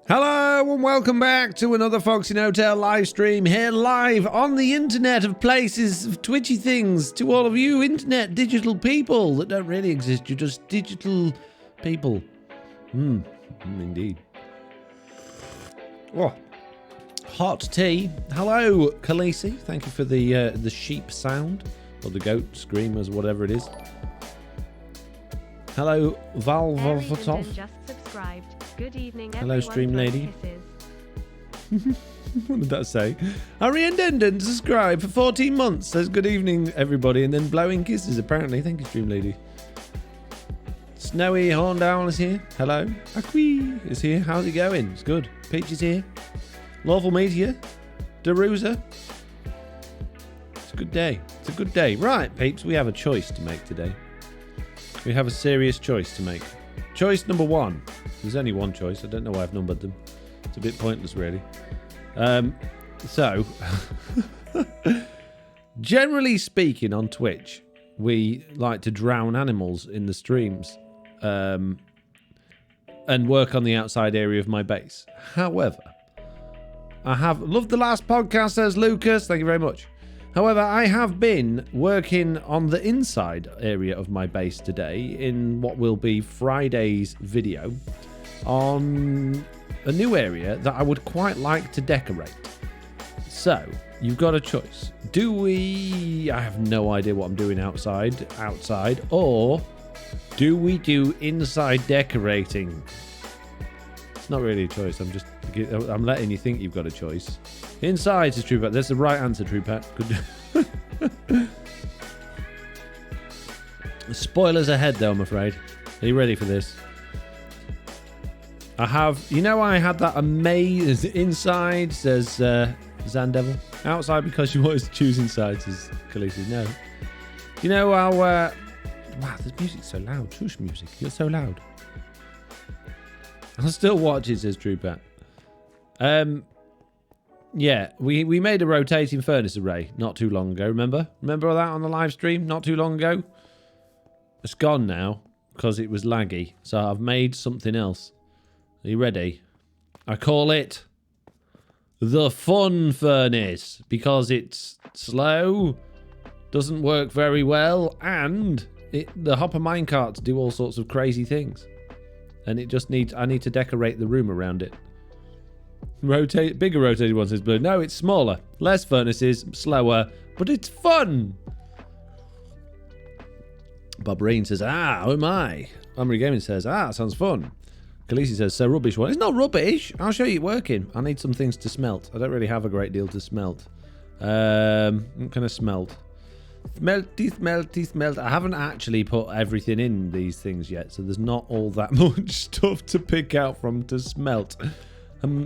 Hello and welcome back to another Foxy Hotel live stream here live on the internet of places, of twitchy things, to all of you internet digital people that don't really exist. You're just digital people. Indeed. Oh, hot tea. Hello, Khaleesi. Thank you for the sheep sound or the goat screamers, whatever it is. Hello, Valvolvatov. Just subscribed. Good evening, hello, stream lady. Kisses. What did that say? Arian Dendon subscribed for 14 months. Says good evening, everybody, and then blowing kisses, apparently. Thank you, stream lady. Snowy Horndown is here. Hello. Aqui is here. How's it going? It's good. Peach is here. Lawful Meat here. Derusa. It's a good day. It's a good day. Right, peeps, we have a choice to make today. We have a serious choice to make. Choice number one. There's only one choice. I don't know why I've numbered them. It's a bit pointless, really. So, generally speaking, on Twitch, we like to drown animals in the streams and work on the outside area of my base. However, I have loved the last podcast, says Lucas. Thank you very much. However, I have been working on the inside area of my base today in what will be Friday's video on a new area that I would quite like to decorate. So, you've got a choice. Do we... I have no idea what I'm doing outside, or do we do inside decorating? It's not really a choice. I'm letting you think you've got a choice. Inside is True Pat. That's the right answer, True Pat. Good. Spoilers ahead, though, I'm afraid. Are you ready for this? I have... You know I had that amazing... Inside, says Zandevil. Outside because you wanted to choose inside, says Khaleesi. No. You know how... Wow, this music's so loud. Shush music. You're so loud. I'll still watch it, says True Pat. Yeah, we made a rotating furnace array not too long ago, remember? Remember that on the live stream not too long ago? It's gone now because it was laggy, so I've made something else. Are you ready? I call it the fun furnace because it's slow, doesn't work very well, and the hopper minecarts do all sorts of crazy things. And it just needs... I need to decorate the room around it. Bigger rotated one says blue. No, it's smaller. Less furnaces, slower, but it's fun. Bob Reen says, oh my. Amory Gaming says, sounds fun. Khaleesi says, so rubbish one. It's not rubbish. I'll show you it working. I need some things to smelt. I don't really have a great deal to smelt. What can I smelt? Smelty. I haven't actually put everything in these things yet, so there's not all that much stuff to pick out from to smelt.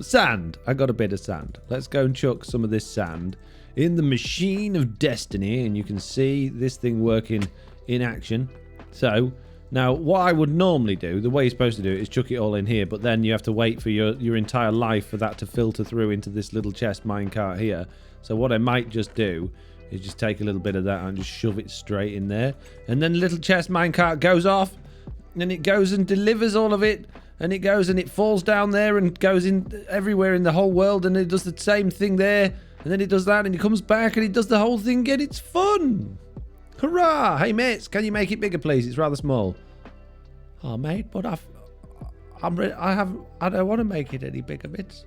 Sand. I got a bit of sand. Let's go and chuck some of this sand in the machine of destiny, and you can see this thing working in action. So, now what I would normally do, the way you're supposed to do it is chuck it all in here, but then you have to wait for your entire life for that to filter through into this little chest minecart here. So what I might just do is just take a little bit of that and just shove it straight in there. And then the little chest minecart goes off, and it goes and delivers all of it, and it goes and it falls down there and goes in everywhere in the whole world, and it does the same thing there, and then it does that, and it comes back, and it does the whole thing again. It's fun! Hurrah! Hey, mates, can you make it bigger, please? It's rather small. Oh, mate, but I don't want to make it any bigger, bits.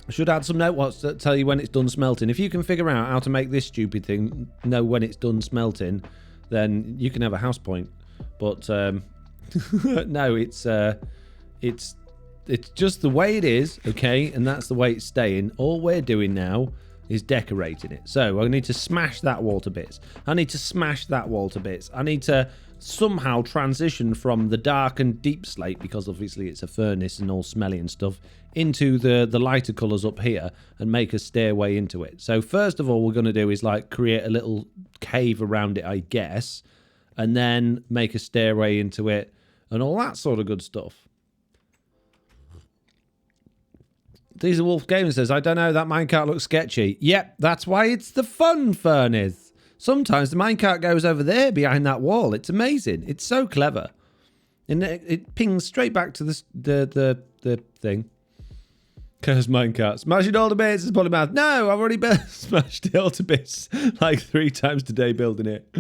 I should add some notes that tell you when it's done smelting. If you can figure out how to make this stupid thing know when it's done smelting, then you can have a house point. But no, it's just the way it is, okay? And that's the way it's staying. All we're doing now is decorating it. So I need to smash that wall to bits. I need to smash that wall to bits. I need to somehow transition from the dark and deep slate, because obviously it's a furnace and all smelly and stuff, into the lighter colours up here and make a stairway into it. So first of all, we're going to do is like create a little cave around it, I guess, and then make a stairway into it and all that sort of good stuff. Diesel Wolf Gamer says, I don't know, that minecart looks sketchy. Yep, that's why it's the fun furnace. Sometimes the minecart goes over there behind that wall. It's amazing. It's so clever. And it pings straight back to the thing. Curse minecart. Smash it all to bits, says Polymath. No, I've already smashed it all to bits like 3 times today building it.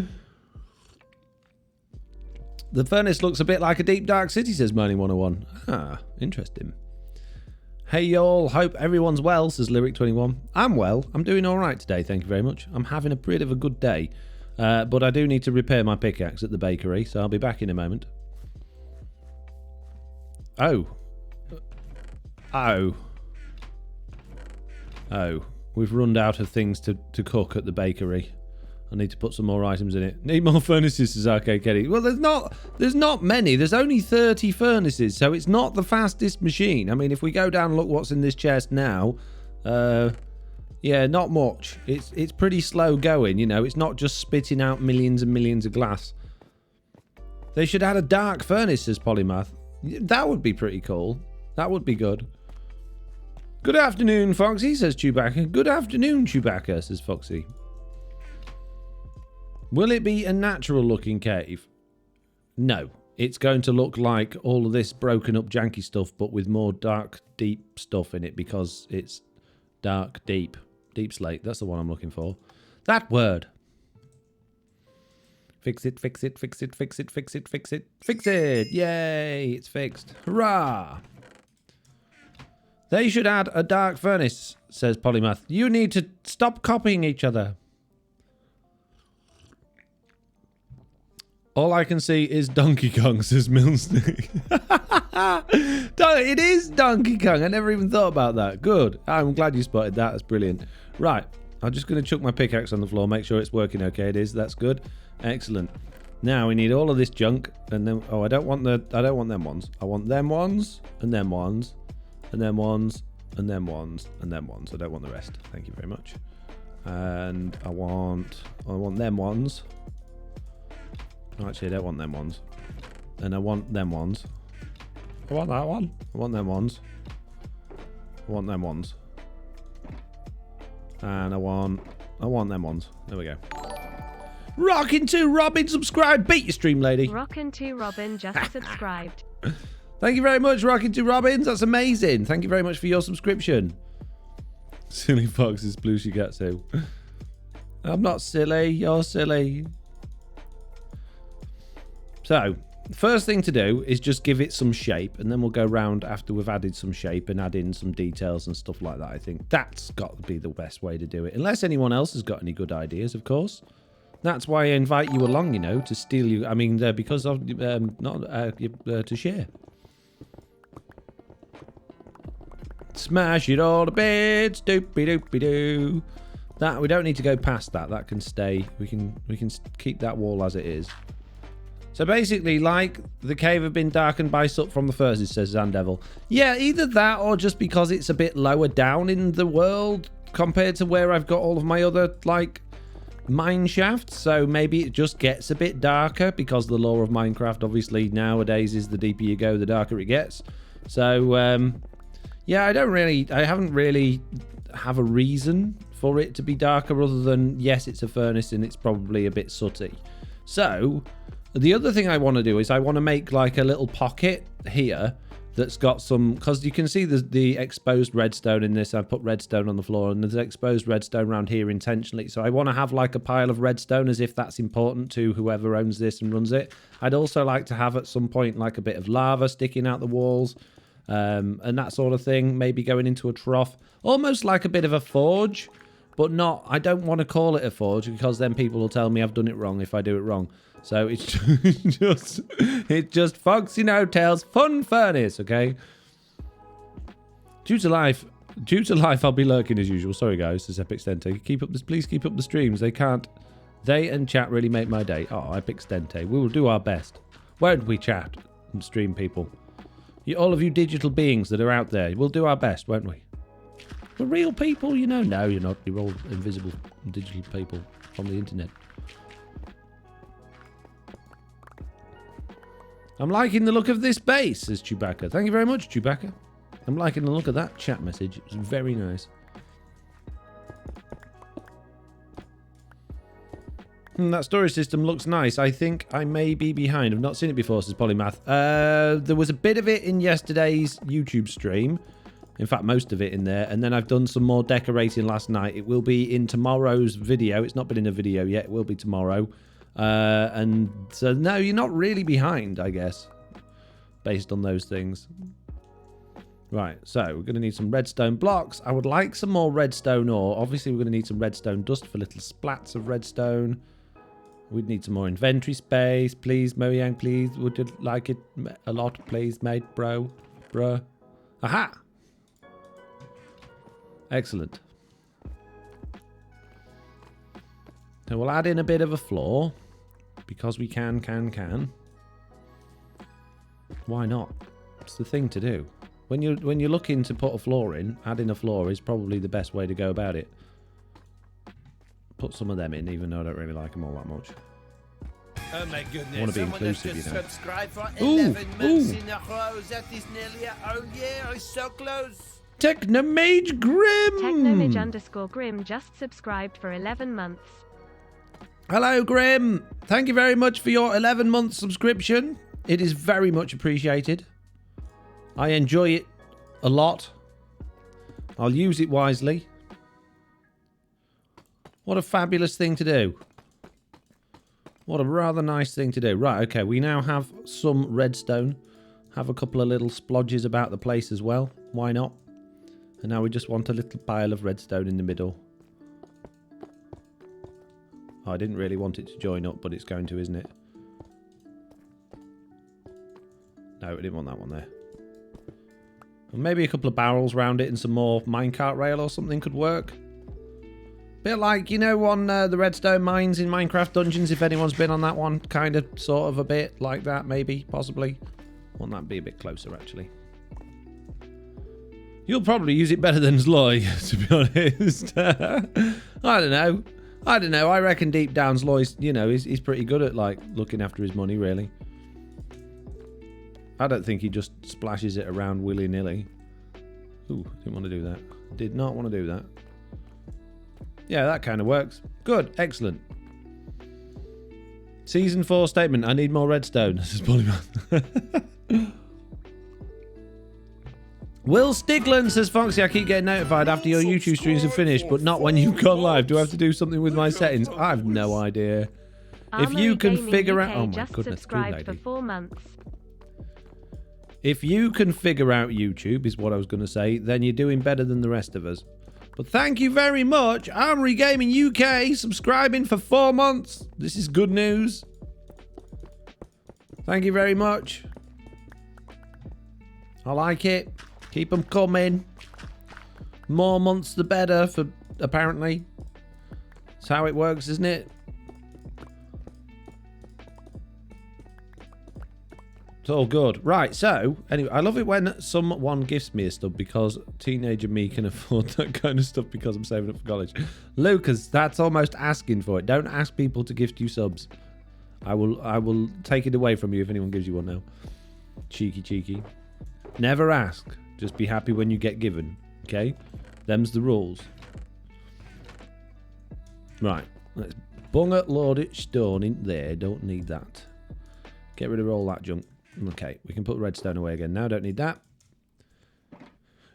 The furnace looks a bit like a deep dark city, says Mining 101. Ah, interesting. Hey y'all, hope everyone's well, says Lyric21. I'm well. I'm doing all right today, thank you very much. I'm having a bit of a good day. But I do need to repair my pickaxe at the bakery, so I'll be back in a moment. Oh. We've run out of things to cook at the bakery. I need to put some more items in it. Need more furnaces, says Arcade Kenny. Well, there's not many. There's only 30 furnaces, so it's not the fastest machine. I mean, if we go down and look what's in this chest now, yeah, not much. It's pretty slow going, you know. It's not just spitting out millions and millions of glass. They should add a dark furnace, says Polymath. That would be pretty cool. That would be good. Good afternoon, Foxy, says Chewbacca. Good afternoon, Chewbacca, says Foxy. Will it be a natural-looking cave? No. It's going to look like all of this broken up janky stuff, but with more dark, deep stuff in it because it's dark, deep. Deep slate. That's the one I'm looking for. That word. Fix it, fix it, fix it, fix it, fix it, fix it, fix it. Yay, it's fixed. Hurrah. They should add a dark furnace, says Polymath. You need to stop copying each other. All I can see is Donkey Kong, says Milsnick. It is Donkey Kong. I never even thought about that. Good. I'm glad you spotted that. That's brilliant. Right. I'm just going to chuck my pickaxe on the floor, make sure it's working okay. It is. That's good. Excellent. Now we need all of this junk, and then I don't want them ones. I want them ones, and them ones, and them ones, and them ones, and them ones. I don't want the rest. Thank you very much. And I want them ones. Actually, I don't want them ones. And I want them ones. I want that one. I want them ones. I want them ones. And I want them ones. There we go. Rockin' to Robin, subscribe. Beat your stream, lady. Rockin' to Robin just subscribed. Thank you very much, Rockin' to Robins. That's amazing. Thank you very much for your subscription. Silly Fox's Blue Shigatsu. I'm not silly. You're silly. So, the first thing to do is just give it some shape, and then we'll go round after we've added some shape and add in some details and stuff like that. I think that's got to be the best way to do it. Unless anyone else has got any good ideas, of course. That's why I invite you along, you know, to steal you. I mean, because of to share. Smash it all to bits, doopy doopy doo. That we don't need to go past that. That can stay. We can keep that wall as it is. So basically, like the cave have been darkened by soot from the furnaces, says Zandevil. Yeah, either that or just because it's a bit lower down in the world compared to where I've got all of my other, like, mine shafts. So maybe it just gets a bit darker because the lore of Minecraft, obviously, nowadays is the deeper you go, the darker it gets. So, yeah, I haven't really have a reason for it to be darker other than, yes, it's a furnace and it's probably a bit sooty. So the other thing I want to do is I want to make like a little pocket here that's got some, because you can see the exposed redstone in this. I've put redstone on the floor and there's exposed redstone around here intentionally. So I want to have like a pile of redstone as if that's important to whoever owns this and runs it. I'd also like to have at some point like a bit of lava sticking out the walls and that sort of thing. Maybe going into a trough, almost like a bit of a forge, but not, I don't want to call it a forge because then people will tell me I've done it wrong if I do it wrong. So it's just Foxy No Tails fun furnace, okay? Due to life, I'll be lurking as usual. Sorry guys, says Epic Stente. Please keep up the streams. They and chat really make my day. Oh, Epic Stente. We will do our best. Won't we, chat and stream people? All of you digital beings that are out there, we'll do our best, won't we? We're real people, you know. No, you're not. You're all invisible digital people on the internet. I'm liking the look of this base, says Chewbacca. Thank you very much, Chewbacca. I'm liking the look of that chat message. It was very nice. That storage system looks nice. I think I may be behind. I've not seen it before, says Polymath. There was a bit of it in yesterday's YouTube stream. In fact, most of it in there. And then I've done some more decorating last night. It will be in tomorrow's video. It's not been in a video yet. It will be tomorrow. And so, no, you're not really behind, I guess, based on those things. Right, so we're going to need some redstone blocks. I would like some more redstone ore. Obviously, we're going to need some redstone dust for little splats of redstone. We'd need some more inventory space. Please, Mojang, please. Would you like it a lot, please, mate, bro? Bruh. Aha! Excellent. So we'll add in a bit of a floor. Because we can. Why not? It's the thing to do. When you're looking to put a floor in, adding a floor is probably the best way to go about it. Put some of them in, even though I don't really like them all that much. Oh my goodness! I want to be Someone inclusive, has you know. subscribed for 11 months in a row. That is nearly a whole year. It's so close. Technomage Grim! Technomage_Grim just subscribed for 11 months. Hello, Grim. Thank you very much for your 11-month subscription. It is very much appreciated. I enjoy it a lot. I'll use it wisely. What a fabulous thing to do. What a rather nice thing to do. Right, okay, we now have some redstone. Have a couple of little splodges about the place as well. Why not? And now we just want a little pile of redstone in the middle. Oh, I didn't really want it to join up, but it's going to, isn't it? No, we didn't want that one there. Well, maybe a couple of barrels around it and some more minecart rail or something could work. Bit like, you know, on the redstone mines in Minecraft Dungeons, if anyone's been on that one. Kind of, sort of a bit like that, maybe, possibly. Want that to be a bit closer, actually. You'll probably use it better than Zloy, to be honest. I don't know. I reckon deep down Zloy's, you know, he's pretty good at, like, looking after his money, really. I don't think he just splashes it around willy-nilly. Ooh, didn't want to do that. Did not want to do that. Yeah, that kind of works. Good, excellent. Season 4 statement. I need more redstone. This is Polymath. Will Stigland says, Foxy, I keep getting notified after your YouTube streams are finished, but not when you've gone live. Do I have to do something with my settings? I have no idea. If you can figure out... Oh my goodness, good lady. For 4 months. If you can figure out YouTube, is what I was going to say, then you're doing better than the rest of us. But thank you very much. Armory Gaming UK subscribing for 4 months. This is good news. Thank you very much. I like it. Keep them coming. More months the better, for apparently. That's how it works, isn't it? It's all good. Right, so, anyway, I love it when someone gifts me a stub because teenager me can afford that kind of stuff because I'm saving up for college. Lucas, that's almost asking for it. Don't ask people to gift you subs. I will take it away from you if anyone gives you one now. Cheeky. Never ask. Just be happy when you get given. Okay? Them's the rules. Right. Let's bung it, load it, stone in there. Don't need that. Get rid of all that junk. Okay, we can put redstone away again now. Don't need that.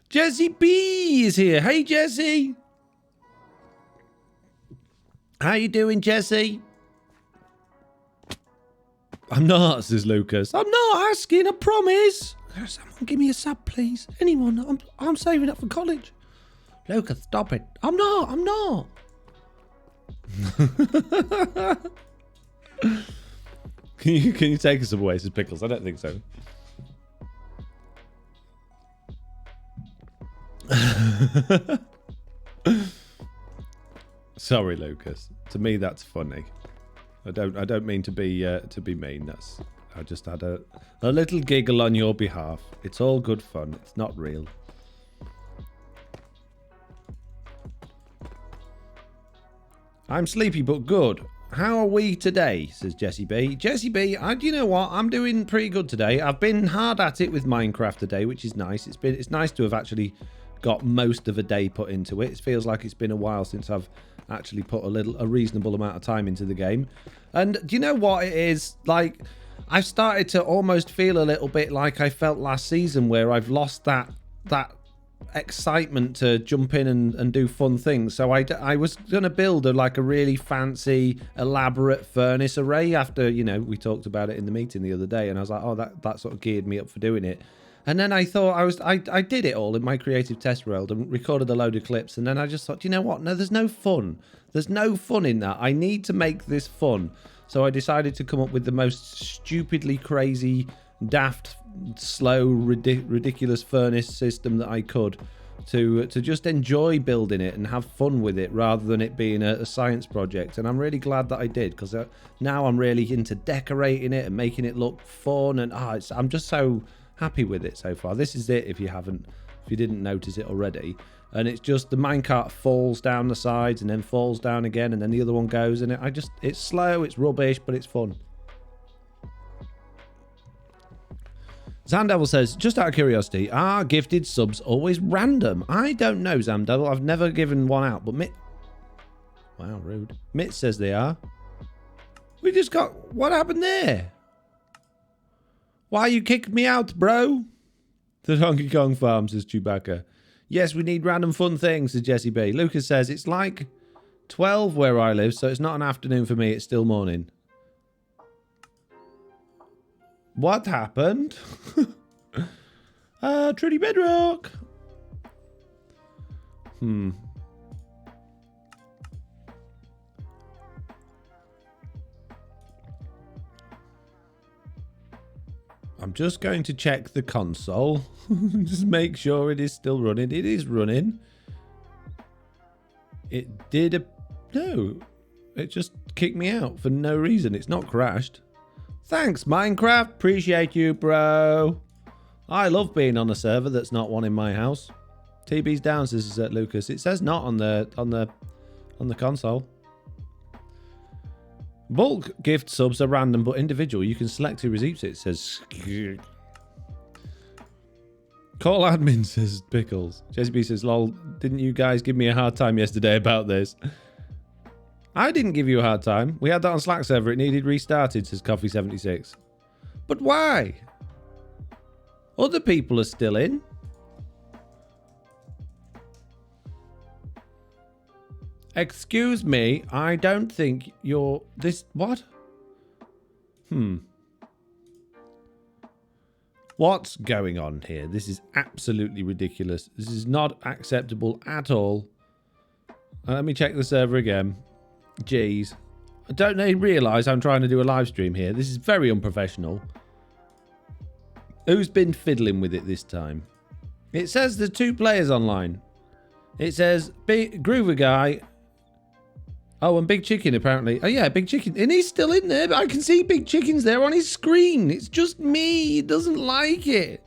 Jesse B is here. Hey, Jesse. How you doing, Jesse? I'm not, says Lucas. I'm not asking, I promise. Someone give me a sub, please. Anyone. I'm saving up for college. Lucas, stop it. I'm not. Can you take us away, says Pickles? I don't think so. Sorry, Lucas. To me, that's funny. I don't mean to be mean. I just had a little giggle on your behalf. It's all good fun. It's not real. I'm sleepy but good. How are we today, says Jesse B. Jesse B, you know what? I'm doing pretty good today. I've been hard at it with Minecraft today, which is nice. It's nice to have actually got most of a day put into it. It feels like it's been a while since I've actually put a reasonable amount of time into the game. And do you know what it is? Like, I've started to almost feel a little bit like I felt last season, where I've lost that excitement to jump in and do fun things. So I was going to build a really fancy, elaborate furnace array after, you know, we talked about it in the meeting the other day, and I was like, oh, that sort of geared me up for doing it. And then I thought I did it all in my creative test world and recorded a load of clips, and then I just thought, you know what? No, there's no fun. There's no fun in that. I need to make this fun. So I decided to come up with the most stupidly crazy, daft, slow, ridiculous furnace system that I could to just enjoy building it and have fun with it, rather than it being a science project. And I'm really glad that I did, because now I'm really into decorating it and making it look fun, and I'm just so happy with it so far. This is it, if you didn't notice it already. And it's just the minecart falls down the sides and then falls down again, and then the other one goes, and it's slow, it's rubbish, but it's fun. Zamdevil says, just out of curiosity, are gifted subs always random? I don't know, Zamdevil. I've never given one out, but wow, rude. Mitt says they are. We just got... What happened there? Why you kicked me out, bro? The Donkey Kong farm, says Chewbacca. Yes, we need random fun things, says Jesse B. Lucas says, it's like 12 where I live, so it's not an afternoon for me, it's still morning. What happened? Trudy Bedrock. I'm just going to check the console. Just make sure it is still running. It is running. It did no. It just kicked me out for no reason. It's not crashed. Thanks, Minecraft. Appreciate you, bro. I love being on a server that's not one in my house. TB's down, says Lucas. It says not on the console. Bulk gift subs are random but individual. You can select who receives it, says... Call admin, says Pickles. Jesse B says, lol, didn't you guys give me a hard time yesterday about this? I didn't give you a hard time. We had that on Slack server. It needed restarted, says Coffee76. But why? Other people are still in. Excuse me, I don't think you're... This... What? What's going on here? This is absolutely ridiculous. This is not acceptable at all. Let me check the server again. Jeez. Don't they realise I'm trying to do a live stream here? This is very unprofessional. Who's been fiddling with it this time? It says there's 2 players online. It says Groover Guy... Oh, and Big Chicken, apparently. Oh, yeah, Big Chicken. And he's still in there, but I can see Big Chicken's there on his screen. It's just me. He doesn't like it.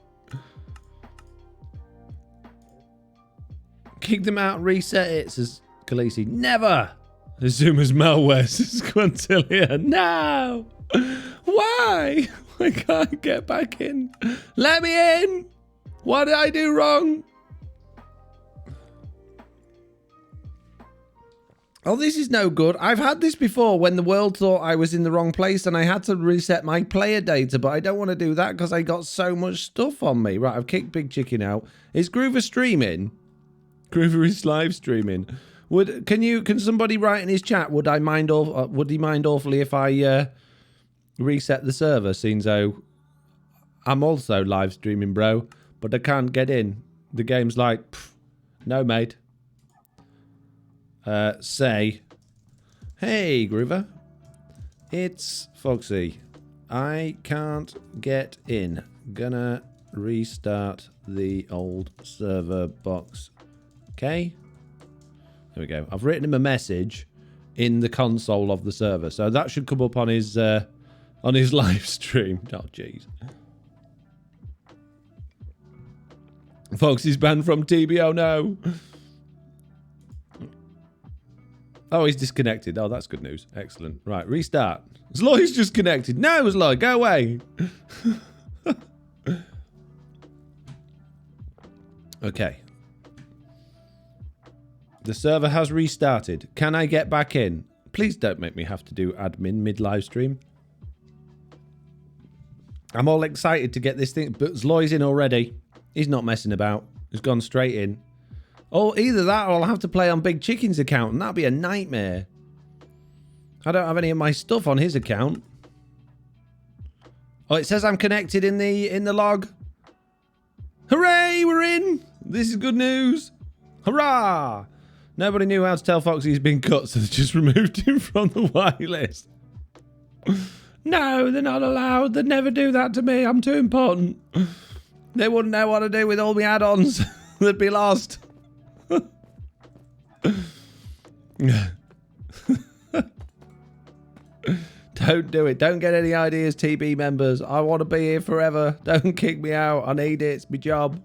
Kick them out, reset it, says Khaleesi. Never. Azuma's malware, says Quintilia. No. Why? I can't get back in. Let me in. What did I do wrong? Oh, this is no good. I've had this before when the world thought I was in the wrong place and I had to reset my player data, but I don't want to do that because I got so much stuff on me. Right, I've kicked Big Chicken out. Is Groover streaming? Groover is live streaming. Can somebody write in his chat? Would he mind awfully if I reset the server? Seeing though I'm also live streaming, bro, but I can't get in. The game's like, no, mate. Say, hey, Groover. It's Foxy. I can't get in. Gonna restart the old server box. Okay? There we go. I've written him a message in the console of the server, so that should come up on his live stream. Oh, jeez. Foxy's banned from TBO, no. Oh, he's disconnected. Oh, that's good news. Excellent. Right, restart. Zloy's just connected. No, Zloy, go away. Okay. The server has restarted. Can I get back in? Please don't make me have to do admin mid-live stream. I'm all excited to get this thing, but Zloy's in already. He's not messing about. He's gone straight in. Oh, either that or I'll have to play on Big Chicken's account, and that'll be a nightmare. I don't have any of my stuff on his account. Oh, it says I'm connected in the log. Hooray, we're in! This is good news. Hurrah! Nobody knew how to tell Foxy he's been cut, so they just removed him from the whitelist. No, they're not allowed. They'd never do that to me. I'm too important. They wouldn't know what to do with all my add-ons. They'd be lost. Don't do it. Don't get any ideas, TB members. I want to be here forever. Don't kick me out. I need it. It's my job.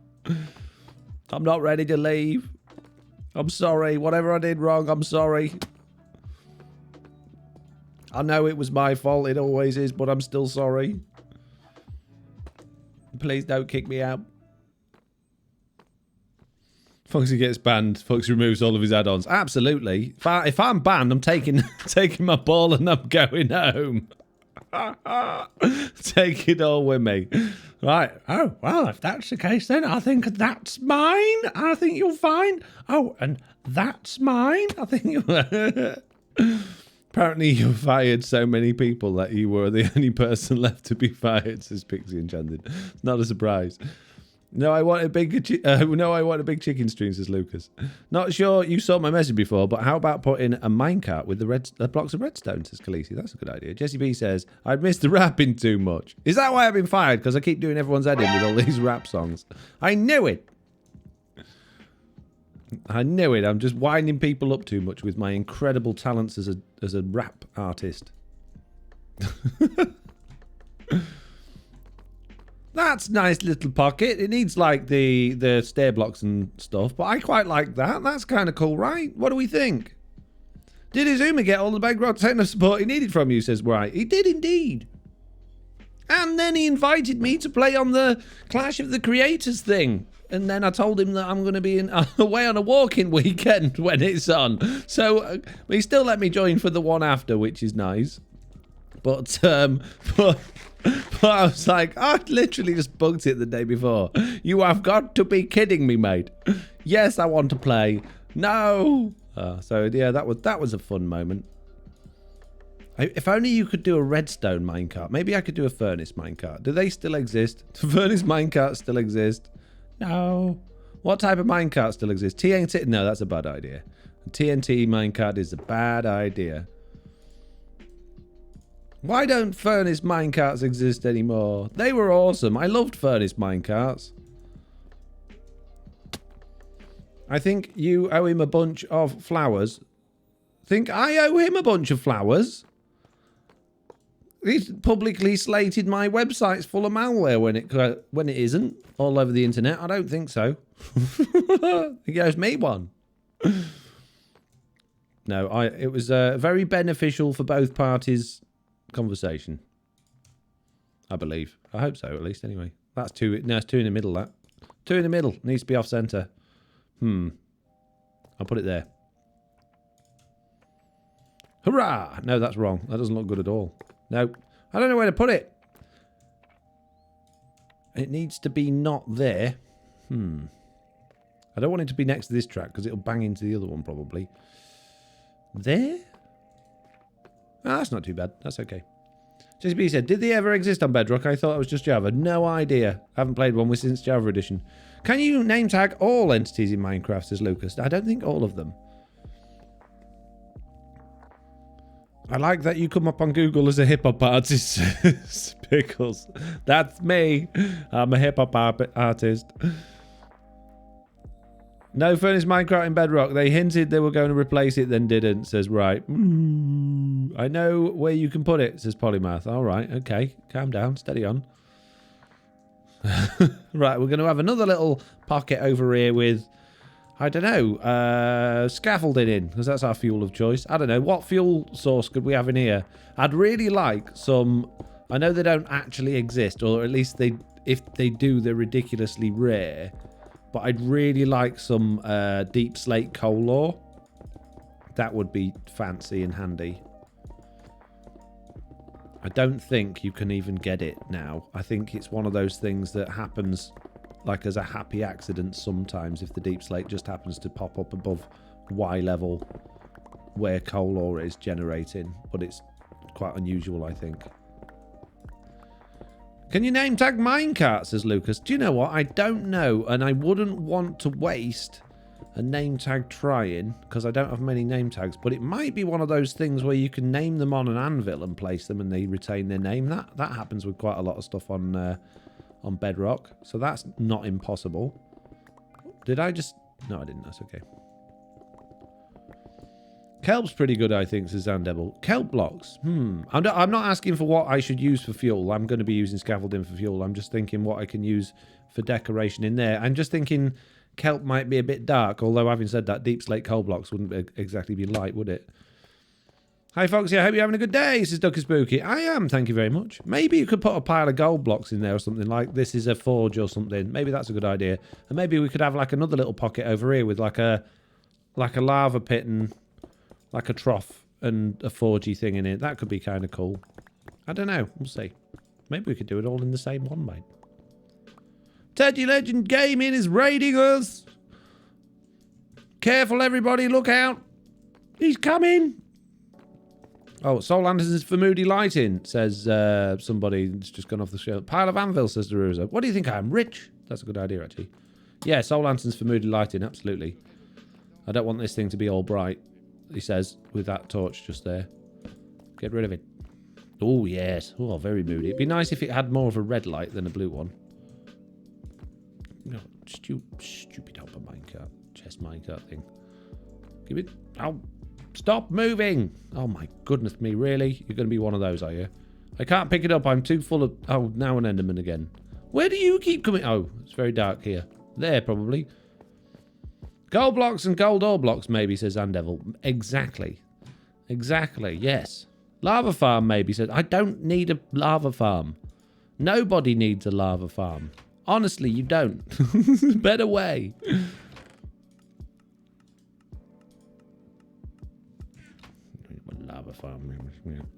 I'm not ready to leave. I'm sorry. Whatever I did wrong, I'm sorry. I know it was my fault. It always is, but I'm still sorry. Please don't kick me out. Foxy gets banned. Foxy removes all of his add-ons. Absolutely. If I'm banned, I'm taking my ball and I'm going home. Take it all with me. Right. Oh, well, if that's the case, then I think that's mine. I think you'll find. Oh, and that's mine. I think you'll... Apparently you fired so many people that you were the only person left to be fired, says Pixie Enchanted. It's not a surprise. No, I want a big chicken stream, says Lucas. Not sure you saw my message before, but how about putting a minecart with the blocks of redstone, says Khaleesi. That's a good idea. Jesse B says, I'd missed the rapping too much. Is that why I've been fired? Because I keep doing everyone's head in with all these rap songs. I knew it. I knew it. I'm just winding people up too much with my incredible talents as a rap artist. That's nice little pocket. It needs like the stair blocks and stuff, but I quite like that. That's kind of cool, right? What do we think? Did Izuma get all the Bedrock techno support he needed from you, says Bright. He did indeed. And then he invited me to play on the Clash of the Creators thing. And then I told him that I'm going to be away on a walking weekend when it's on. So he still let me join for the one after, which is nice. But I was like, I literally just bugged it the day before. You have got to be kidding me, mate. Yes, I want to play. No. So yeah, that was a fun moment. If only you could do a redstone minecart. Maybe I could do a furnace minecart. Do they still exist? Do furnace minecarts still exist? No. What type of minecart still exists? TNT? No, that's a bad idea. A TNT minecart is a bad idea. Why don't furnace minecarts exist anymore? They were awesome. I loved furnace minecarts. I think you owe him a bunch of flowers. Think I owe him a bunch of flowers? He's publicly slated my website's full of malware when it isn't all over the internet. I don't think so. He owes me one. No, it was very beneficial for both parties conversation. I believe. I hope so, at least, anyway. That's two. No, it's two in the middle, that. Two in the middle. Needs to be off center. I'll put it there. Hurrah! No, that's wrong. That doesn't look good at all. No, I don't know where to put it. It needs to be not there. I don't want it to be next to this track because it'll bang into the other one probably. There? Ah, that's not too bad. That's okay. JCB said, did they ever exist on Bedrock? I thought it was just Java. No idea. Haven't played one since Java Edition. Can you name tag all entities in Minecraft, says Lucas? I don't think all of them. I like that you come up on Google as a hip-hop artist, Pickles. That's me. I'm a hip-hop artist. No furnace Minecraft in Bedrock. They hinted they were going to replace it, then didn't, says Right. I know where you can put it, says Polymath. All right, okay. Calm down. Steady on. Right, we're going to have another little pocket over here with... I don't know, scaffolding in, because that's our fuel of choice. I don't know, what fuel source could we have in here? I'd really like some, I know they don't actually exist, or at least if they do, they're ridiculously rare. But I'd really like some deep slate coal ore. That would be fancy and handy. I don't think you can even get it now. I think it's one of those things that happens like as a happy accident sometimes if the deep slate just happens to pop up above Y level where coal ore is generating. But it's quite unusual, I think. Can you name tag minecart, says Lucas. Do you know what? I don't know, and I wouldn't want to waste a name tag trying, because I don't have many name tags, but it might be one of those things where you can name them on an anvil and place them and they retain their name. That happens with quite a lot of stuff on Bedrock, so that's not impossible. Did I just... No, I didn't. That's okay. Kelp's pretty good, I think, says Zandebel. Kelp blocks. I'm not asking for what I should use for fuel. I'm going to be using scaffolding for fuel. I'm just thinking what I can use for decoration in there. I'm just thinking kelp might be a bit dark, although having said that, deep slate coal blocks wouldn't exactly be light, would it? Hi, Foxy. I hope you're having a good day, says Ducky Spooky. I am, thank you very much. Maybe you could put a pile of gold blocks in there or something, like this is a forge or something. Maybe that's a good idea. And maybe we could have like another little pocket over here with like a lava pit and like a trough and a forgey thing in it. That could be kind of cool. I don't know. We'll see. Maybe we could do it all in the same one, mate. Teddy Legend Gaming is raiding us. Careful, everybody. Look out. He's coming. Oh, Soul Lanterns for moody lighting, says somebody that's just gone off the show. Pile of anvil, says Deruza. What do you think I am? Rich? That's a good idea, actually. Yeah, Soul Lanterns for moody lighting. Absolutely. I don't want this thing to be all bright, he says, with that torch just there. Get rid of it. Oh, yes. Oh, very moody. It'd be nice if it had more of a red light than a blue one. No, stupid hopper minecart. Chest minecart thing. Give it... Oh, stop moving! Oh, my goodness me, really? You're going to be one of those, are you? I can't pick it up. I'm too full of... Oh, now an Enderman again. Where do you keep coming... Oh, it's very dark here. There, probably. Gold blocks and gold ore blocks, maybe, says Andevil. Exactly. Exactly, yes. Lava farm, maybe, says... I don't need a lava farm. Nobody needs a lava farm. Honestly, you don't. Better way. Lava farm.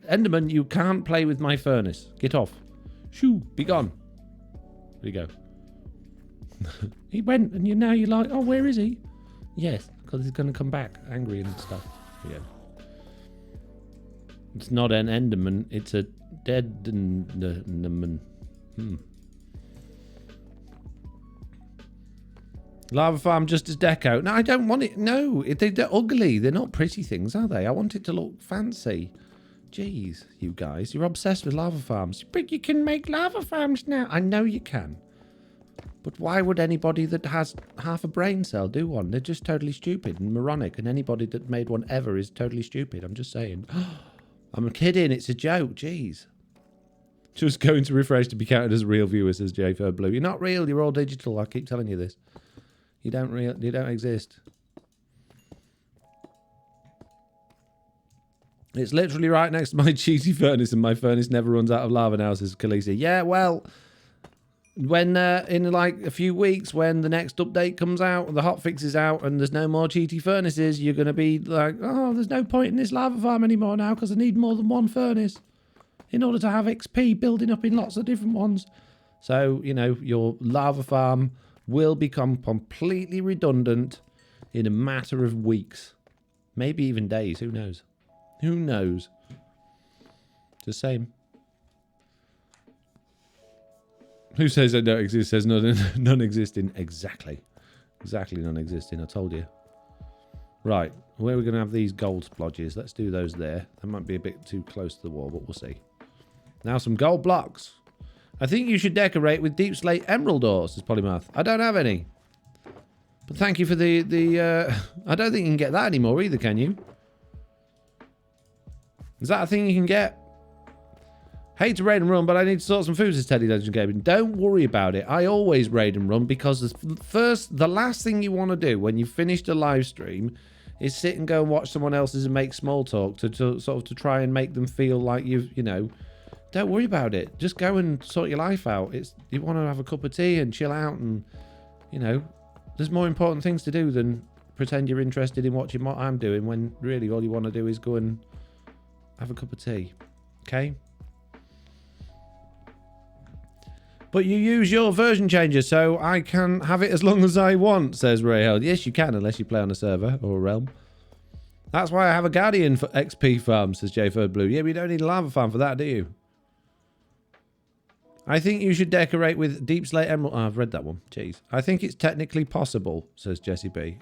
Enderman, you can't play with my furnace. Get off. Shoo, be gone. There you go. He went, and now you're like, oh, where is he? Yes, because he's going to come back angry and stuff. Yeah. It's not an Enderman, it's a dead Enderman. Lava farm just as deco. No, I don't want it. No, they're ugly. They're not pretty things, are they? I want it to look fancy. Jeez, you guys. You're obsessed with lava farms. But you can make lava farms now. I know you can. But why would anybody that has half a brain cell do one? They're just totally stupid and moronic. And anybody that made one ever is totally stupid. I'm just saying. I'm kidding. It's a joke. Jeez. Just going to refresh to be counted as a real viewer, says J for Blue. You're not real. You're all digital. I keep telling you this. You don't exist. It's literally right next to my cheesy furnace, and my furnace never runs out of lava now, says Khaleesi. Yeah, well, when in like a few weeks, when the next update comes out, the hotfix is out, and there's no more cheaty furnaces, you're going to be like, oh, there's no point in this lava farm anymore now, because I need more than one furnace in order to have XP building up in lots of different ones. So, you know, your lava farm will become completely redundant in a matter of weeks. Maybe even days. Who knows? Who knows? The same. Who says they don't exist? Says non-existing. Exactly. Exactly non-existing. I told you. Right. Where are we going to have these gold splodges? Let's do those there. That might be a bit too close to the wall, but we'll see. Now some gold blocks. I think you should decorate with deep slate emerald ore, says Polymath. I don't have any. But thank you for the I don't think you can get that anymore either, can you? Is that a thing you can get? Hate to raid and run, but I need to sort some food, says Teddy Legend Gaming. Don't worry about it. I always raid and run because the last thing you want to do when you've finished a live stream is sit and go and watch someone else's and make small talk to sort of try and make them feel like you know. Don't worry about it. Just go and sort your life out. You want to have a cup of tea and chill out, and you know, there's more important things to do than pretend you're interested in watching what I'm doing when really all you want to do is go and have a cup of tea. Okay? But you use your version changer, so I can have it as long as I want, says Rahel. Yes, you can, unless you play on a server or a realm. That's why I have a Guardian for XP farm, says J3rd Blue. Yeah, but you don't need a lava farm for that, do you? I think you should decorate with Deep Slate Emerald. Oh, I've read that one. Jeez. I think it's technically possible, says Jessie B.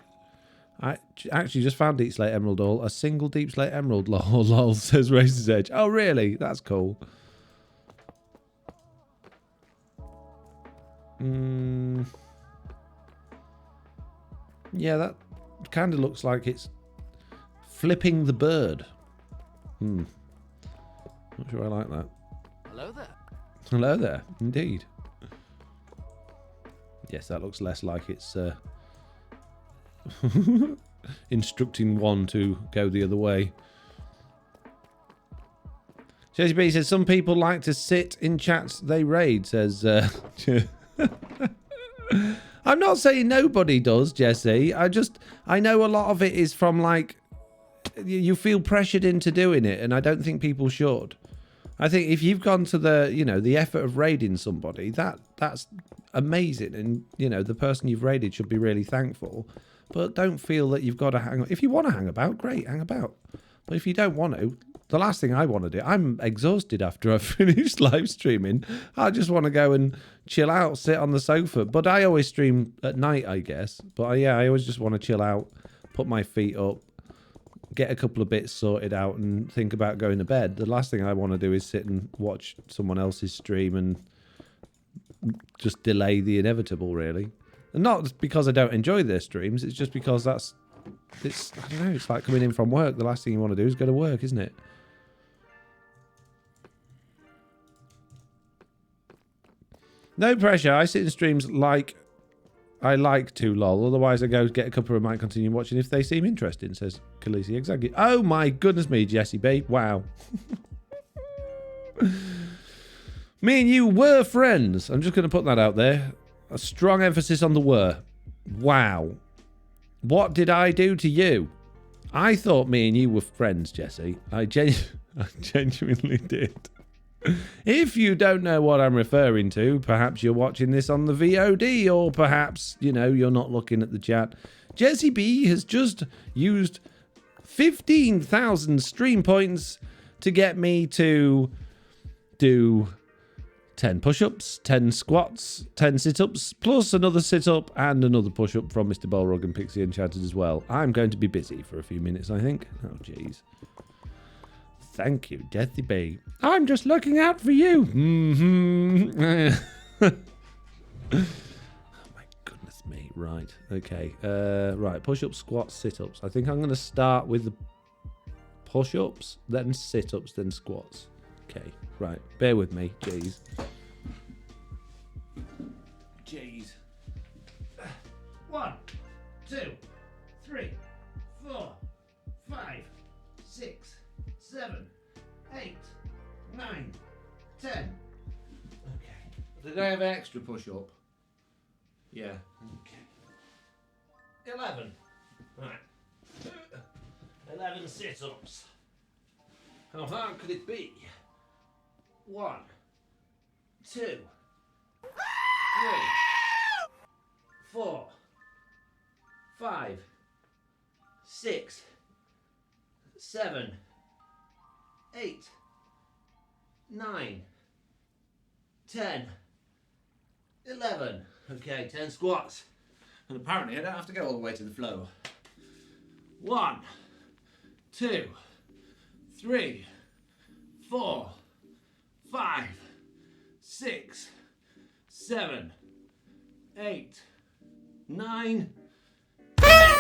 I actually just found Deep Slate Emerald all. A single Deep Slate Emerald, lol, says Razor's Edge. Oh, really? That's cool. Yeah, that kind of looks like it's flipping the bird. Not sure I like that. Hello there. Hello there, indeed. Yes, that looks less like it's instructing one to go the other way. Jesse B says, some people like to sit in chats they raid, says... I'm not saying nobody does, Jesse. I know a lot of it is from, like, you feel pressured into doing it, and I don't think people should. I think if you've gone to the, you know, the effort of raiding somebody, that's amazing, and, you know, the person you've raided should be really thankful. But don't feel that you've got to hang... If you want to hang about, great, hang about. But if you don't want to, the last thing I want to do... I'm exhausted after I've finished live streaming. I just want to go and chill out, sit on the sofa. But I always stream at night, I guess. But yeah, I always just want to chill out, put my feet up, get a couple of bits sorted out and think about going to bed. The last thing I want to do is sit and watch someone else's stream and just delay the inevitable, really. And not because I don't enjoy their streams, it's just because I don't know, it's like coming in from work. The last thing you want to do is go to work, isn't it? No pressure. I sit in streams like I like to, lol. Otherwise, I go get a couple and might continue watching if they seem interesting, says Khaleesi. Exactly. Oh my goodness me, Jessie B. Wow. Me and you were friends. I'm just going to put that out there. A strong emphasis on the were. Wow. What did I do to you? I thought me and you were friends, Jesse. I genuinely did. If you don't know what I'm referring to, perhaps you're watching this on the VOD, or perhaps, you know, you're not looking at the chat. Jesse B has just used 15,000 stream points to get me to do 10 push-ups, 10 squats, 10 sit-ups, plus another sit-up and another push-up from Mr. Balrog and Pixie Enchanted as well. I'm going to be busy for a few minutes, I think. Oh, jeez. Thank you, Jesse B. I'm just looking out for you. Oh, my goodness me. Right. Okay. Right. Push-ups, squats, sit-ups. I think I'm going to start with the push-ups, then sit-ups, then squats. Okay. Right. Bear with me. Jeez. Jeez. 1, 2, 3, 4, 5, 6, 7, 8, 9, 10. Okay. Did I have an extra push-up? Yeah. Okay. 11. Right. 11 sit-ups. How hard could it be? 1, 2, 3, 4, 5, 6, 7, 8, 9, 10, 11. Okay, 10 squats. And apparently I don't have to go all the way to the floor. 1, 2, 3, 4, 5, 6, 7, 8, 9, 10.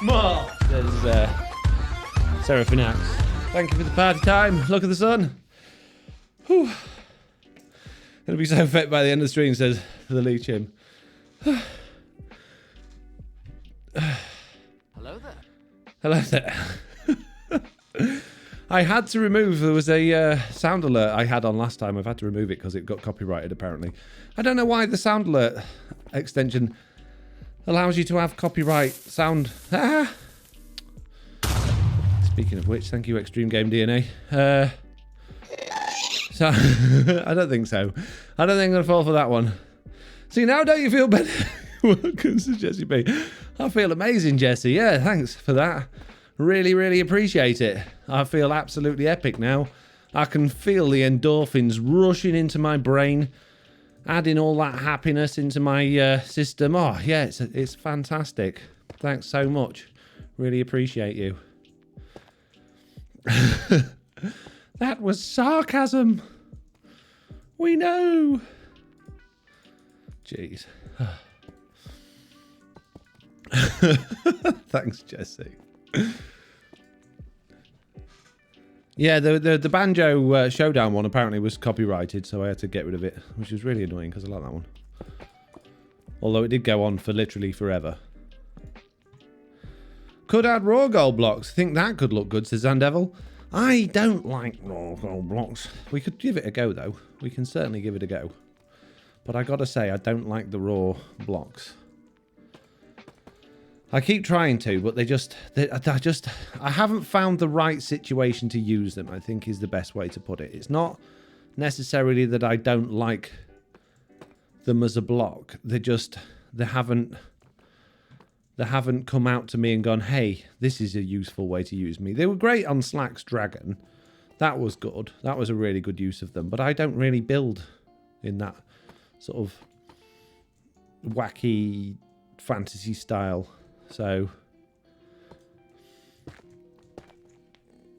More. There's Seraphinax. Thank you for the party time. Look at the sun. Whew. Gonna be so fit by the end of the stream, says the Lee Chim. Hello there. Hello there. I had to remove, there was a sound alert I had on last time. I've had to remove it because it got copyrighted apparently. I don't know why the sound alert extension allows you to have copyright sound. Ah. Speaking of which, thank you, Extreme Game DNA. So I don't think so. I don't think I'm gonna fall for that one. See, now don't you feel better? Welcome to Jesse B. I feel amazing, Jesse. Yeah, thanks for that. Really, really appreciate it. I feel absolutely epic now. I can feel the endorphins rushing into my brain, adding all that happiness into my system. Oh, yeah, it's fantastic. Thanks so much. Really appreciate you. That was sarcasm. We know. Jeez. Thanks, Jesse. Yeah, the banjo showdown one apparently was copyrighted, so I had to get rid of it, which was really annoying because I like that one. Although it did go on for literally forever. Could add raw gold blocks. Think that could look good, says Zandevil. I don't like raw gold blocks. We could give it a go, though. We can certainly give it a go. But I gotta say, I don't like the raw blocks. I keep trying to, but I haven't found the right situation to use them, I think is the best way to put it. It's not necessarily that I don't like them as a block. They haven't come out to me and gone, hey, this is a useful way to use me. They were great on Slack's Dragon. That was good. That was a really good use of them. But I don't really build in that sort of wacky fantasy style. So,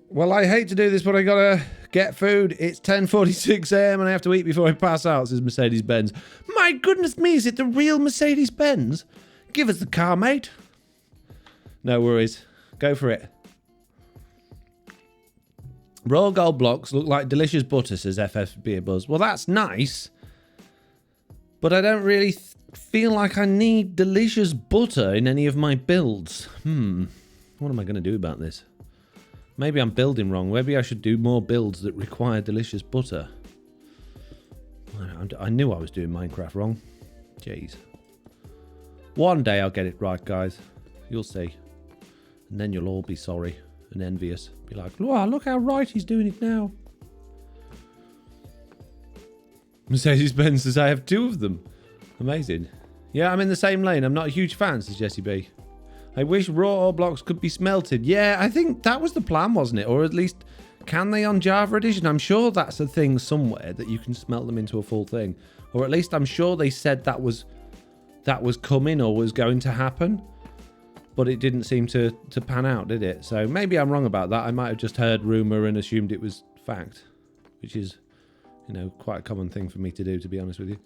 well, I hate to do this, but I gotta get food. It's 10:46 a.m. and I have to eat before I pass out, says Mercedes-Benz. My goodness me, is it the real Mercedes-Benz? Give us the car, mate. No worries. Go for it. Raw gold blocks look like delicious butter, says FF Beer Buzz. Well, that's nice, but I don't really feel like I need delicious butter in any of my builds. What am I going to do about this? Maybe I'm building wrong. Maybe I should do more builds that require delicious butter. I knew I was doing Minecraft wrong. Jeez. One day I'll get it right, guys. You'll see. And then you'll all be sorry and envious. Be like, wow, look how right he's doing it now. Mercedes-Benz says I have 2 of them. Amazing. Yeah, I'm in the same lane. I'm not a huge fan, says Jesse B. I wish raw ore blocks could be smelted. Yeah, I think that was the plan, wasn't it? Or at least, can they on Java Edition? I'm sure that's a thing somewhere that you can smelt them into a full thing. Or at least I'm sure they said that was coming or was going to happen. But it didn't seem to pan out, did it? So maybe I'm wrong about that. I might have just heard rumour and assumed it was fact. Which is, you know, quite a common thing for me to do, to be honest with you.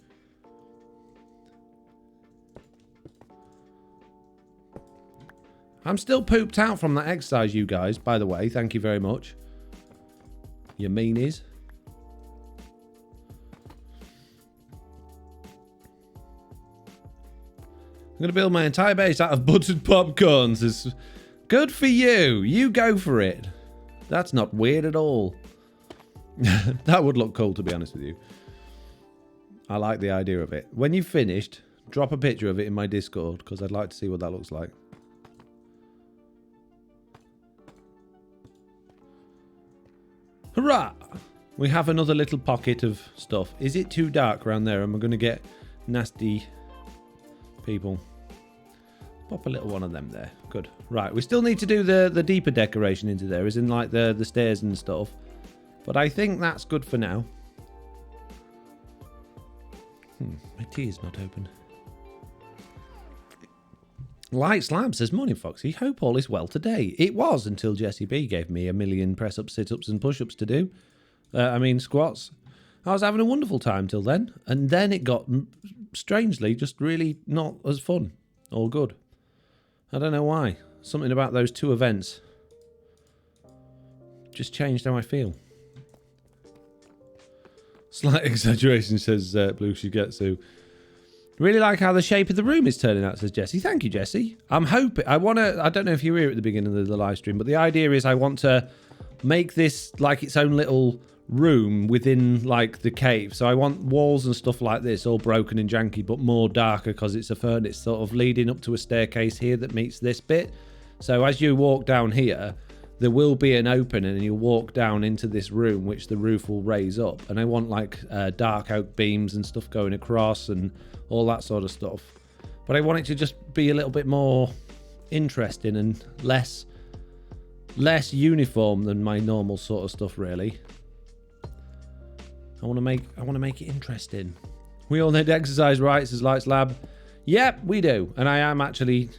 I'm still pooped out from that exercise, you guys, by the way. Thank you very much. You meanies. I'm going to build my entire base out of buttered popcorns. It's good for you. You go for it. That's not weird at all. That would look cool, to be honest with you. I like the idea of it. When you've finished, drop a picture of it in my Discord, because I'd like to see what that looks like. Hurrah! We have another little pocket of stuff. Is it too dark around there? Am I going to get nasty people? Pop a little one of them there. Good. Right, we still need to do the deeper decoration into there, as in like the stairs and stuff. But I think that's good for now. My tea is not open. Light Slab says, morning Foxy, hope all is well today. It was until Jesse B gave me 1,000,000 press-ups, sit-ups and push-ups to do. Squats. I was having a wonderful time till then. And then it got, strangely, just really not as fun or good. I don't know why. Something about those 2 events just changed how I feel. Slight exaggeration, says Blue Shigetsu. Really like how the shape of the room is turning out, says Jesse. Thank you, Jesse. I'm hoping... I don't know if you were here at the beginning of the live stream, but the idea is I want to make this like its own little room within like the cave. So I want walls and stuff like this all broken and janky, but more darker because it's a furnace sort of leading up to a staircase here that meets this bit. So as you walk down here, there will be an opening and you'll walk down into this room, which the roof will raise up. And I want like dark oak beams and stuff going across and all that sort of stuff. But I want it to just be a little bit more interesting and less uniform than my normal sort of stuff, really. I want to make it interesting. We all need exercise, right? Says Lights Lab. Yep, we do. And I am actually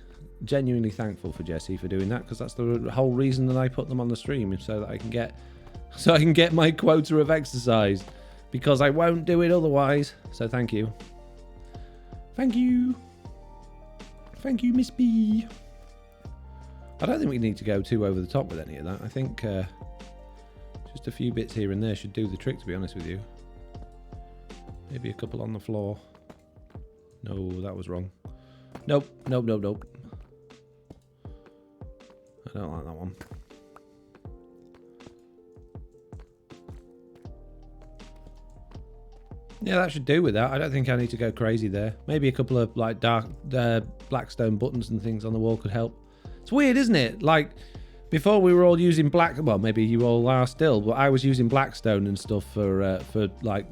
genuinely thankful for Jesse for doing that, because that's the whole reason that I put them on the stream, so that I can get my quota of exercise, because I won't do it otherwise. So thank you. Thank you. Thank you, Miss B. I don't think we need to go too over the top with any of that. I think just a few bits here and there should do the trick, to be honest with you. Maybe a couple on the floor. No, that was wrong. Nope, nope, nope, nope. I don't like that one. Yeah, that should do with that. I don't think I need to go crazy there. Maybe a couple of like dark blackstone buttons and things on the wall could help. It's weird, isn't it? Like, before we were all using black... Well, maybe you all are still, but I was using blackstone and stuff for like,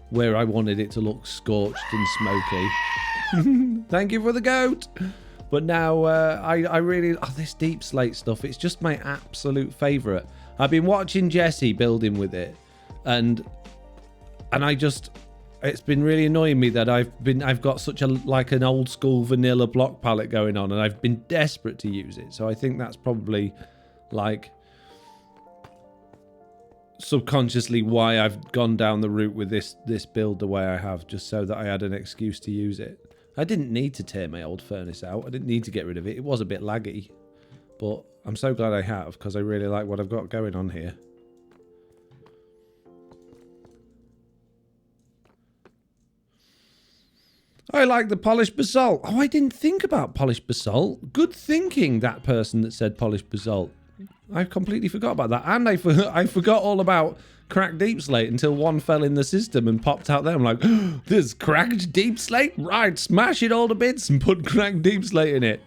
where I wanted it to look scorched and smoky. Thank you for the goat! But now, I really... Oh, this deep slate stuff, it's just my absolute favourite. I've been watching Jesse building with it, and I just... It's been really annoying me that I've got such a like an old school vanilla block palette going on, and I've been desperate to use it. So I think that's probably like subconsciously why I've gone down the route with this build the way I have, just so that I had an excuse to use it. I didn't need to tear my old furnace out. I didn't need to get rid of it. It was a bit laggy, but I'm so glad I have, because I really like what I've got going on here. I like the polished basalt. Oh, I didn't think about polished basalt. Good thinking, that person that said polished basalt. I completely forgot about that. And I forgot all about cracked deep slate until one fell in the system and popped out there. I'm like, oh, there's cracked deep slate? Right, smash it all to bits and put cracked deep slate in it.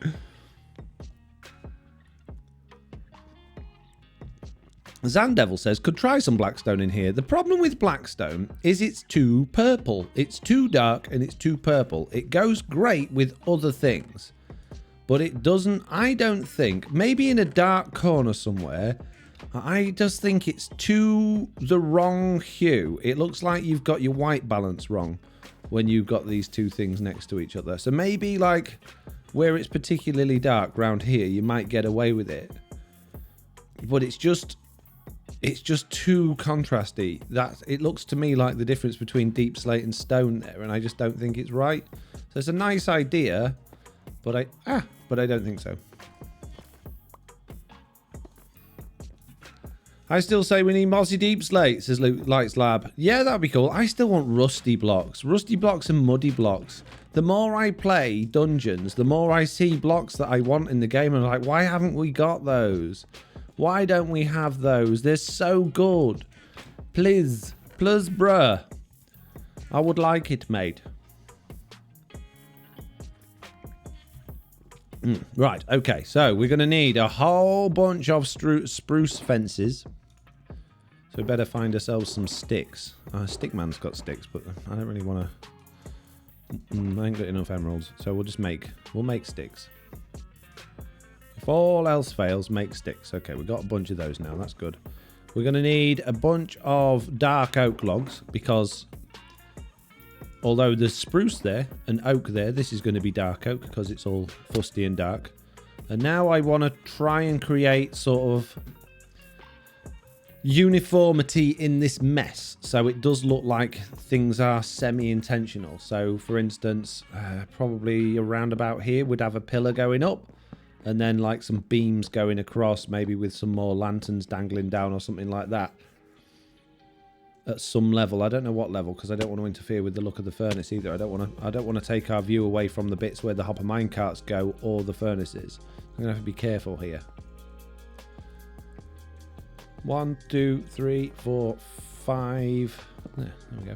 Zandevil says, could try some blackstone in here. The problem with blackstone is it's too purple. It's too dark and it's too purple. It goes great with other things, but it doesn't, I don't think, maybe in a dark corner somewhere, I just think it's too the wrong hue. It looks like you've got your white balance wrong when you've got these two things next to each other. So maybe like where it's particularly dark round here, you might get away with it. But it's just too contrasty. It looks to me like the difference between deep slate and stone there, and I just don't think it's right. So it's a nice idea, but I don't think so. I still say we need mossy deep slate, says Lights Lab. Yeah, that'd be cool. I still want rusty blocks. Rusty blocks and muddy blocks. The more I play dungeons, the more I see blocks that I want in the game, and I'm like, why haven't we got those? Why don't we have those? They're so good. Please, bruh. I would like it, mate. Right, okay. So we're going to need a whole bunch of spruce fences. So we better find ourselves some sticks. Stickman's got sticks, but I don't really want to... I ain't got enough emeralds. So we'll make sticks. If all else fails, make sticks. Okay, we've got a bunch of those now. That's good. We're going to need a bunch of dark oak logs, because although there's spruce there and oak there, this is going to be dark oak because it's all fusty and dark. And now I want to try and create sort of uniformity in this mess, so it does look like things are semi-intentional. So, for instance, probably around about here, we'd have a pillar going up, and then like some beams going across, maybe with some more lanterns dangling down or something like that. At some level, I don't know what level, because I don't want to interfere with the look of the furnace either. I don't want to take our view away from the bits where the hopper minecarts go or the furnaces. I'm gonna have to be careful here. 1, 2, 3, 4, 5. There we go.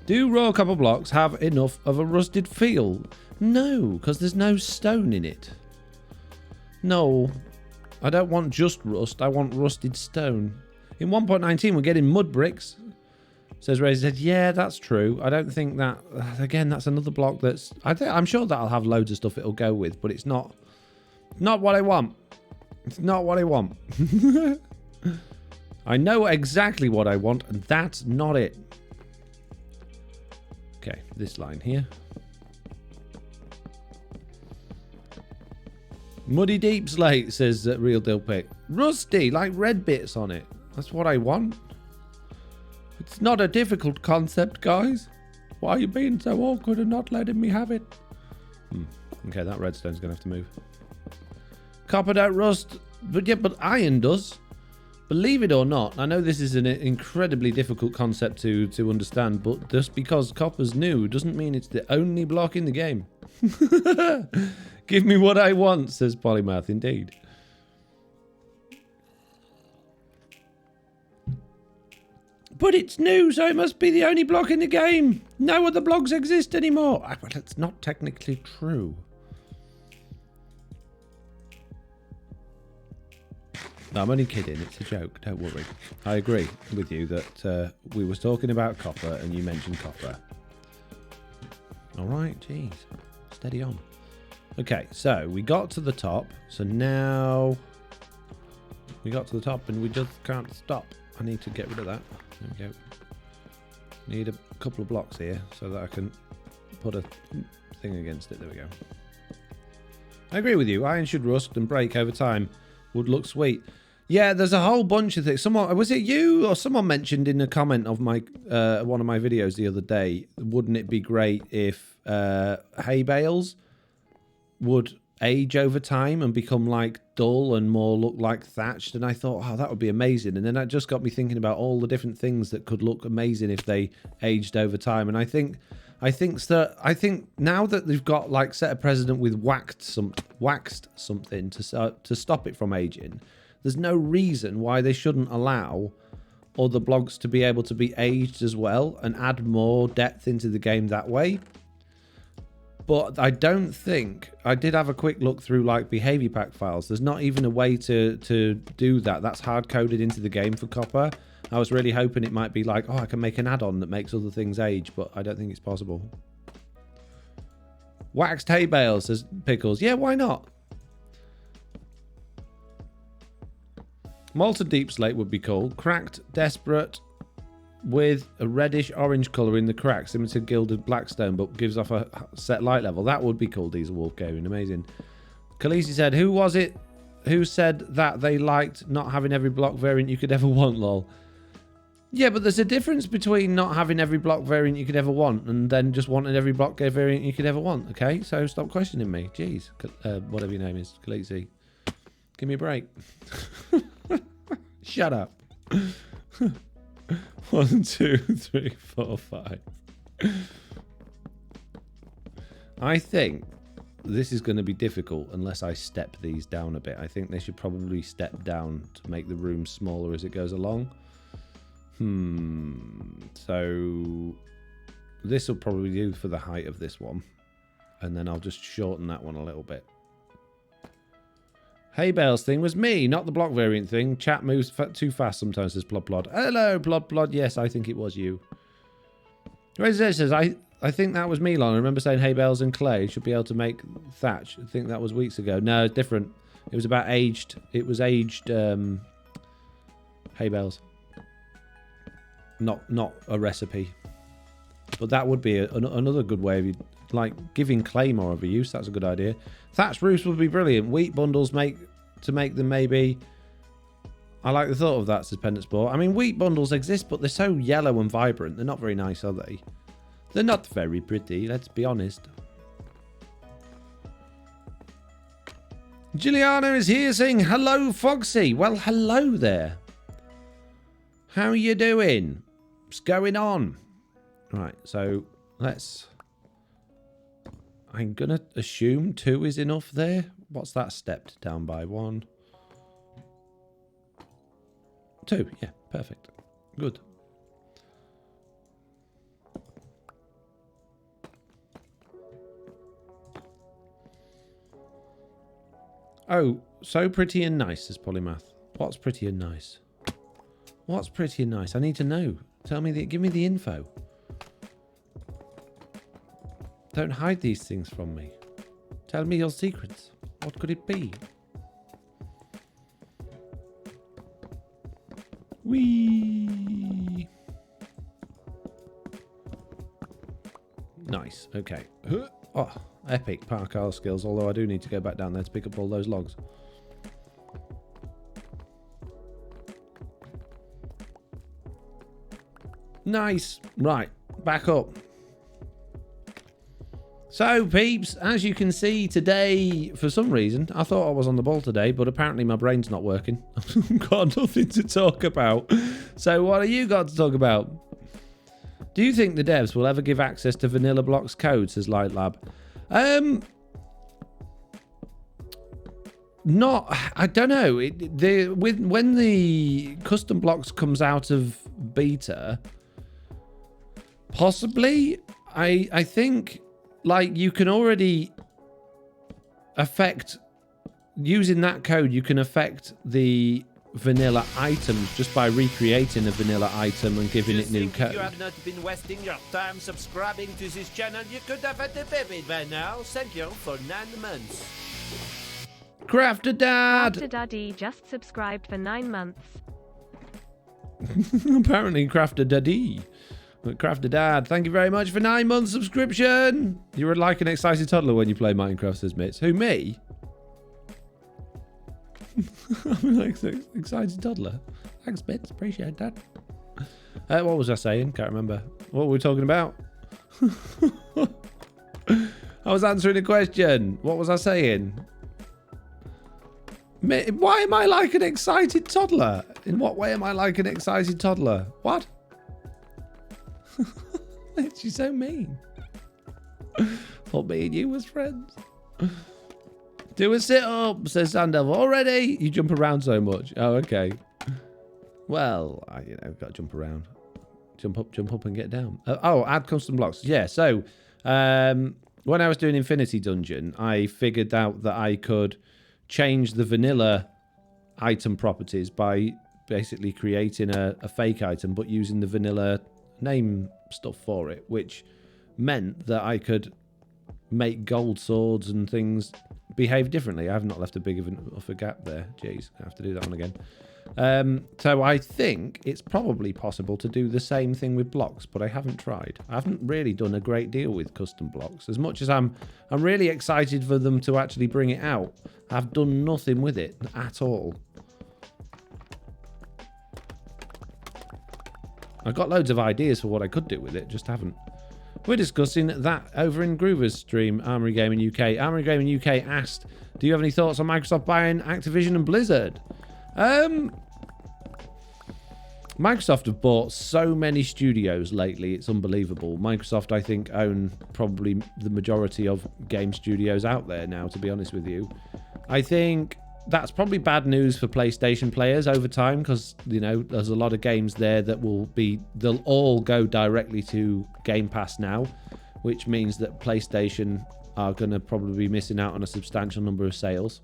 Do raw copper blocks have enough of a rusted feel? No, because there's no stone in it. No, I don't want just rust. I want rusted stone. In 1.19, we're getting mud bricks. Says Ray. Said, yeah, that's true. I don't think that... Again, that's another block that's... I'm sure that'll have loads of stuff it'll go with, but it's not what I want. It's not what I want. I know exactly what I want, and that's not it. Okay, this line here. Muddy deep slate, says Real Deal Pick. Rusty, like red bits on it. That's what I want. It's not a difficult concept, guys. Why are you being so awkward and not letting me have it? Okay, that redstone's going to have to move. Copper don't rust, but iron does. Believe it or not, I know this is an incredibly difficult concept to understand, but just because copper's new doesn't mean it's the only block in the game. Give me what I want, says Polymath, indeed. But it's new, so it must be the only block in the game. No other blocks exist anymore. Well, that's not technically true. No, I'm only kidding. It's a joke. Don't worry. I agree with you that we were talking about copper and you mentioned copper. All right, jeez. Steady on. Okay, so we got to the top. So now we got to the top and we just can't stop. I need to get rid of that. There we go. Need a couple of blocks here so that I can put a thing against it. There we go. I agree with you. Iron should rust and break over time. Would look sweet. Yeah, there's a whole bunch of things. Someone, was it you or someone mentioned in a comment of my one of my videos the other day, wouldn't it be great if hay bales would age over time and become like dull and more look like thatched? And I thought, oh, that would be amazing. And then that just got me thinking about all the different things that could look amazing if they aged over time. And I think now that they've got like set a precedent with waxed something to stop it from aging, there's no reason why they shouldn't allow other blocks to be able to be aged as well and add more depth into the game that way. But I don't think... I did have a quick look through like behavior pack files. There's not even a way to do that. That's hard-coded into the game for copper. I was really hoping it might be like, oh, I can make an add-on that makes other things age, but I don't think it's possible. Waxed hay bales, says Pickles. Yeah, why not? Molten deep slate would be cool. Cracked, desperate, with a reddish orange colour in the cracks, similar to gilded blackstone, but gives off a set light level. That would be cool, Diesel Wolf Gaming. Amazing. Khaleesi said, who was it who said that they liked not having every block variant you could ever want, lol? Yeah, but there's a difference between not having every block variant you could ever want and then just wanting every block variant you could ever want, okay? So stop questioning me. Jeez. Whatever your name is. Khaleesi. Give me a break. Shut up. 1, 2, 3, 4, 5. I think this is going to be difficult unless I step these down a bit. I think they should probably step down to make the room smaller as it goes along. So this will probably do for the height of this one. And then I'll just shorten that one a little bit. Hay bales thing was me, not the block variant thing. Chat moves too fast sometimes, says Plod Plod. Hello, Plod Plod. Yes, I think it was you. Resident says, I think that was me, Lon. I remember saying hay bales and clay should be able to make thatch. I think that was weeks ago. No, it's different. It was about aged. It was aged hay bales. Not a recipe. But that would be another good way of like giving clay more of a use. That's a good idea. Thatch roofs would be brilliant. Wheat bundles to make them maybe. I like the thought of that, says Pendant Sport. I mean, wheat bundles exist, but they're so yellow and vibrant. They're not very nice, are they? They're not very pretty, let's be honest. Juliana is here saying, hello, Foxy. Well, hello there. How you doing? What's going on? Right, so let's... I'm going to assume 2 is enough there. What's that stepped down by? 1, 2, yeah. Perfect. Good. Oh, so pretty and nice, says Polymath. What's pretty and nice? What's pretty and nice? I need to know. Tell me give me the info. Don't hide these things from me. Tell me your secrets. What could it be? Whee! Nice. Okay. Oh, epic parkour skills, although I do need to go back down there to pick up all those logs. Nice. Right, back up. So, peeps, as you can see today, for some reason, I thought I was on the ball today, but apparently my brain's not working. I've got nothing to talk about. So, what have you got to talk about? Do you think the devs will ever give access to Vanilla Blocks code, says Lightlab? I don't know. When the custom blocks comes out of beta, possibly, I think, like, you can already affect, using that code, you can affect the vanilla items just by recreating a vanilla item and giving it new code. If you have not been wasting your time subscribing to this channel, you could have had a baby by now. Thank you for 9 months. Crafter Dad! Crafter Daddy just subscribed for 9 months. Apparently Crafter Daddy. Crafter Dad, thank you very much for 9 months subscription. You're like an excited toddler when you play Minecraft, says Mitz. Who, me? I'm like an excited toddler. Thanks, Mitz. Appreciate that. What was I saying? Can't remember. What were we talking about? I was answering a question. What was I saying? Why am I like an excited toddler? In what way am I like an excited toddler? What? She's so mean. Thought me and you was friends. Do a sit-up, says Sandevil. Already? You jump around so much. Oh, okay. Well, got to jump around. Jump up and get down. Add custom blocks. Yeah, so when I was doing Infinity Dungeon, I figured out that I could change the vanilla item properties by basically creating a fake item, but using the vanilla name stuff for it, which meant that I could make gold swords and things behave differently. I have not left a big of a gap there. Jeez, I have to do that one again. So I think it's probably possible to do the same thing with blocks, but I haven't tried. I haven't really done a great deal with custom blocks. As much as I'm really excited for them to actually bring it out, I've done nothing with it at all. I've got loads of ideas for what I could do with it, just haven't. We're discussing that over in Groover's stream, Armory Gaming UK. Armory Gaming UK asked, do you have any thoughts on Microsoft buying Activision and Blizzard? Microsoft have bought so many studios lately, it's unbelievable. Microsoft, I think, own probably the majority of game studios out there now, to be honest with you. I think that's probably bad news for PlayStation players over time, because, there's a lot of games there that they'll all go directly to Game Pass now, which means that PlayStation are going to probably be missing out on a substantial number of sales,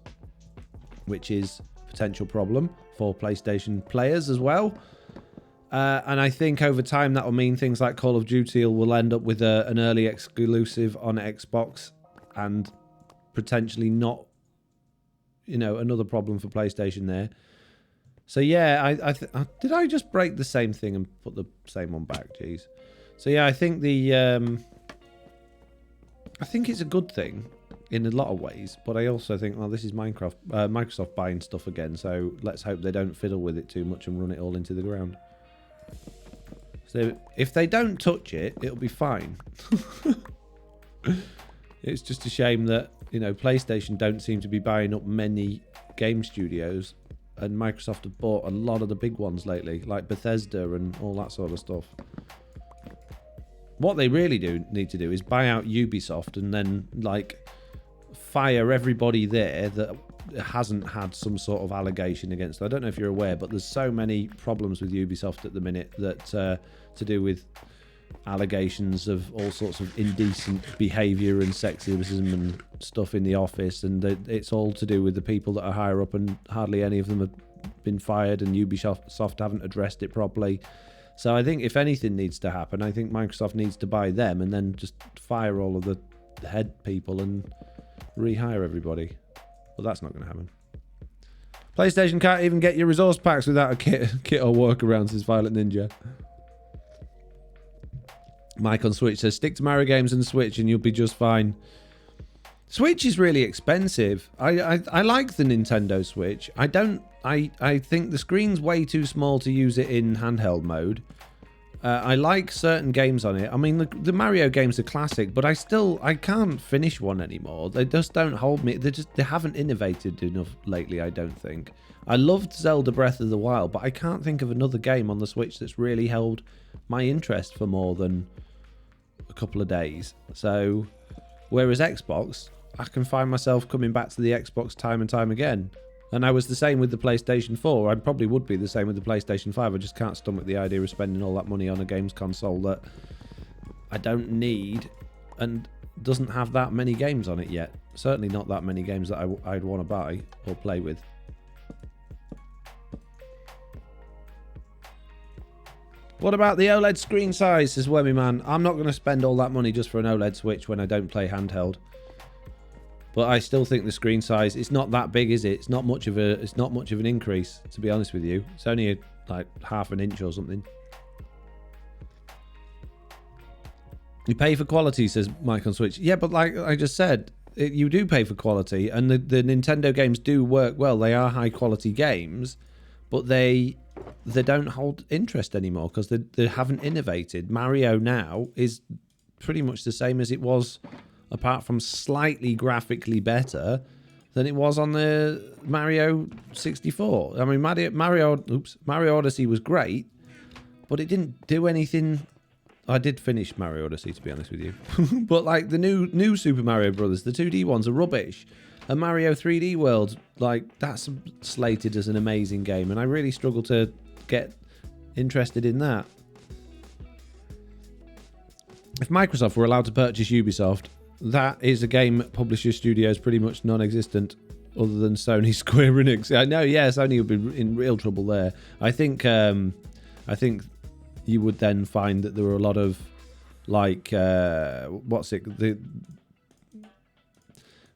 which is a potential problem for PlayStation players as well. And I think over time that will mean things like Call of Duty will end up with an early exclusive on Xbox, and potentially not, another problem for PlayStation there. So yeah, did I just break the same thing and put the same one back? Jeez. So yeah, I think I think it's a good thing in a lot of ways, but I also think, well, this is Microsoft buying stuff again, so let's hope they don't fiddle with it too much and run it all into the ground. So if they don't touch it, it'll be fine. It's just a shame that, PlayStation don't seem to be buying up many game studios, and Microsoft have bought a lot of the big ones lately, like Bethesda and all that sort of stuff. What they really need to do is buy out Ubisoft and then, fire everybody there that hasn't had some sort of allegation against them. I don't know if you're aware, but there's so many problems with Ubisoft at the minute that to do with allegations of all sorts of indecent behaviour and sexism and stuff in the office, and it's all to do with the people that are higher up, and hardly any of them have been fired, and Ubisoft haven't addressed it properly. So I think if anything needs to happen, I think Microsoft needs to buy them and then just fire all of the head people and rehire everybody. Well, that's not going to happen. PlayStation can't even get your resource packs without a kit or workaround, says Violet Ninja. Mike on Switch says, stick to Mario games and Switch and you'll be just fine. Switch is really expensive. I like the Nintendo Switch. I think the screen's way too small to use it in handheld mode. I like certain games on it. I mean, the Mario games are classic, but I can't finish one anymore. They just don't hold me. They haven't innovated enough lately, I don't think. I loved Zelda Breath of the Wild, but I can't think of another game on the Switch that's really held my interest for more than a couple of days. So, whereas Xbox, I can find myself coming back to the Xbox time and time again. And I was the same with the PlayStation 4. I probably would be the same with the PlayStation 5. I just can't stomach the idea of spending all that money on a games console that I don't need and doesn't have that many games on it yet. Certainly not that many games that I'd want to buy or play with. What about the OLED screen size, says Wormy Man. I'm not going to spend all that money just for an OLED Switch when I don't play handheld. But I still think the screen size, it's not that big, is it? It's not much of an increase, to be honest with you. It's only like half an inch or something. You pay for quality, says Mike on Switch. Yeah, but like I just said, you do pay for quality, and the Nintendo games do work well. They are high quality games, but they don't hold interest anymore because they haven't innovated. Mario now is pretty much the same as it was, apart from slightly graphically better than it was on the Mario 64. I mean, Mario Odyssey was great, but it didn't do anything. I did finish Mario Odyssey, to be honest with you. But like the new Super Mario Brothers, the 2D ones are rubbish. And Mario 3D World, like, that's slated as an amazing game, and I really struggle to get interested in that. If Microsoft were allowed to purchase Ubisoft, that is a game publisher studios pretty much non-existent, other than Sony, Square Enix. I know, yeah, Sony would be in real trouble there. I think you would then find that there were a lot of like the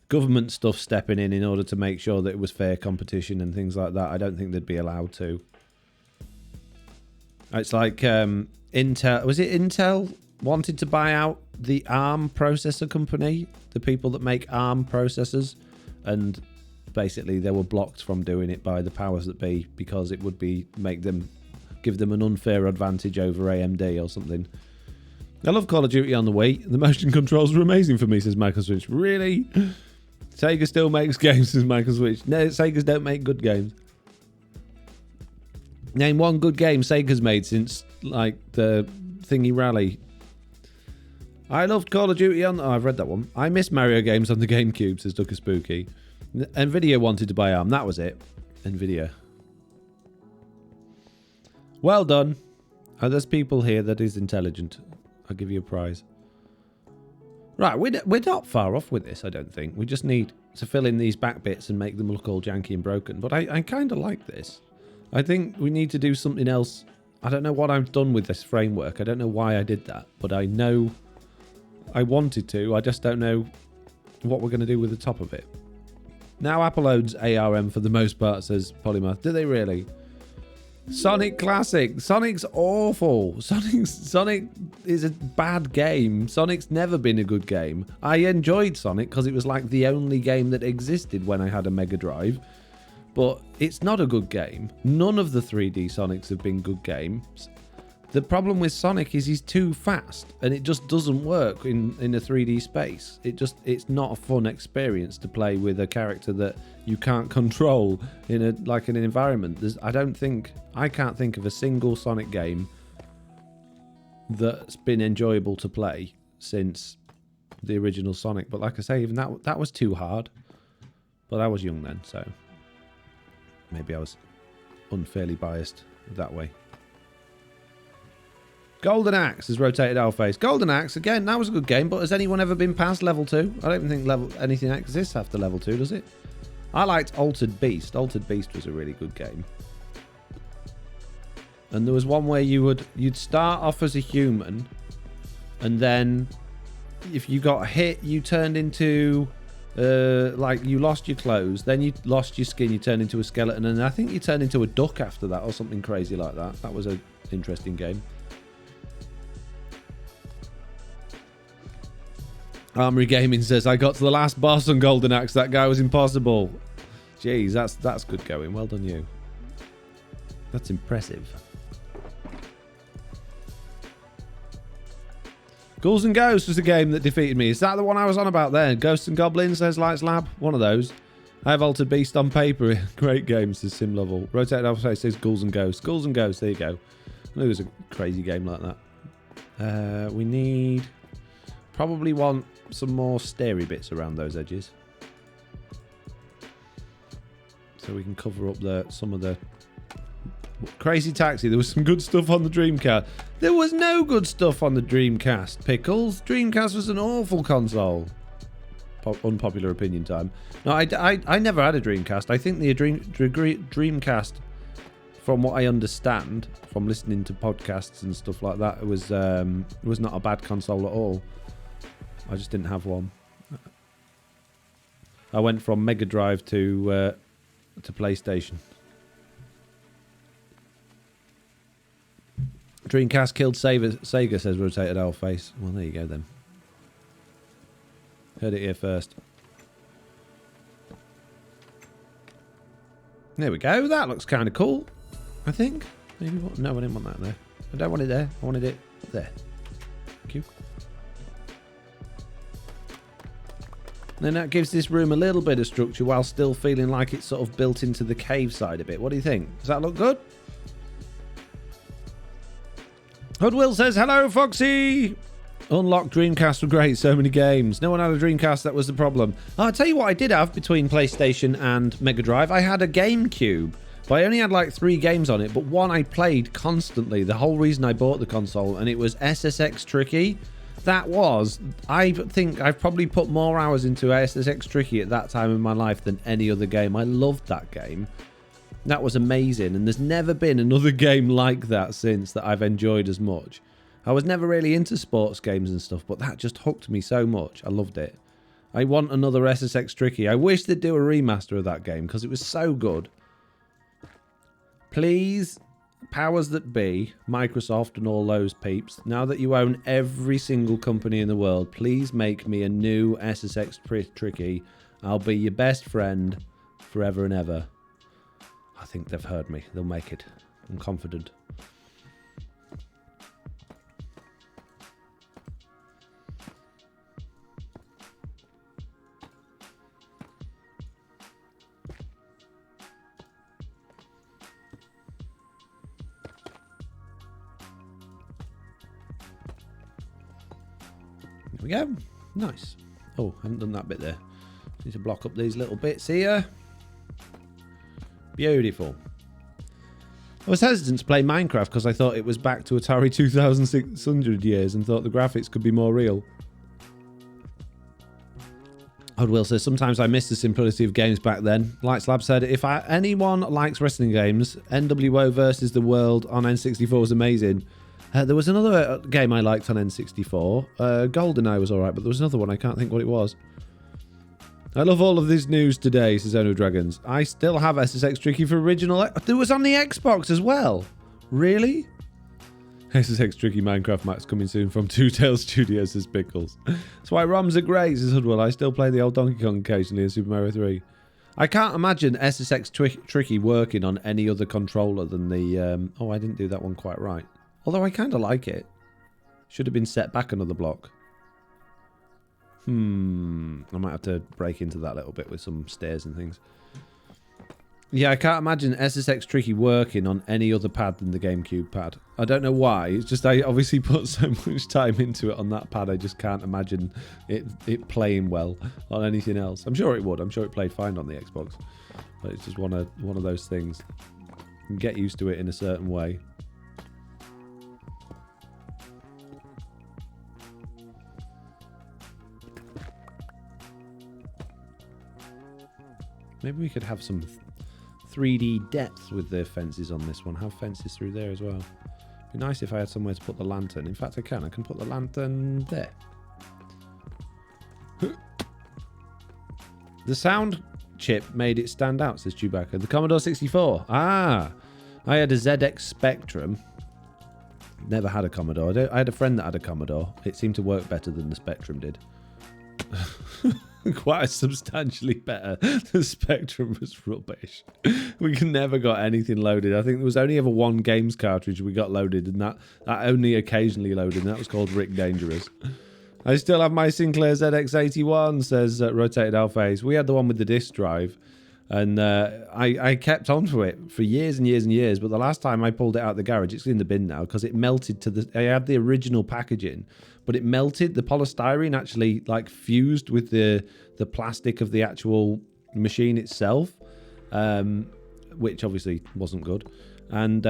government stuff stepping in order to make sure that it was fair competition and things like that. I don't think they'd be allowed to. It's like Intel. Was it Intel wanted to buy out the ARM processor company, the people that make ARM processors, and basically they were blocked from doing it by the powers that be because it would give them an unfair advantage over AMD or something. I love Call of Duty on the Wii. The motion controls are amazing for me, says Michael Switch. Really? Sega still makes games, says Michael Switch. No, Sega's don't make good games. Name one good game Sega's made since like the Thingy Rally. I loved Call of Duty on... Oh, I've read that one. I miss Mario games on the GameCube, says Ducker Spooky. Nvidia wanted to buy ARM. That was it. Nvidia. Well done. Oh, there's people here that is intelligent. I'll give you a prize. Right, we're not far off with this, I don't think. We just need to fill in these back bits and make them look all janky and broken. But I kind of like this. I think we need to do something else. I don't know what I've done with this framework. I don't know why I did that. But I know I wanted to. I just don't know what we're going to do with the top of it. Now Apple owns ARM for the most part, says Polymath. Do they really? Sonic Classic. Sonic's awful. Sonic is a bad game. Sonic's never been a good game. I enjoyed Sonic because it was like the only game that existed when I had a Mega Drive. But it's not a good game. None of the 3D Sonics have been good games. The problem with Sonic is he's too fast and it just doesn't work in a 3D space. It's not a fun experience to play with a character that you can't control in an environment. I can't think of a single Sonic game that's been enjoyable to play since the original Sonic. But like I say, even that was too hard. But I was young then, so maybe I was unfairly biased that way. Golden Axe has rotated our face. Golden Axe, again, that was a good game, but has anyone ever been past level 2? I don't think anything exists after level 2, does it? I liked Altered Beast. Altered Beast was a really good game. And there was one where you'd start off as a human, and then if you got hit, you turned into... like you lost your clothes, then you lost your skin, you turned into a skeleton, and I think you turned into a duck after that or something crazy like that. That was an interesting game. Armory Gaming says, I got to the last boss on Golden Axe, that guy was impossible. Jeez, that's good going. Well done you. That's impressive. Ghouls and Ghosts was the game that defeated me. Is that the one I was on about there? Ghosts and Goblins, says Lights Lab. One of those. I have Altered Beast on paper. Great game, says Sim Level. Rotated Alpha says Ghouls and Ghosts. Ghouls and Ghosts, there you go. I knew it was a crazy game like that. We need... Probably want some more starey bits around those edges. So we can cover up some of the... Crazy Taxi, there was some good stuff on the Dreamcast. There was no good stuff on the Dreamcast, Pickles. Dreamcast was an awful console. Unpopular opinion time. No, I never had a Dreamcast. I think the Dreamcast, from what I understand, from listening to podcasts and stuff like that, it was not a bad console at all. I just didn't have one. I went from Mega Drive to PlayStation. Dreamcast killed Sega, says Rotated Owl Face. Well, there you go then. Heard it here first. There we go. That looks kind of cool, I think. Maybe what? No, I didn't want that there. I don't want it there. I wanted it there. Thank you. Then that gives this room a little bit of structure while still feeling like it's sort of built into the cave side a bit. What do you think? Does that look good? Hoodwill says, hello, Foxy! Unlocked Dreamcast were great, so many games. No one had a Dreamcast, that was the problem. I'll tell you what I did have between PlayStation and Mega Drive. I had a GameCube, but I only had like 3 games on it, but one I played constantly. The whole reason I bought the console, and it was SSX Tricky. That was, I think I've probably put more hours into SSX Tricky at that time in my life than any other game. I loved that game. That was amazing, and there's never been another game like that since that I've enjoyed as much. I was never really into sports games and stuff, but that just hooked me so much. I loved it. I want another SSX Tricky. I wish they'd do a remaster of that game because it was so good. Please, powers that be, Microsoft and all those peeps, now that you own every single company in the world, please make me a new SSX Tricky. I'll be your best friend forever and ever. I think they've heard me. They'll make it. I'm confident. There we go. Nice. Oh, I haven't done that bit there. Need to block up these little bits here. Beautiful. I was hesitant to play Minecraft because I thought it was back to Atari 2600 years and thought the graphics could be more real. Will says, sometimes I miss the simplicity of games back then. Lights Lab said, if anyone likes wrestling games, NWO versus the World on N64 was amazing. There was another game I liked on N64. GoldenEye was alright, but there was another one. I can't think what it was. I love all of this news today, says Ono Dragons. I still have SSX Tricky for original... It was on the Xbox as well. Really? SSX Tricky Minecraft Max coming soon from Two Tails Studios, says Pickles. That's why ROMs are great, says Hoodwell. I still play the old Donkey Kong occasionally in Super Mario 3. I can't imagine SSX Tricky working on any other controller than the... Oh, I didn't do that one quite right. Although I kind of like it. Should have been set back another block. I might have to break into that a little bit with some stairs and things. Yeah, I can't imagine SSX Tricky working on any other pad than the GameCube pad. I don't know why. It's just I obviously put so much time into it on that pad. I just can't imagine it playing well on anything else. I'm sure it would. I'm sure it played fine on the Xbox. But it's just one of those things. You can get used to it in a certain way. Maybe we could have some 3D depth with the fences on this one. Have fences through there as well. It'd be nice if I had somewhere to put the lantern. In fact, I can put the lantern there. The sound chip made it stand out, says Chewbacca. The Commodore 64. Ah, I had a ZX Spectrum. Never had a Commodore. I had a friend that had a Commodore. It seemed to work better than the Spectrum did. Quite substantially better. The Spectrum was rubbish. We never got anything loaded. I think there was only ever one games cartridge we got loaded, and that only occasionally loaded, and that was called Rick Dangerous. I still have my Sinclair ZX81, says Rotated Alphase. We had the one with the disc drive, and I kept on to it for years and years and years, but the last time I pulled it out of the garage, it's in the bin now, because it melted to the... I had the original packaging, but it melted. The polystyrene actually like fused with the plastic of the actual machine itself, which obviously wasn't good, and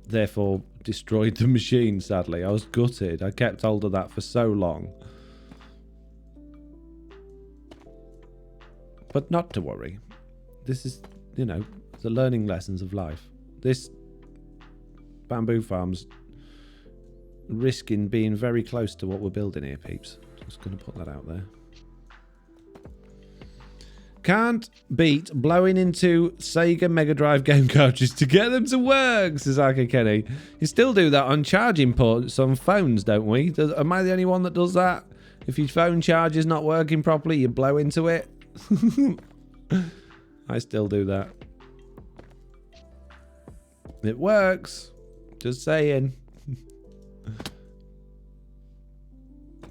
therefore destroyed the machine, sadly. I was gutted. I kept hold of that for so long. But not to worry. This is, you know, the learning lessons of life. This bamboo farm's risking being very close to what we're building here, peeps. Just going to put that out there. Can't beat blowing into Sega Mega Drive game cartridges to get them to work, says Arcade Kenny. You still do that on charging ports on phones, don't we? Am I the only one that does that? If your phone charger's not working properly, you blow into it. I still do that. It works. Just saying.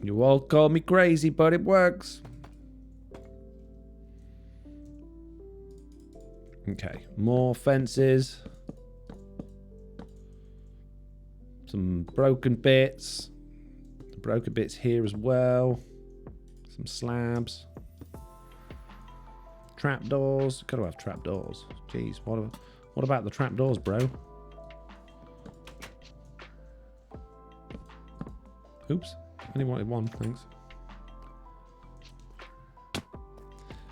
You all call me crazy, but it works. Okay, more fences. Some broken bits. The broken bits here as well. Some slabs. Trapdoors. Gotta have trapdoors. Jeez, what about the trapdoors, bro? Oops. Only wanted one, thanks.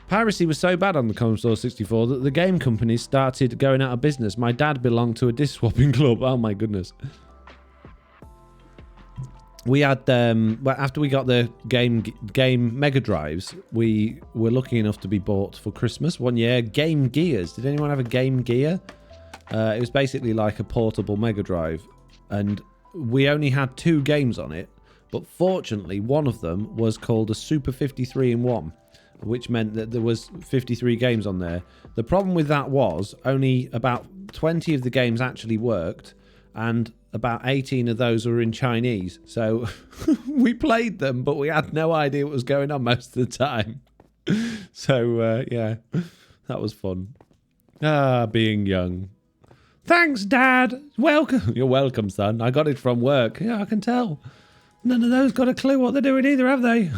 Piracy was so bad on the Commodore 64 that the game companies started going out of business. My dad belonged to a disc swapping club. Oh my goodness. We had, after we got the game Mega Drives, we were lucky enough to be bought for Christmas one year. Game Gears. Did anyone have a Game Gear? It was basically like a portable Mega Drive. And we only had 2 games on it. But fortunately, one of them was called a Super 53-in-1, which meant that there was 53 games on there. The problem with that was only about 20 of the games actually worked, and about 18 of those were in Chinese. So we played them, but we had no idea what was going on most of the time. So, yeah, that was fun. Ah, being young. Thanks, Dad. Welcome. You're welcome, son. I got it from work. Yeah, I can tell. None of those got a clue what they're doing either, have they?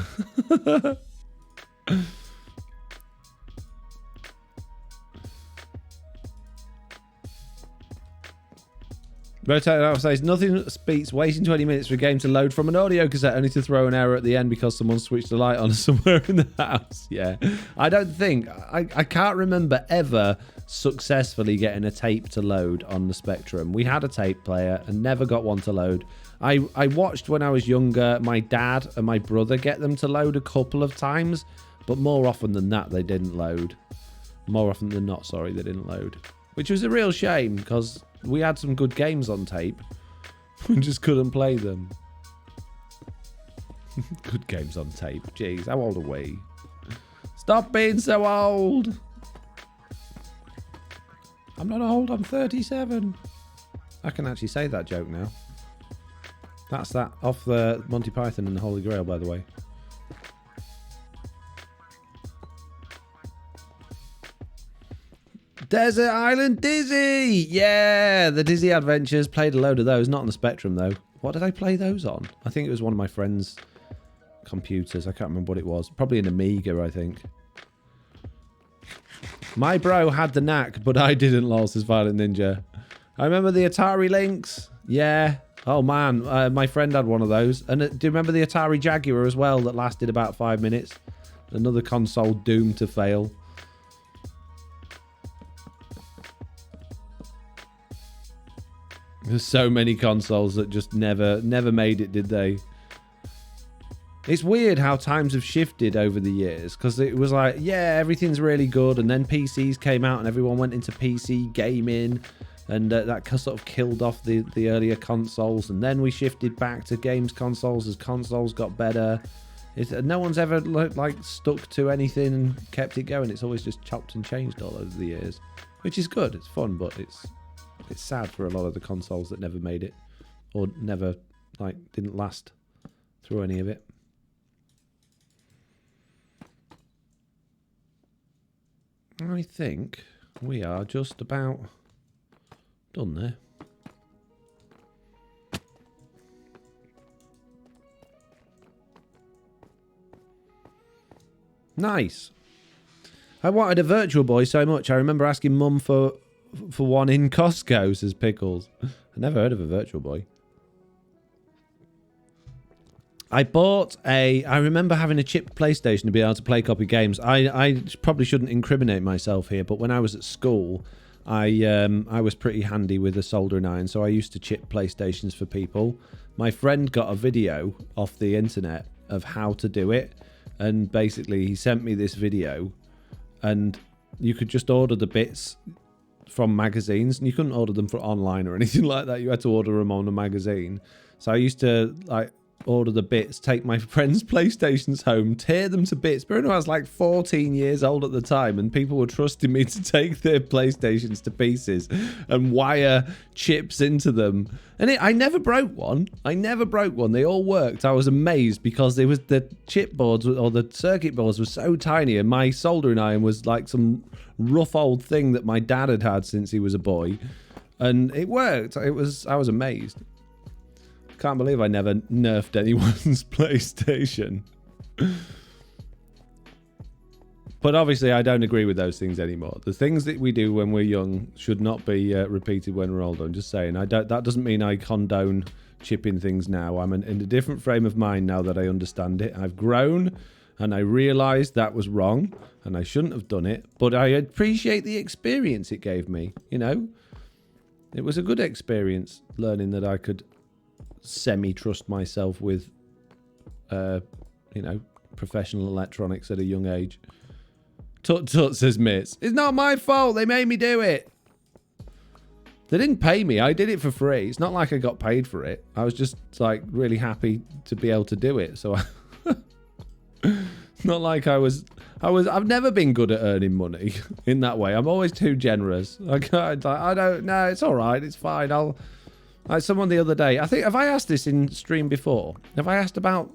Rotated Alpha says, nothing beats waiting 20 minutes for a game to load from an audio cassette only to throw an error at the end because someone switched the light on somewhere in the house. Yeah. I don't think... I can't remember ever successfully getting a tape to load on the Spectrum. We had a tape player and never got one to load. I watched when I was younger my dad and my brother get them to load a couple of times, but more often than that, they didn't load. More often than not, sorry, they didn't load. Which was a real shame because... we had some good games on tape. We just couldn't play them. Good games on tape. Jeez, how old are we? Stop being so old. I'm not old, I'm 37. I can actually say that joke now. That's that off the Monty Python and the Holy Grail, by the way. Desert Island Dizzy! Yeah, the Dizzy Adventures. Played a load of those. Not on the Spectrum, though. What did I play those on? I think it was one of my friend's computers. I can't remember what it was. Probably an Amiga, I think. My bro had the knack, but I didn't, lol, says Violent Ninja. I remember the Atari Lynx. Yeah. Oh, man. My friend had one of those. And do you remember the Atari Jaguar as well that lasted about 5 minutes? Another console doomed to fail. There's so many consoles that just never made it, did they? It's weird how times have shifted over the years, because it was like, yeah, everything's really good, and then PCs came out and everyone went into PC gaming, and that sort of killed off the earlier consoles, and then we shifted back to games consoles as consoles got better. No one's ever like stuck to anything and kept it going. It's always just chopped and changed all over the years, which is good. It's fun, but it's sad for a lot of the consoles that never made it, or never didn't last through any of it. I think we are just about done there. Nice. I wanted a Virtual Boy so much. I remember asking Mum for one in Costco, says Pickles. I never heard of a Virtual Boy. I remember having a chipped PlayStation to be able to play copy games. I probably shouldn't incriminate myself here, but when I was at school, I was pretty handy with a soldering iron, so I used to chip PlayStations for people. My friend got a video off the internet of how to do it, and basically he sent me this video, and you could just order the bits from magazines, and you couldn't order them from online or anything like that. You had to order them on a magazine. So I used to order the bits, take my friends' PlayStations home, tear them to bits. But I was like 14 years old at the time, and people were trusting me to take their PlayStations to pieces and wire chips into them. And I never broke one. They all worked. I was amazed because it was the chip boards or the circuit boards were so tiny, and my soldering iron was like some rough old thing that my dad had since he was a boy, and it worked. I was amazed. Can't believe I never nerfed anyone's PlayStation. But obviously I don't agree with those things anymore. The things that we do when we're young should not be repeated when we're older. I'm just saying. That doesn't mean I condone chipping things now. I'm in a different frame of mind now that I understand it. I've grown and I realised that was wrong and I shouldn't have done it. But I appreciate the experience it gave me. You know, it was a good experience learning that I could semi-trust myself with, professional electronics at a young age. Tut tut, says Mitz. It's not my fault. They made me do it. They didn't pay me. I did it for free. It's not like I got paid for it. I was just really happy to be able to do it. So it's not like I've never been good at earning money in that way. I'm always too generous. I don't know. It's all right. It's fine. Someone the other day, I think, have I asked this in stream before? Have I asked about,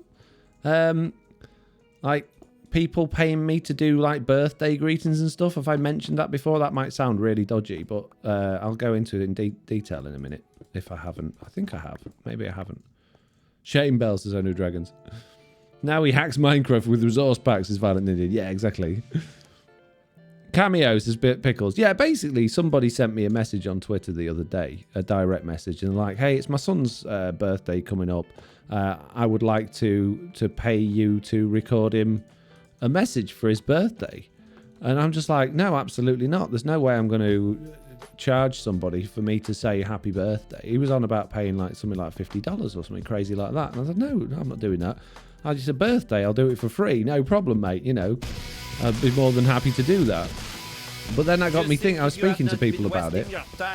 people paying me to do, birthday greetings and stuff? Have I mentioned that before? That might sound really dodgy, but I'll go into it in detail in a minute, if I haven't. I think I have. Maybe I haven't. Shame Bell says, "Oh no, dragons." Now he hacks Minecraft with resource packs, is Violent Ninja. Yeah, exactly. Cameos is Pickles. Yeah, basically somebody sent me a message on Twitter the other day, a direct message, and like, hey, it's my son's birthday coming up. I would like to pay you to record him a message for his birthday. And I'm just like, no, absolutely not. There's no way I'm going to charge somebody for me to say happy birthday. He was on about paying something like $50 or something crazy like that. And I said, no, I'm not doing that. I just said, birthday, I'll do it for free. No problem, mate. I'd be more than happy to do that. But then that got me thinking. I was speaking to people about it.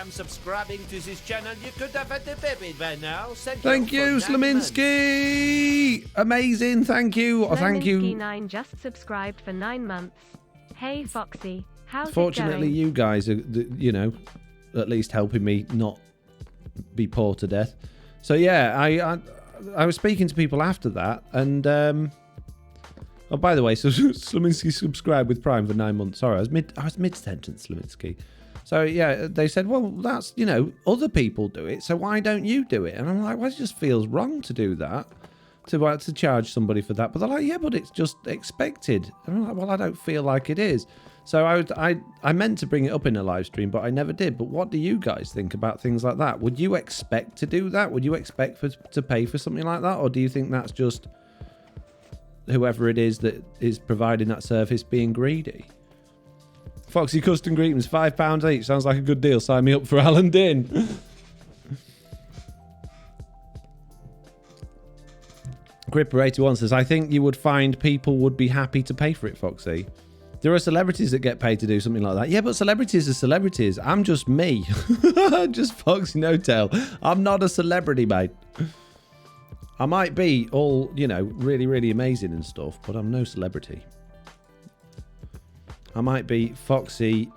Subscribing to this channel, you could have had the baby by now. Thank you, Slaminski. Amazing. Thank you. Thank you. Slaminski9 just subscribed for 9 months. Hey, Foxy. How's Fortunately, it going? you guys are, at least helping me not be poor to death. So yeah, I was speaking to people after that, and oh, by the way, so Slaminski subscribed with Prime for 9 months. Sorry, I was mid sentence, Slaminski. So, yeah, they said, well, that's, you know, other people do it, so why don't you do it? And I'm like, well, it just feels wrong to do that, to charge somebody for that. But they're like, yeah, but it's just expected. And I'm like, well, I don't feel like it is. So I meant to bring it up in a live stream, but I never did. But what do you guys think about things like that? Would you expect to do that? Would you expect to pay for something like that? Or do you think that's just whoever it is that is providing that service being greedy? Foxy Custom Greetings, £5 each. Sounds like a good deal. Sign me up for Alan Din. Gripper81 says, I think you would find people would be happy to pay for it, Foxy. There are celebrities that get paid to do something like that. Yeah, but celebrities are celebrities. I'm just me. Just Foxy No Tail. I'm not a celebrity, mate. I might be all, you know, really, really amazing and stuff, but I'm no celebrity. I might be Foxy,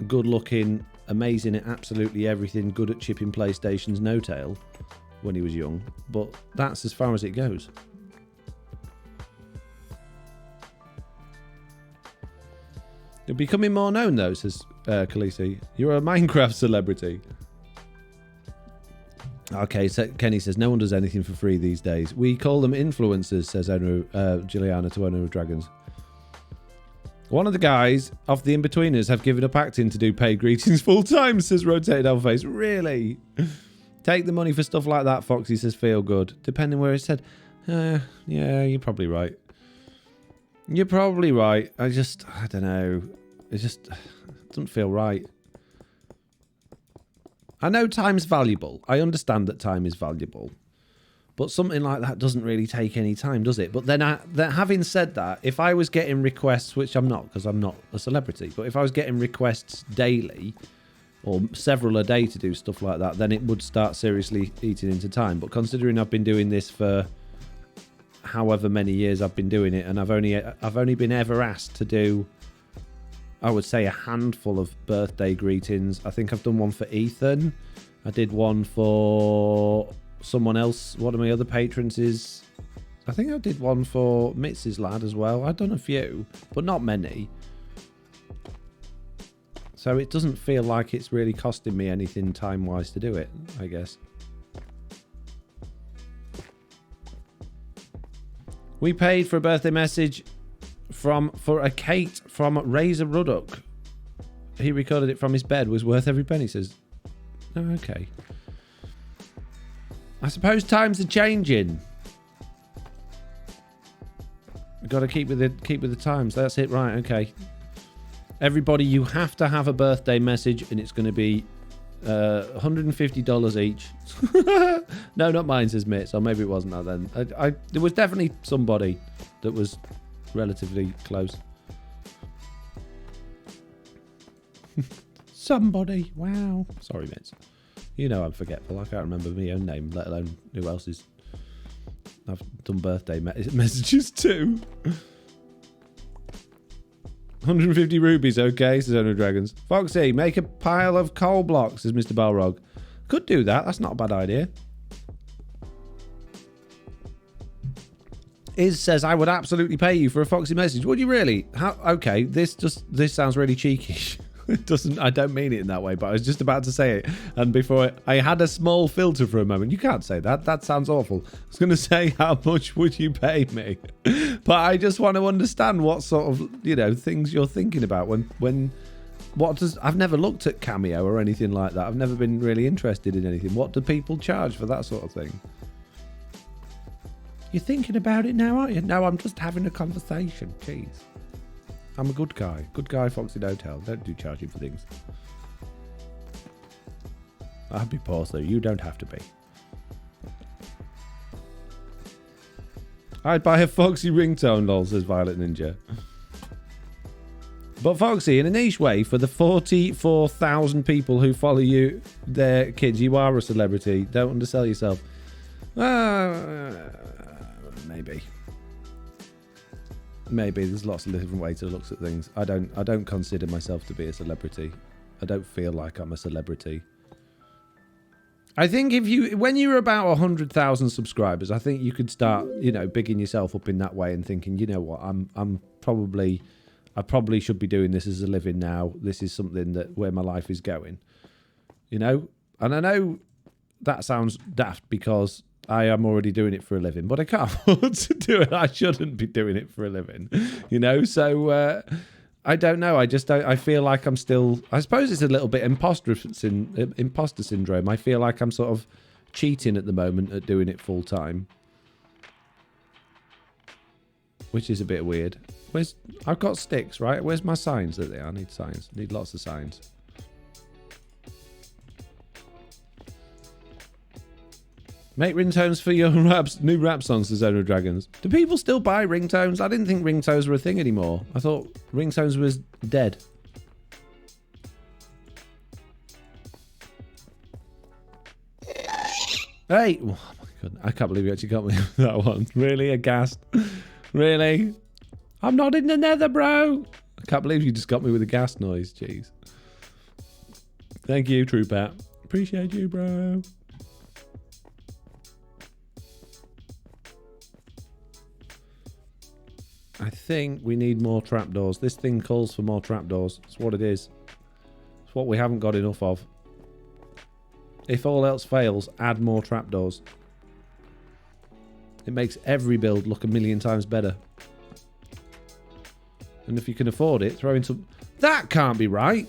good-looking, amazing at absolutely everything, good at chipping PlayStations, No Tail when he was young, but that's as far as it goes. You're becoming more known, though, says Khaleesi. You're a Minecraft celebrity. Okay, so Kenny says, no one does anything for free these days. We call them influencers, says Juliana to Owner of Dragons. One of the guys off the In-Betweeners have given up acting to do paid greetings full time, says Rotated Elface. Really? Take the money for stuff like that, Foxy says feel good. Depending where it's said. Yeah, you're probably right. You're probably right. I don't know. It just doesn't feel right. I know time's valuable. I understand that time is valuable. But something like that doesn't really take any time, does it? But then, having said that, if I was getting requests, which I'm not because I'm not a celebrity, but if I was getting requests daily or several a day to do stuff like that, then it would start seriously eating into time. But considering I've been doing this for however many years I've been doing it, and I've only been ever asked to do, I would say, a handful of birthday greetings. I think I've done one for Ethan. I did one for someone else. One of my other patrons is, I think I did one for Mitzi's lad as well. I've done a few, but not many. So it doesn't feel like it's really costing me anything time-wise to do it, I guess. We paid for a birthday message for a Kate from Razor Ruddock. He recorded it from his bed. Was worth every penny, says. Oh, okay. I suppose times are changing. We've got to keep with the times. That's it, right? Okay. Everybody, you have to have a birthday message, and it's going to be $150 each. No, not mine, says Mitch. Or maybe it wasn't that then. There was definitely somebody that was relatively close. Somebody. Wow. Sorry, Mitch. You know I'm forgetful. I can't remember my own name, let alone who else's. I've done birthday messages too. 150 rubies, okay, says Owner of Dragons. Foxy, make a pile of coal blocks, says Mr. Balrog. Could do that. That's not a bad idea. Iz says, I would absolutely pay you for a Foxy message. Would you really? How? Okay, this sounds really cheeky. It doesn't. I don't mean it in that way, but I was just about to say it, and before I had a small filter for a moment. You can't say that. That sounds awful. I was going to say, how much would you pay me? But I just want to understand what sort of things you're thinking about when. I've never looked at Cameo or anything like that. I've never been really interested in anything. What do people charge for that sort of thing? You're thinking about it now, aren't you? No, I'm just having a conversation. Jeez. I'm a good guy. Good guy, Foxy Hotel. Don't do charging for things. I'd be poor, so you don't have to be. I'd buy a Foxy ringtone, lol, says Violet Ninja. But Foxy, in a niche way, for the 44,000 people who follow you, their kids, you are a celebrity. Don't undersell yourself. Maybe. Maybe there's lots of different ways to look at things. I don't consider myself to be a celebrity. I don't feel like I'm a celebrity. I think when you're about 100,000 subscribers, I think you could start, bigging yourself up in that way and thinking, you know what, I'm I probably should be doing this as a living now. This is something that where my life is going, you know. And I know that sounds daft because I am already doing it for a living, but I can't afford to do it. I shouldn't be doing it for a living, you know. So I don't know. I just don't. I feel like I'm still. I suppose it's a little bit imposter syndrome. I feel like I'm sort of cheating at the moment at doing it full time, which is a bit weird. I've got sticks, right? Where's my signs that they are? I need signs. Need lots of signs. Make ringtones for your new rap songs to Zone of Dragons. Do people still buy ringtones? I didn't think ringtones were a thing anymore. I thought ringtones was dead. Hey! Oh my god, I can't believe you actually got me with that one. Really? Aghast? Really? I'm not in the nether, bro! I can't believe you just got me with a gas noise. Jeez. Thank you, True Pat. Appreciate you, bro. I think we need more trapdoors. This thing calls for more trapdoors. That's what it is. It's what we haven't got enough of. If all else fails, add more trapdoors. It makes every build look a million times better. And if you can afford it, throw in some... That can't be right!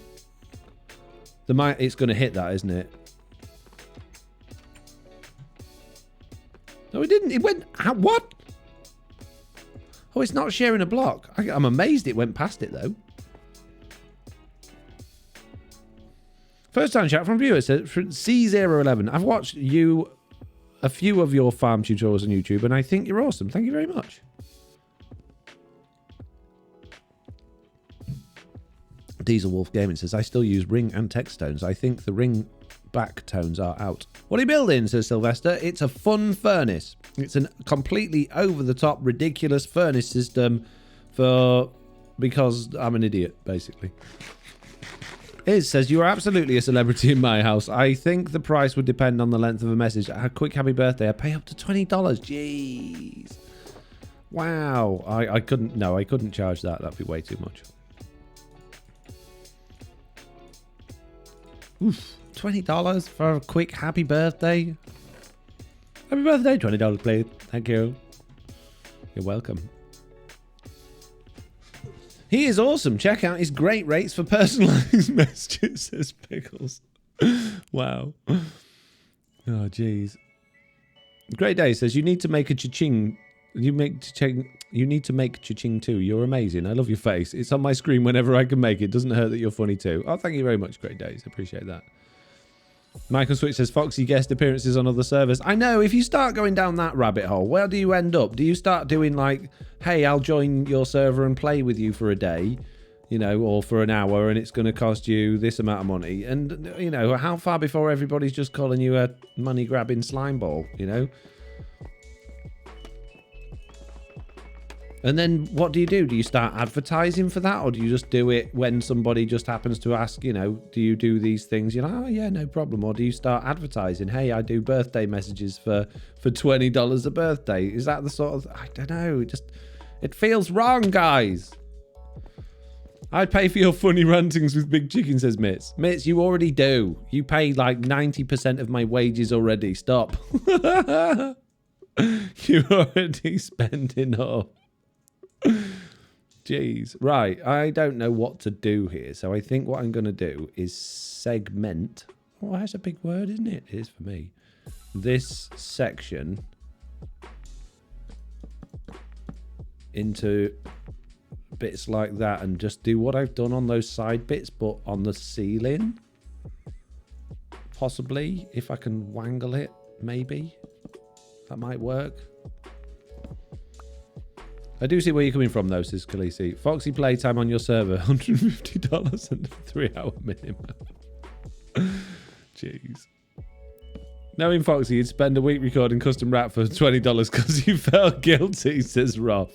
It's going to hit that, isn't it? No, it didn't. It went... What? Oh, it's not sharing a block. I'm amazed it went past it, though. First time chat from viewer says C011. I've watched a few of your farm tutorials on YouTube, and I think you're awesome. Thank you very much. Diesel Wolf Gaming says, I still use ring and text tones. I think the ring back tones are out. What are you building, says Sylvester? It's a fun furnace. It's a completely over-the-top, ridiculous furnace system because I'm an idiot, basically. Iz says, you are absolutely a celebrity in my house. I think the price would depend on the length of a message. A quick happy birthday. I pay up to $20. Jeez. Wow. I couldn't charge that. That'd be way too much. Oof. $20 for a quick happy birthday. Happy birthday, $20 please. Thank you. You're welcome. He is awesome. Check out his great rates for personalized messages, says Pickles. Wow. Oh, jeez. Great Day says, you need to make a cha-ching. You need to make cha-ching too. You're amazing. I love your face. It's on my screen whenever I can make it. Doesn't hurt that you're funny too. Oh, thank you very much, Great Days. I appreciate that. Michael Switch says, Foxy guest appearances on other servers. I know, if you start going down that rabbit hole, where do you end up? Do you start doing like, hey, I'll join your server and play with you for a day, you know, or for an hour, and it's going to cost you this amount of money? And, you know, how far before everybody's just calling you a money-grabbing slime ball, you know? And then what do? Do you start advertising for that? Or do you just do it when somebody just happens to ask, you know, do you do these things? You're like, oh, yeah, no problem. Or do you start advertising, hey, I do birthday messages for $20 a birthday? Is that the sort of... I don't know. It feels wrong, guys. I'd pay for your funny rantings with Big Chicken, says Mitz. Mitz, you already do. You pay like 90% of my wages already. Stop. You're already spending enough. Jeez. Right, I don't know what to do here, so I think what I'm going to do is segment. Oh, that's a big word, isn't it? It is for me. This section into bits like that and just do what I've done on those side bits, but on the ceiling. Possibly, if I can wangle it, maybe. That might work. I do see where you're coming from, though, says Khaleesi. Foxy playtime on your server, $150 and a 3-hour minimum. Jeez. Knowing Foxy, you'd spend a week recording custom rap for $20 because you felt guilty, says Roth.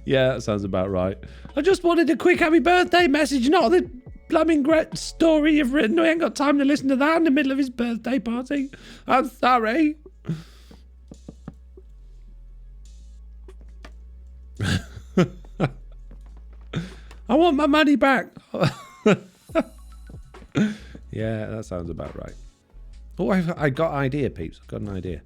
Yeah, that sounds about right. I just wanted a quick happy birthday message, not the blooming great story you've written. I ain't got time to listen to that in the middle of his birthday party. I'm sorry. I want my money back. Yeah, that sounds about right. Oh, I got an idea, peeps. I've got an idea.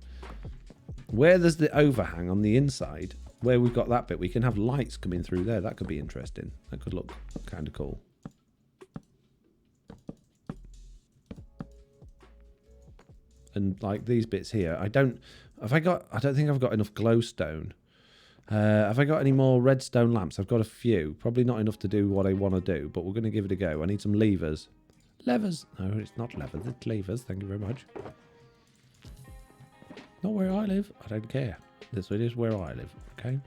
Where there's the overhang on the inside, where we've got that bit, we can have lights coming through there. That could be interesting. That could look kind of cool. And like these bits here, I don't think I've got enough glowstone. Have I got any more redstone lamps? I've got a few. Probably not enough to do what I want to do, but we're going to give it a go. I need some levers. Levers. No, it's not levers. It's levers. Thank you very much. Not where I live. I don't care. This is where I live. Okay.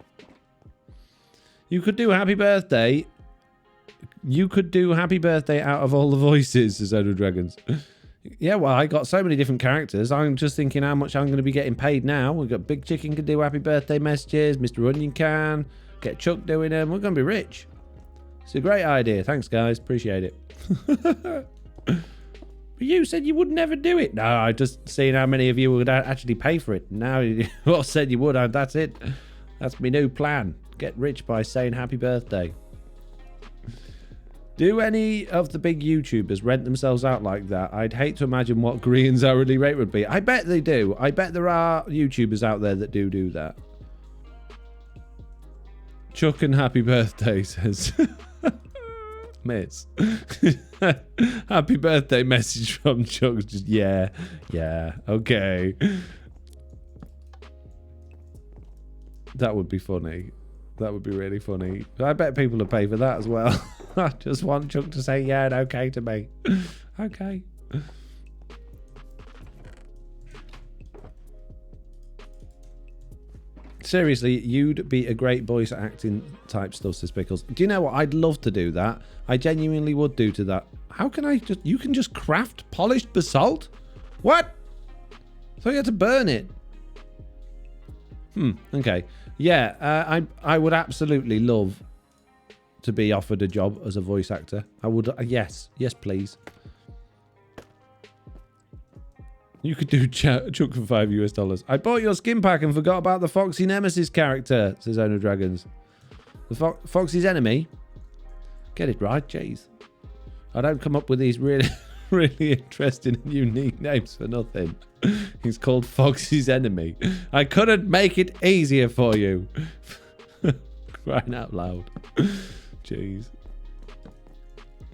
You could do happy birthday. You could do happy birthday out of all the voices, says Owner Dragons. Yeah, well, I got so many different characters. I'm just thinking how much I'm going to be getting paid now. We've got Big Chicken can do happy birthday messages. Mr. Onion can. Get Chuck doing them. We're going to be rich. It's a great idea. Thanks, guys. Appreciate it. But you said you would never do it. No, I just seen how many of you would actually pay for it. Now you all said you would. That's it. That's my new plan. Get rich by saying happy birthday. Do any of the big YouTubers rent themselves out like that? I'd hate to imagine what Green's hourly rate would be. I bet they do. I bet there are YouTubers out there that do that. Chuck and happy birthday, says Miss. Happy birthday message from Chuck. Just, yeah, okay. That would be funny. That would be really funny. I bet people would pay for that as well. I just want Chuck to say yeah and okay to me. Okay. Seriously, you'd be a great voice acting type stuff, says Pickles. Do you know what? I'd love to do that. I genuinely would do to that. How can I just... You can just craft polished basalt? What? I thought you had to burn it. Okay. Yeah, I would absolutely love to be offered a job as a voice actor. I would, yes, please. You could do Chuck for $5 US. I bought your skin pack and forgot about the Foxy Nemesis character, says Owner Dragons. The Foxy's enemy? Get it right, jeez. I don't come up with these really, really interesting and unique names for nothing. He's called Foxy's enemy. I couldn't make it easier for you. Crying out loud. Jeez.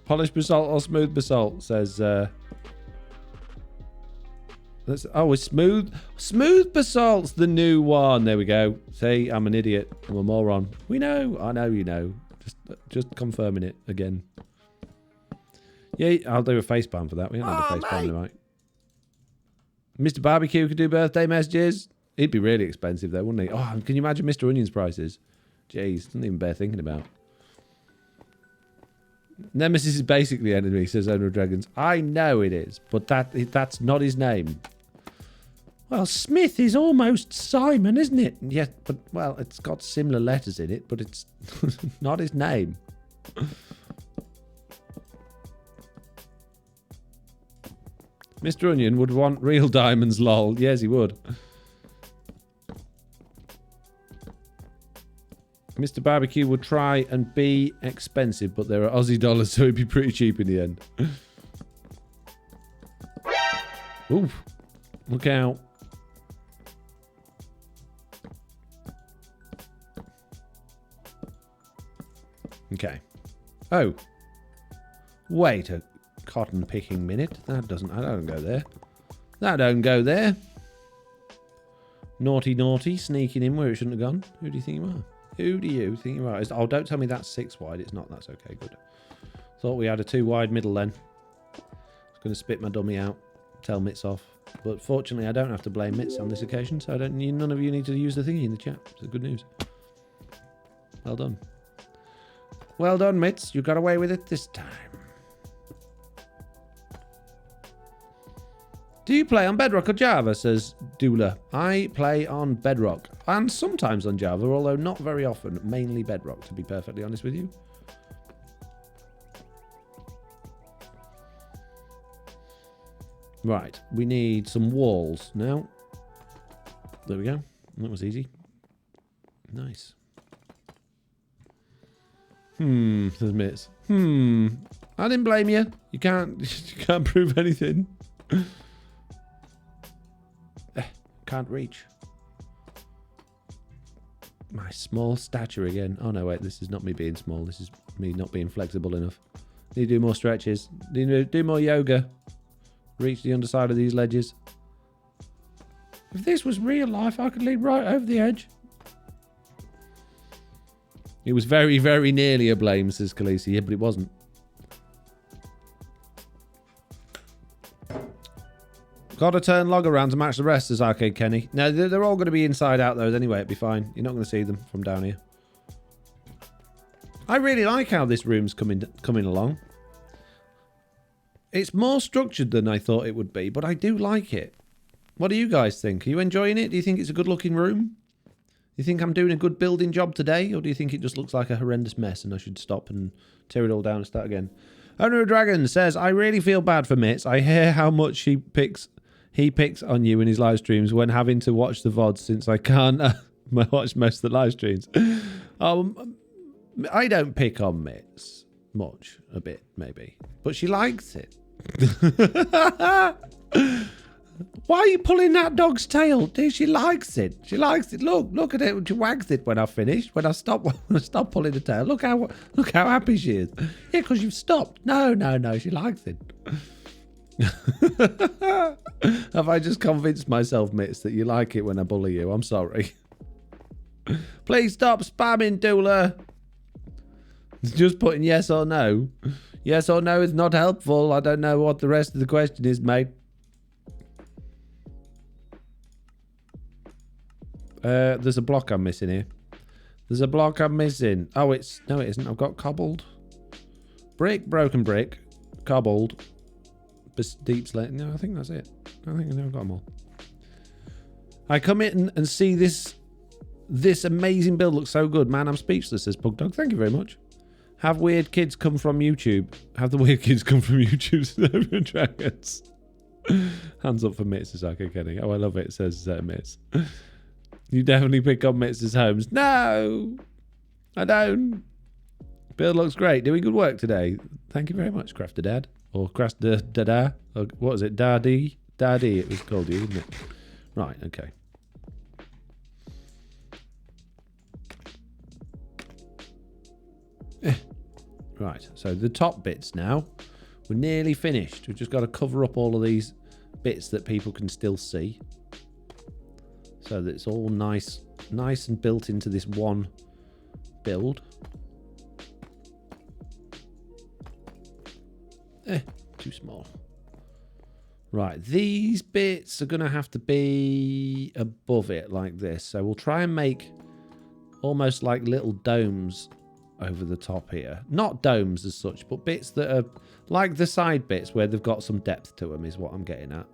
Polished basalt or smooth basalt, says... it's smooth. Smooth basalt's the new one. There we go. See, I'm an idiot. I'm a moron. We know. I know you know. Just confirming it again. Yeah, I'll do a facepalm for that. We haven't had a facepalm tonight. Mr. Barbecue could do birthday messages. He'd be really expensive though, wouldn't he? Oh, can you imagine Mr. Onion's prices? Jeez, doesn't even bear thinking about. Nemesis is basically enemy, says Owner of Dragons. I know it is, but that's not his name. Well, Smith is almost Simon, isn't it? Yeah, but, well, it's got similar letters in it, but it's not his name. Mr. Onion would want real diamonds, lol. Yes, he would. Mr. Barbecue would try and be expensive, but there are Aussie dollars, so it'd be pretty cheap in the end. Ooh, look out. Okay. Oh. Wait a cotton picking minute. I don't go there. That don't go there. Naughty, sneaking in where it shouldn't have gone. Who do you think you are? Who do you think you are? Oh, don't tell me that's 6 wide. It's not. That's okay. Good. Thought we had a 2 wide middle then. I was going to spit my dummy out. Tell Mitts off. But fortunately, I don't have to blame Mitts on this occasion. So none of you need to use the thingy in the chat. So good news. Well done. Well done, Mitts. You got away with it this time. Do you play on Bedrock or Java, says Dula. I play on Bedrock and sometimes on Java, although not very often. Mainly Bedrock, to be perfectly honest with you. Right, we need some walls now. There we go. That was easy. Nice. Says Mitz. I didn't blame you. You can't prove anything. Can't reach. My small stature again. Oh no, wait, this is not me being small. This is me not being flexible enough. Need to do more stretches. Need to do more yoga. Reach the underside of these ledges. If this was real life, I could leap right over the edge. It was very, very nearly a blame, says Khaleesi. Yeah, but it wasn't. Got to turn log around to match the rest, says Arcade Kenny. No, they're all going to be inside out those anyway. It'd be fine. You're not going to see them from down here. I really like how this room's coming along. It's more structured than I thought it would be, but I do like it. What do you guys think? Are you enjoying it? Do you think it's a good-looking room? Do you think I'm doing a good building job today, or do you think it just looks like a horrendous mess and I should stop and tear it all down and start again? Owner of Dragon says, I really feel bad for Mitz. I hear how much he picks on you in his live streams when having to watch the VODs since I can't watch most of the live streams. I don't pick on Mitz much, a bit maybe, but she likes it. Why are you pulling that dog's tail? Dude, she likes it. She likes it. Look at it. She wags it when I finish. When I stop pulling the tail. Look how happy she is. Yeah, because you've stopped. No. She likes it. Have I just convinced myself, Mitz, that you like it when I bully you? I'm sorry. Please stop spamming, Doula. Just putting yes or no. Yes or no is not helpful. I don't know what the rest of the question is, mate. There's a block I'm missing here. There's a block I'm missing. Oh, no, it isn't. I've got cobbled. Brick, broken brick, cobbled, deep slate. No, I think that's it. I think I've got them all. I come in and see this amazing build looks so good. Man, I'm speechless, says Pug Dog. Thank you very much. Have weird kids come from YouTube. Have the weird kids come from YouTube. Dragons. Hands up for Mitz, says Arcade Kenny. Oh, I love it, says Mitz. You definitely pick on Mitz's homes. No, I don't. Build looks great. Doing good work today. Thank you very much, Crafter Dad. Or Crafter Dada. Or what was it? Daddy? Daddy, it was called you, isn't it? Right, okay. Right, so the top bits now. We're nearly finished. We've just got to cover up all of these bits that people can still see. So that it's all nice and built into this one build. Too small. Right, these bits are going to have to be above it like this. So we'll try and make almost like little domes over the top here. Not domes as such, but bits that are like the side bits where they've got some depth to them is what I'm getting at.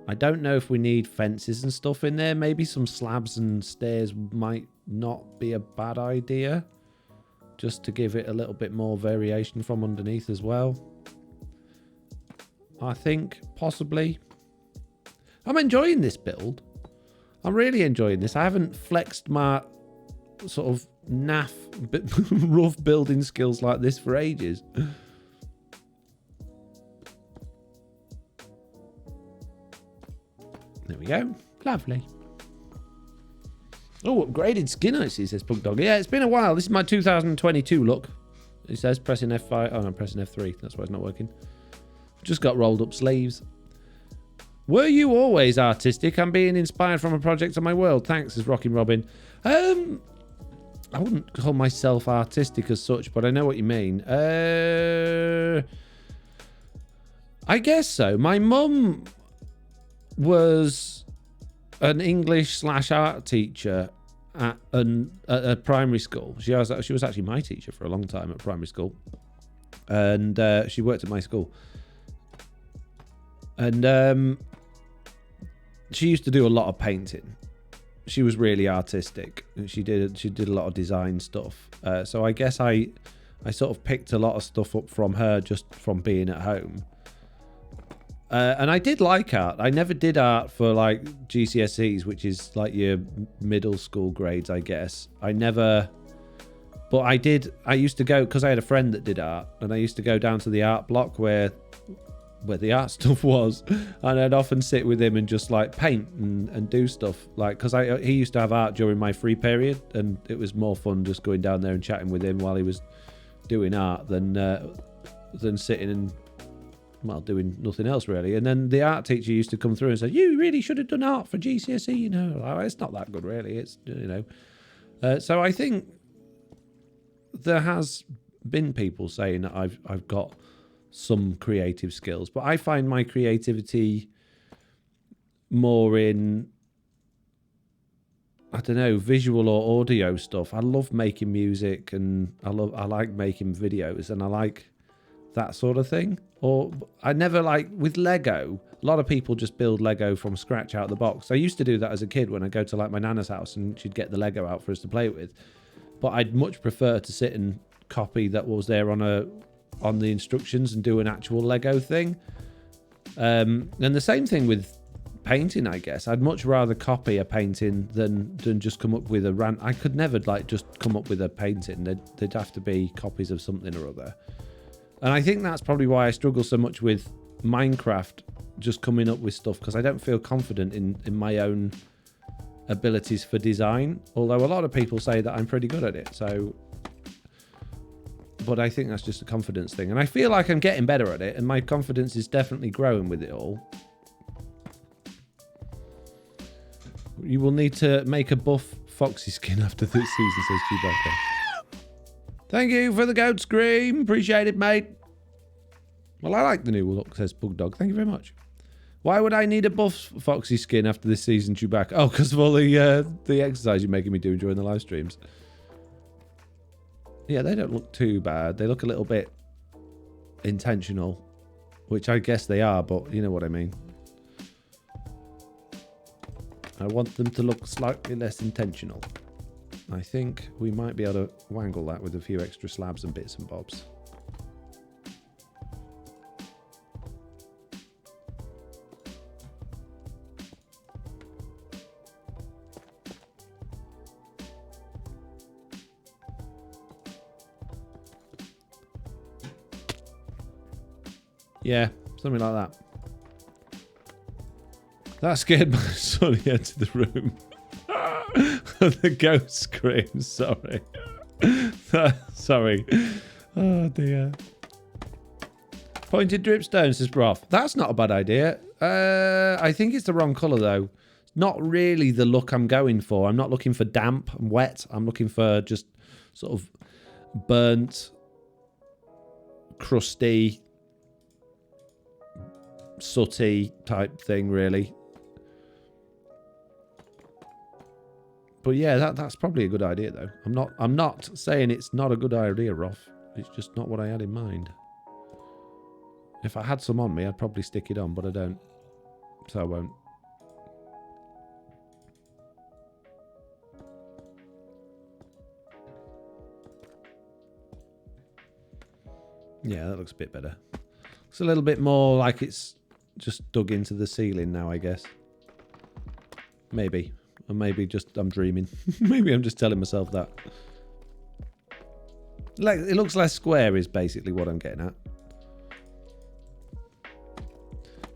I don't know if we need fences and stuff in there. Maybe some slabs and stairs might not be a bad idea. Just to give it a little bit more variation from underneath as well. I think, possibly. I'm enjoying this build. I'm really enjoying this. I haven't flexed my sort of naff, rough building skills like this for ages. There we go. Lovely. Oh, upgraded skin, I see, says Punk Dog. Yeah, it's been a while. This is my 2022 look. It says pressing F5. Oh, no, I'm pressing F3. That's why it's not working. Just got rolled up sleeves. Were you always artistic? I'm being inspired from a project on my world. Thanks, says Rockin' Robin. I wouldn't call myself artistic as such, but I know what you mean. I guess so. My mum was an English/art teacher at a primary school. She was actually my teacher for a long time at primary school, and she worked at my school. And she used to do a lot of painting. She was really artistic. She did a lot of design stuff. So I guess I sort of picked a lot of stuff up from her just from being at home. And I did like art. I never did art for like GCSEs, which is like your middle school grades, I guess. I never But I used to go, because I had a friend that did art, and I used to go down to the art block where the art stuff was, and I'd often sit with him and just like paint and do stuff, like, because he used to have art during my free period, and it was more fun just going down there and chatting with him while he was doing art than sitting and, well, doing nothing else really. And then the art teacher used to come through and say, you really should have done art for GCSE, you know. Like, it's not that good really, it's, you know. So I think there has been people saying that I've got some creative skills, but I find my creativity more in, I don't know, visual or audio stuff. I love making music, and I like making videos, and I like that sort of thing. Or I never like with Lego. A lot of people just build Lego from scratch out of the box. I used to do that as a kid when I go to like my nana's house and she'd get the Lego out for us to play with. But I'd much prefer to sit and copy that was there on the instructions and do an actual Lego thing. And the same thing with painting, I guess. I'd much rather copy a painting than just come up with a rant. I could never like just come up with a painting. They'd have to be copies of something or other. And I think that's probably why I struggle so much with Minecraft, just coming up with stuff, because I don't feel confident in my own abilities for design, although a lot of people say that I'm pretty good at it. So, but I think that's just a confidence thing, and I feel like I'm getting better at it, and my confidence is definitely growing with it all. You will need to make a buff Foxy skin after this season, says Chewbacca. Thank you for the goat scream. Appreciate it, mate. Well, I like the new look, says Bug Dog. Thank you very much. Why would I need a buff Foxy skin after this season, Chewbacca? Oh, because of all the exercise you're making me do during the live streams. Yeah, they don't look too bad. They look a little bit intentional, which I guess they are, but you know what I mean. I want them to look slightly less intentional. I think we might be able to wangle that with a few extra slabs and bits and bobs. Yeah, something like that. That scared my son. He entered the room. The ghost screams. Sorry. Sorry. Oh dear. Pointed dripstone, says Broth. That's not a bad idea. I think it's the wrong colour though. It's not really the look I'm going for. I'm not looking for damp and wet. I'm looking for just sort of burnt, crusty, sooty type thing, really. But yeah, that's probably a good idea though. I'm not saying it's not a good idea, Roth. It's just not what I had in mind. If I had some on me, I'd probably stick it on, but I don't. So I won't. Yeah, that looks a bit better. Looks a little bit more like it's just dug into the ceiling now, I guess. Maybe. Or maybe just I'm dreaming. Maybe I'm just telling myself that. Like, it looks less square is basically what I'm getting at.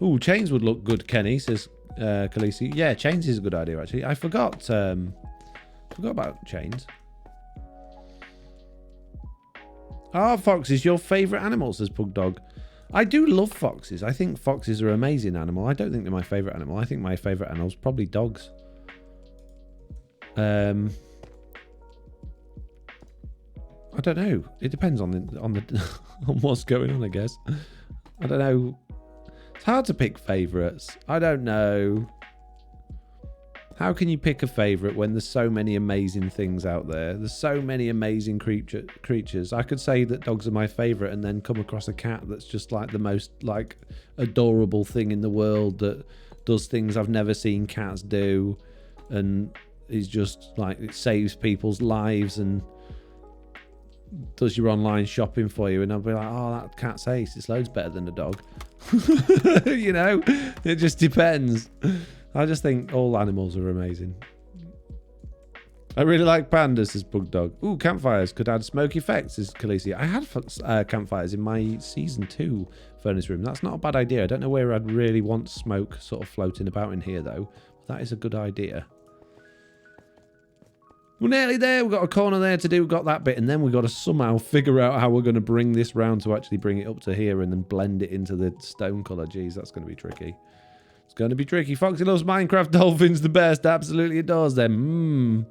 Ooh, chains would look good, Kenny, says Khaleesi. Yeah, chains is a good idea, actually. I forgot about chains. Are foxes your favourite animal, says Pug Dog. I do love foxes. I think foxes are an amazing animal. I don't think they're my favourite animal. I think my favourite animal is probably dogs. I don't know. It depends on the on what's going on, I guess. I don't know. It's hard to pick favourites. I don't know. How can you pick a favourite when there's so many amazing things out there? There's so many amazing creatures. I could say that dogs are my favourite and then come across a cat that's just like the most like adorable thing in the world that does things I've never seen cats do, and is just like, it saves people's lives and does your online shopping for you, and I'll be like, oh, that cat's ace. It's loads better than a dog. You know, it just depends. I just think all animals are amazing. I really like pandas, says Bug Dog. Ooh, campfires could add smoke effects, says Khaleesi. I had campfires in my season 2 furnace room. That's not a bad idea. I don't know where I'd really want smoke sort of floating about in here, though. That is a good idea. We're nearly there. We've got a corner there to do. We've got that bit. And then we've got to somehow figure out how we're going to bring this round to actually bring it up to here and then blend it into the stone colour. Jeez, that's going to be tricky. It's going to be tricky. Foxy loves Minecraft dolphins the best. Absolutely adores them.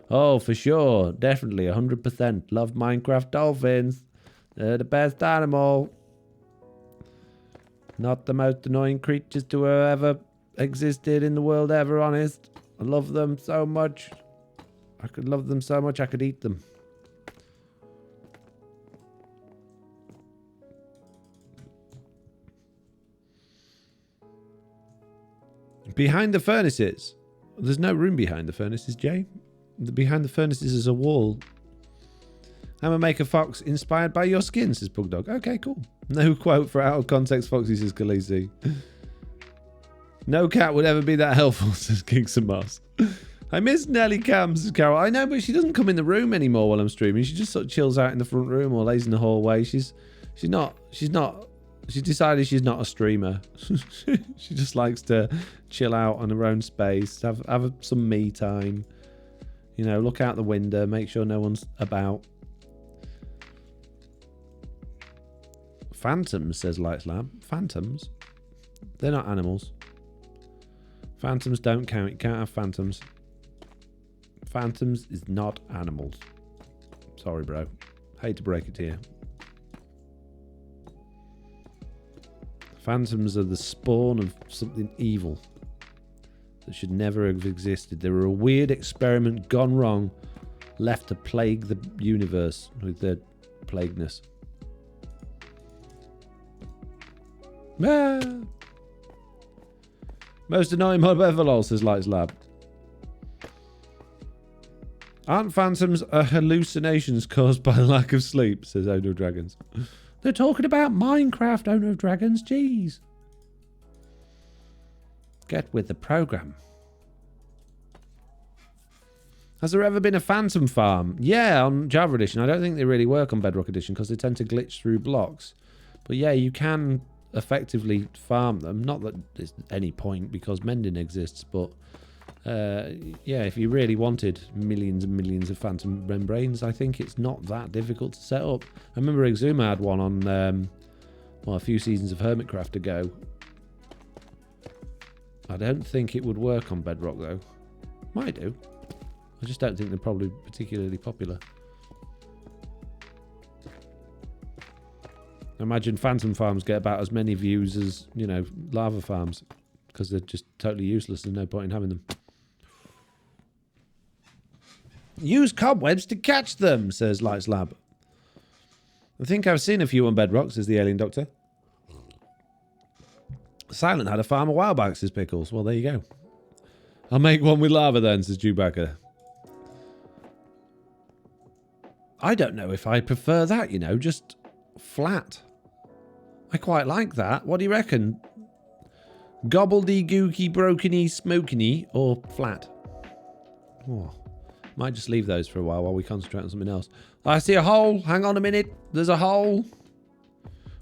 Oh, for sure. Definitely. 100%. Love Minecraft dolphins. They're the best animal. Not the most annoying creatures to have ever existed in the world ever, honest. I love them so much. I could love them so much I could eat them. Behind the furnaces. There's no room behind the furnaces, Jay. Behind the furnaces is a wall. I'm a maker fox inspired by your skin, says Bug Dog. Okay, cool. No quote for out of context Foxy, says Khaleesi. No cat would ever be that helpful, says Kings and Moss. I miss Nelly Cams, says Carol. I know, but she doesn't come in the room anymore while I'm streaming. She just sort of chills out in the front room or lays in the hallway. She's decided she's not a streamer. She just likes to chill out on her own space, have some me time. You know, look out the window, make sure no one's about. Phantoms, says Lights Lab. Phantoms? They're not animals. Phantoms don't count. You can't have phantoms. Phantoms is not animals. Sorry, bro. Hate to break it to you. Phantoms are the spawn of something evil that should never have existed. They were a weird experiment gone wrong, left to plague the universe with their plagueness. Ah. Most annoying mob ever, lol, says Lights Lab. Aren't phantoms hallucinations caused by lack of sleep, says Owner of Dragons. They're talking about Minecraft, Owner of Dragons. Jeez. Get with the program. Has there ever been a phantom farm? Yeah, on Java Edition. I don't think they really work on Bedrock Edition because they tend to glitch through blocks. But yeah, you can effectively farm them. Not that there's any point because mending exists, but yeah, if you really wanted millions and millions of phantom membranes, I think it's not that difficult to set up. I remember Exuma had one on well, a few seasons of Hermitcraft ago. I don't think it would work on Bedrock though. Might do. I just don't think they're probably particularly popular. I imagine phantom farms get about as many views as, you know, lava farms because they're just totally useless. There's no point in having them. Use cobwebs to catch them, says Lights Lab. I think I've seen a few on Bedrock, says the Alien Doctor. Silent had a farm a while back, says Pickles. Well, there you go. I'll make one with lava then, says Chewbacca. I don't know if I prefer that, you know, just flat. I quite like that. What do you reckon? Gobbledygooky, brokeny, smokeny, or flat? Oh, might just leave those for a while we concentrate on something else. I see a hole. Hang on a minute. There's a hole.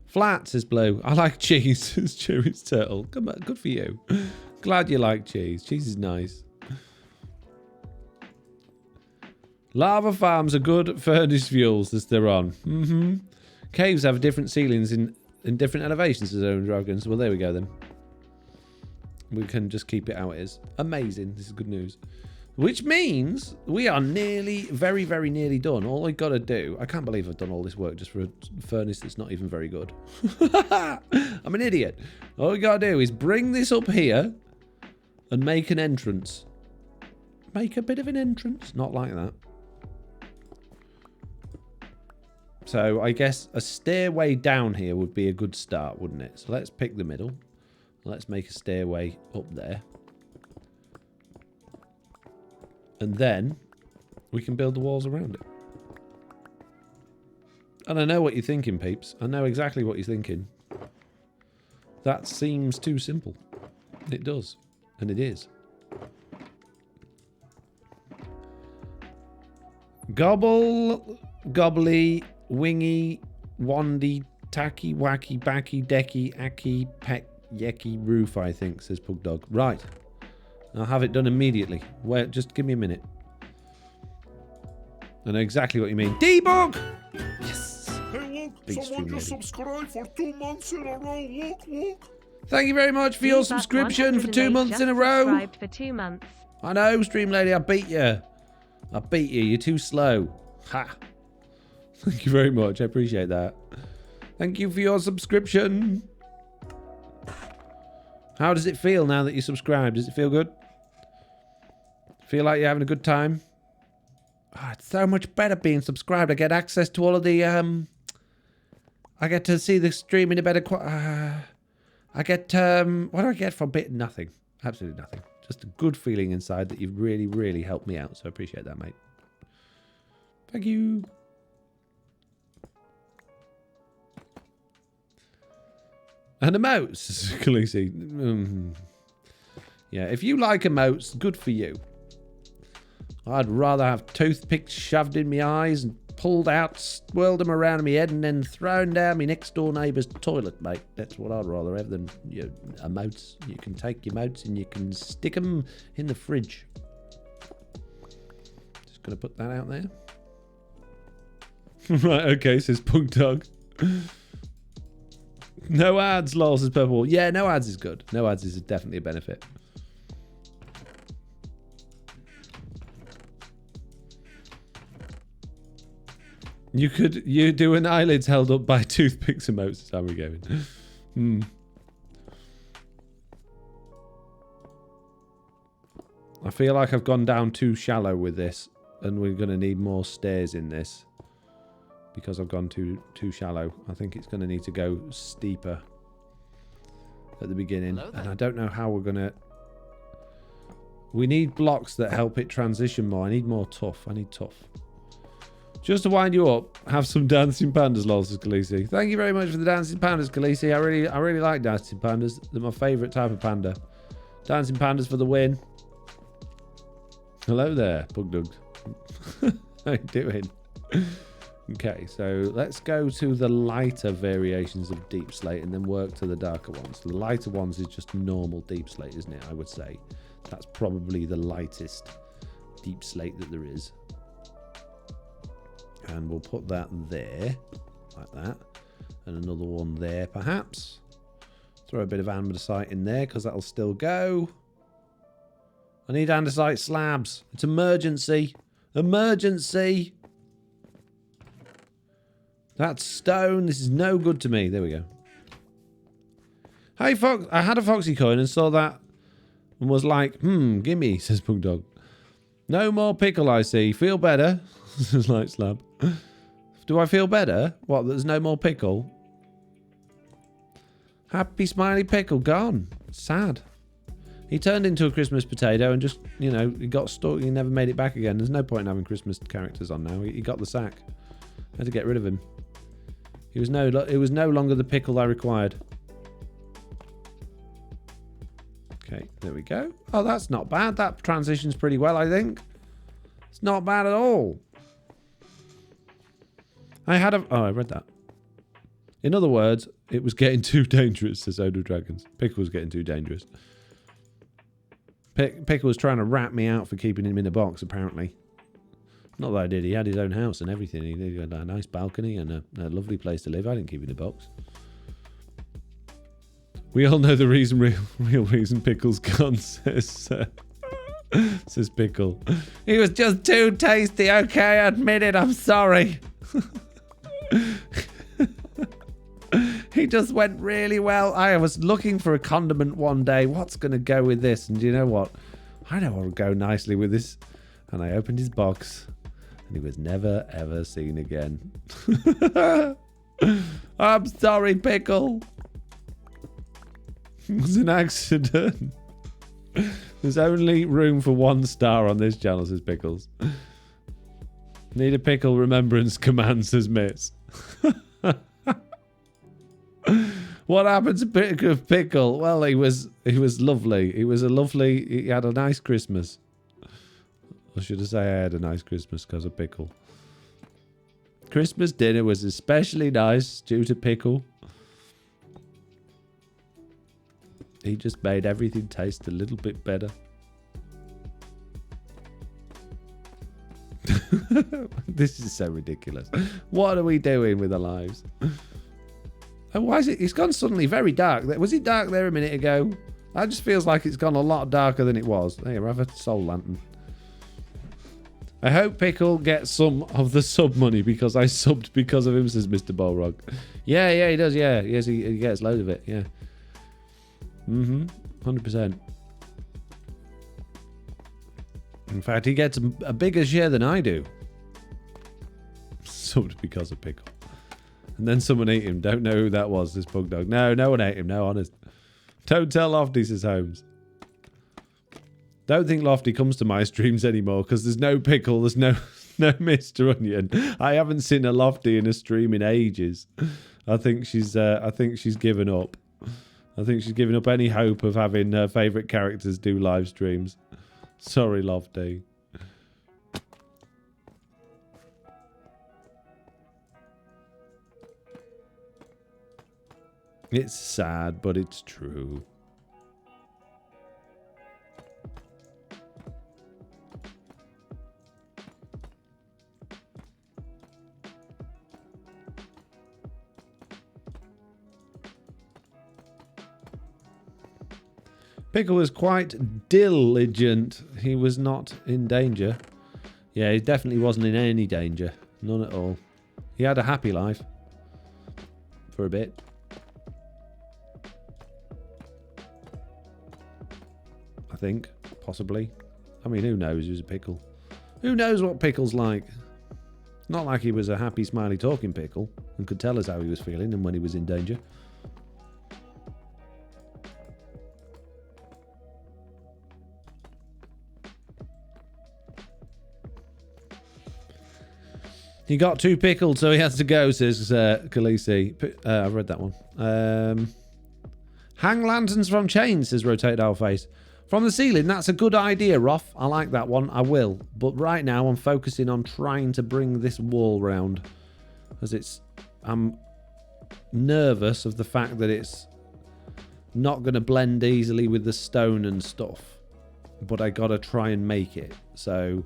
Flat, says Blue. I like cheese, says Chewy's Turtle. Come on, good for you. Glad you like cheese. Cheese is nice. Lava farms are good furnace fuels, says they're on. Caves have different ceilings in different elevations, says Own Dragons. Well, there we go then. We can just keep it how it is. Amazing. This is good news. Which means we are nearly, very, very nearly done. All I've got to do... I can't believe I've done all this work just for a furnace that's not even very good. I'm an idiot. All we got to do is bring this up here and make an entrance. Make a bit of an entrance. Not like that. So I guess a stairway down here would be a good start, wouldn't it? So let's pick the middle. Let's make a stairway up there. And then we can build the walls around it. And I know what you're thinking, peeps. I know exactly what you're thinking. That seems too simple. It does. And it is. Gobble, gobbly, wingy, wandy, tacky, wacky, backy, decky, acky, peck, yecky, roof, I think, says Pug Dog. Right. I'll have it done immediately. Wait, just give me a minute. I know exactly what you mean. Debug! Yes! Hey, look, Big someone just stream subscribed for 2 months in a row. Look. Thank you very much for your subscription for 2 months in a row. Subscribed for 2 months. I know, Stream Lady, I beat you. I beat you. You're too slow. Ha! Thank you very much. I appreciate that. Thank you for your subscription. How does it feel now that you're subscribed? Does it feel good? Feel like you're having a good time? Oh, it's so much better being subscribed. I get access to all of the, I get to see the stream in a better I get, what do I get from bit? Nothing. Absolutely nothing. Just a good feeling inside that you've really, really helped me out. So I appreciate that, mate. Thank you. And emotes, Khaleesi. Yeah, if you like emotes, good for you. I'd rather have toothpicks shoved in my eyes and pulled out, swirled them around my head and then thrown down my next door neighbour's toilet, mate. That's what I'd rather have than emotes. You can take your emotes and you can stick them in the fridge. Just going to put that out there. Right, okay, says Punk Dog. No ads, lol, says Purple. Yeah, no ads is good. No ads is definitely a benefit. You do an eyelids held up by toothpicks emotes. Is how we're going. I feel like I've gone down too shallow with this, and we're going to need more stairs in this because I've gone too shallow. I think it's going to need to go steeper at the beginning, and I don't know how we're going to. We need blocks that help it transition more. I need more tough. I need tough. Just to wind you up, have some dancing pandas, lol, says Khaleesi. Thank you very much for the dancing pandas, Khaleesi. I really like dancing pandas. They're my favourite type of panda. Dancing pandas for the win. Hello there, Pug Dug. How you doing? Okay, so let's go to the lighter variations of deep slate and then work to the darker ones. The lighter ones is just normal deep slate, isn't it? I would say that's probably the lightest deep slate that there is. And we'll put that there, like that. And another one there, perhaps. Throw a bit of andesite in there, because that'll still go. I need andesite slabs. It's emergency. Emergency! That's stone. This is no good to me. There we go. Hey, Fox. I had a Foxy coin and saw that and was like, gimme, says Pug Dog. No more pickle, I see. Feel better? Says Light Slab. Do I feel better? What, there's no more pickle? Happy Smiley Pickle gone. Sad. He turned into a Christmas potato and just, you know, he got stuck. He never made it back again. There's no point in having Christmas characters on now. He got the sack. I had to get rid of him. It was no longer the pickle I required. Okay, there we go. Oh, that's not bad. That transitions pretty well, I think. It's not bad at all. I read that. In other words, it was getting too dangerous, says Odo Dragons. Pickle was getting too dangerous. Pickle was trying to rat me out for keeping him in a box, apparently. Not that I did. He had his own house and everything. He had a nice balcony and a lovely place to live. I didn't keep him in a box. We all know the real reason Pickle's gone, says Pickle. He was just too tasty. Okay, I admit it. I'm sorry. He just went really well. I was looking for a condiment one day. What's going to go with this? And you know what? I know what will go nicely with this. And I opened his box. And he was never, ever seen again. I'm sorry, Pickle. It was an accident. There's only room for 1 star on this channel, says Pickles. Need a pickle remembrance command, says Mitz. What happened to Pickle? Well, he was lovely. He had a nice Christmas. Or should I say I had a nice Christmas because of Pickle? Christmas dinner was especially nice due to Pickle. He just made everything taste a little bit better. This is so ridiculous. What are we doing with our lives? And why is it? It's gone suddenly very dark. Was it dark there a minute ago? That just feels like it's gone a lot darker than it was. There, have a soul lantern. I hope Pickle gets some of the sub money because I subbed because of him, says Mr. Balrog. Yeah, he does, yeah. Yes, he gets loads of it, yeah. 100%. In fact, he gets a bigger share than I do. Subbed because of Pickle. And then someone ate him. Don't know who that was, this pug dog. No one ate him, no, honest. Don't tell Lofty, says Holmes. Don't think Lofty comes to my streams anymore because there's no Pickle, there's no Mr. Onion. I haven't seen a Lofty in a stream in ages. I think she's given up. I think she's given up any hope of having her favourite characters do live streams. Sorry, Lofty. It's sad, but it's true. Pickle was quite diligent. He was not in danger. Yeah, he definitely wasn't in any danger. None at all. He had a happy life. For a bit. I think. Possibly. I mean, who knows who's a Pickle? Who knows what Pickle's like? Not like he was a happy, smiley, talking Pickle and could tell us how he was feeling and when he was in danger. He got too pickled, so he has to go, says Khaleesi. I've read that one. Hang lanterns from chains, says Rotated Owl Face. From the ceiling, that's a good idea, Roth. I like that one, I will. But right now, I'm focusing on trying to bring this wall round. Because I'm nervous of the fact that it's not going to blend easily with the stone and stuff. But I got to try and make it. So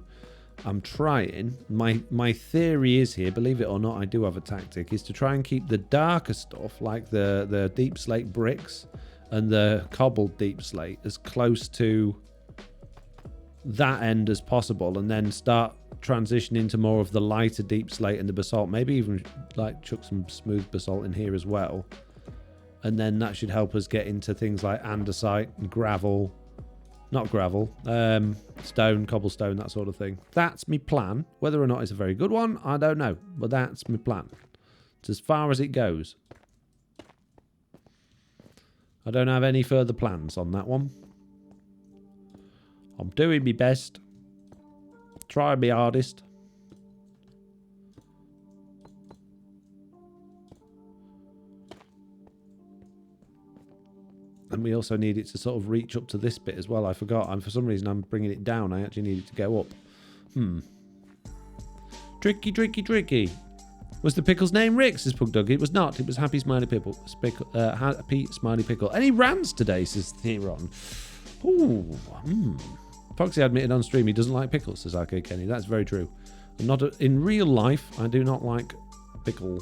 I'm trying. My theory is here, believe it or not, I do have a tactic, is to try and keep the darker stuff, like the deep slate bricks and the cobbled deep slate, as close to that end as possible, and then start transitioning to more of the lighter deep slate and the basalt. Maybe even like chuck some smooth basalt in here as well. And then that should help us get into things like andesite and gravel. Not gravel, stone, cobblestone, that sort of thing. That's my plan. Whether or not it's a very good one, I don't know. But that's my plan. It's as far as it goes. I don't have any further plans on that one. I'm doing my best. Trying my hardest. And we also need it to sort of reach up to this bit as well. I forgot. And for some reason, I'm bringing it down. I actually need it to go up. Tricky, tricky, tricky. Was the pickle's name Rick, says Pugdug? It was not. It was Happy Smiley Pickle. Happy Smiley Pickle. Any rants today, says Theron. Ooh. Foxy admitted on stream he doesn't like pickles, says Arcade Kenny. That's very true. In real life, I do not like pickle.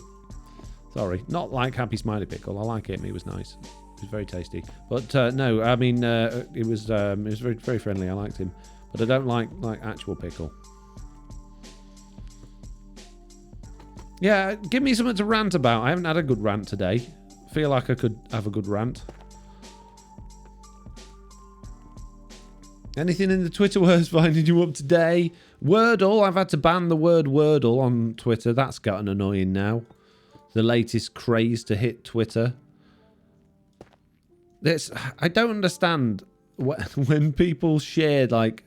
Sorry. Not like Happy Smiley Pickle. I like it. It was nice. It was very tasty. But no, I mean, it was very, very friendly. I liked him. But I don't like actual pickle. Yeah, give me something to rant about. I haven't had a good rant today. Feel like I could have a good rant. Anything in the Twitter words finding you up today? Wordle. I've had to ban the word Wordle on Twitter. That's gotten annoying now. The latest craze to hit Twitter. I don't understand when people share like,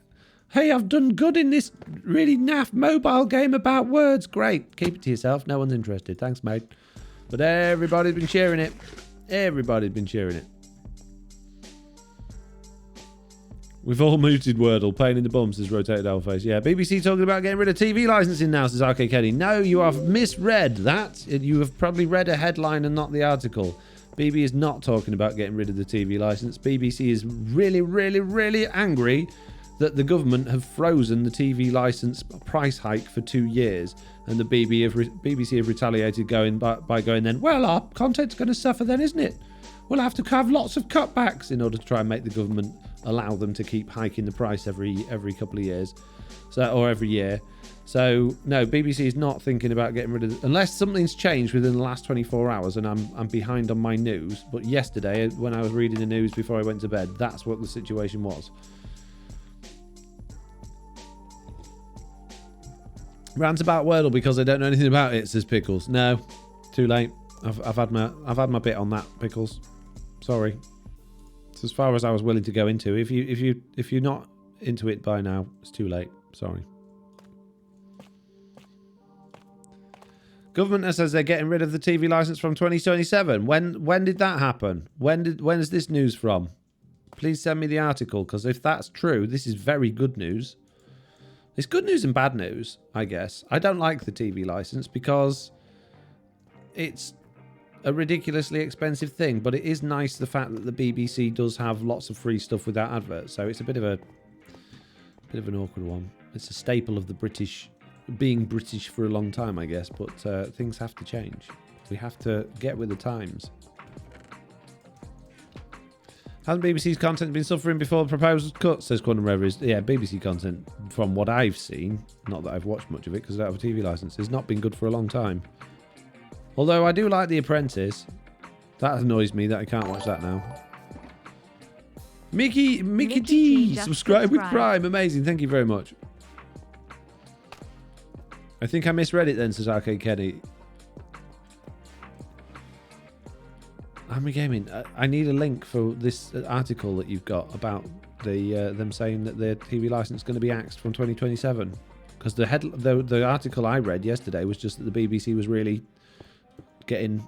hey, I've done good in this really naff mobile game about words. Great. Keep it to yourself. No one's interested. Thanks, mate. But everybody's been sharing it. Everybody's been sharing it. We've all muted Wordle. Pain in the bum, says Rotated Face. Yeah, BBC talking about getting rid of TV licensing now, says RK Kenny. No, you have misread that. You have probably read a headline and not the article. BBC is not talking about getting rid of the TV license. BBC is really, really, really angry that the government have frozen the TV license price hike for 2 years. And the BBC have retaliated by going then, well, our content's going to suffer then, isn't it? We'll have to have lots of cutbacks in order to try and make the government allow them to keep hiking the price every couple of years, or every year. So no, BBC is not thinking about getting rid of, unless something's changed within the last 24 hours and I'm behind on my news. But yesterday, when I was reading the news before I went to bed, that's what the situation was. Rant about Wordle because I don't know anything about it, says Pickles. No, too late. I've had my bit on that, Pickles. Sorry. It's as far as I was willing to go into. If you're not into it by now, it's too late. Sorry. Government says they're getting rid of the TV license from 2027. When did that happen? When is this news from? Please send me the article, because if that's true, this is very good news. It's good news and bad news, I guess. I don't like the TV license because it's a ridiculously expensive thing, but it is nice the fact that the BBC does have lots of free stuff without adverts. So it's a bit of an awkward one. It's a staple of the being British for a long time, I guess. But things have to change. We have to get with the times. Hasn't BBC's content been suffering before the proposed cut, says Quantum Reveries. Yeah, BBC content, from what I've seen, not that I've watched much of it because I don't have a TV licence, has not been good for a long time. Although I do like The Apprentice. That annoys me that I can't watch that now. Mickey T, subscribe with Prime. Amazing, thank you very much. I think I misread it then, says Arcade Kenny. Hammer Gaming, I need a link for this article that you've got about them saying that their TV license is going to be axed from 2027. Because the article I read yesterday was just that the BBC was really getting,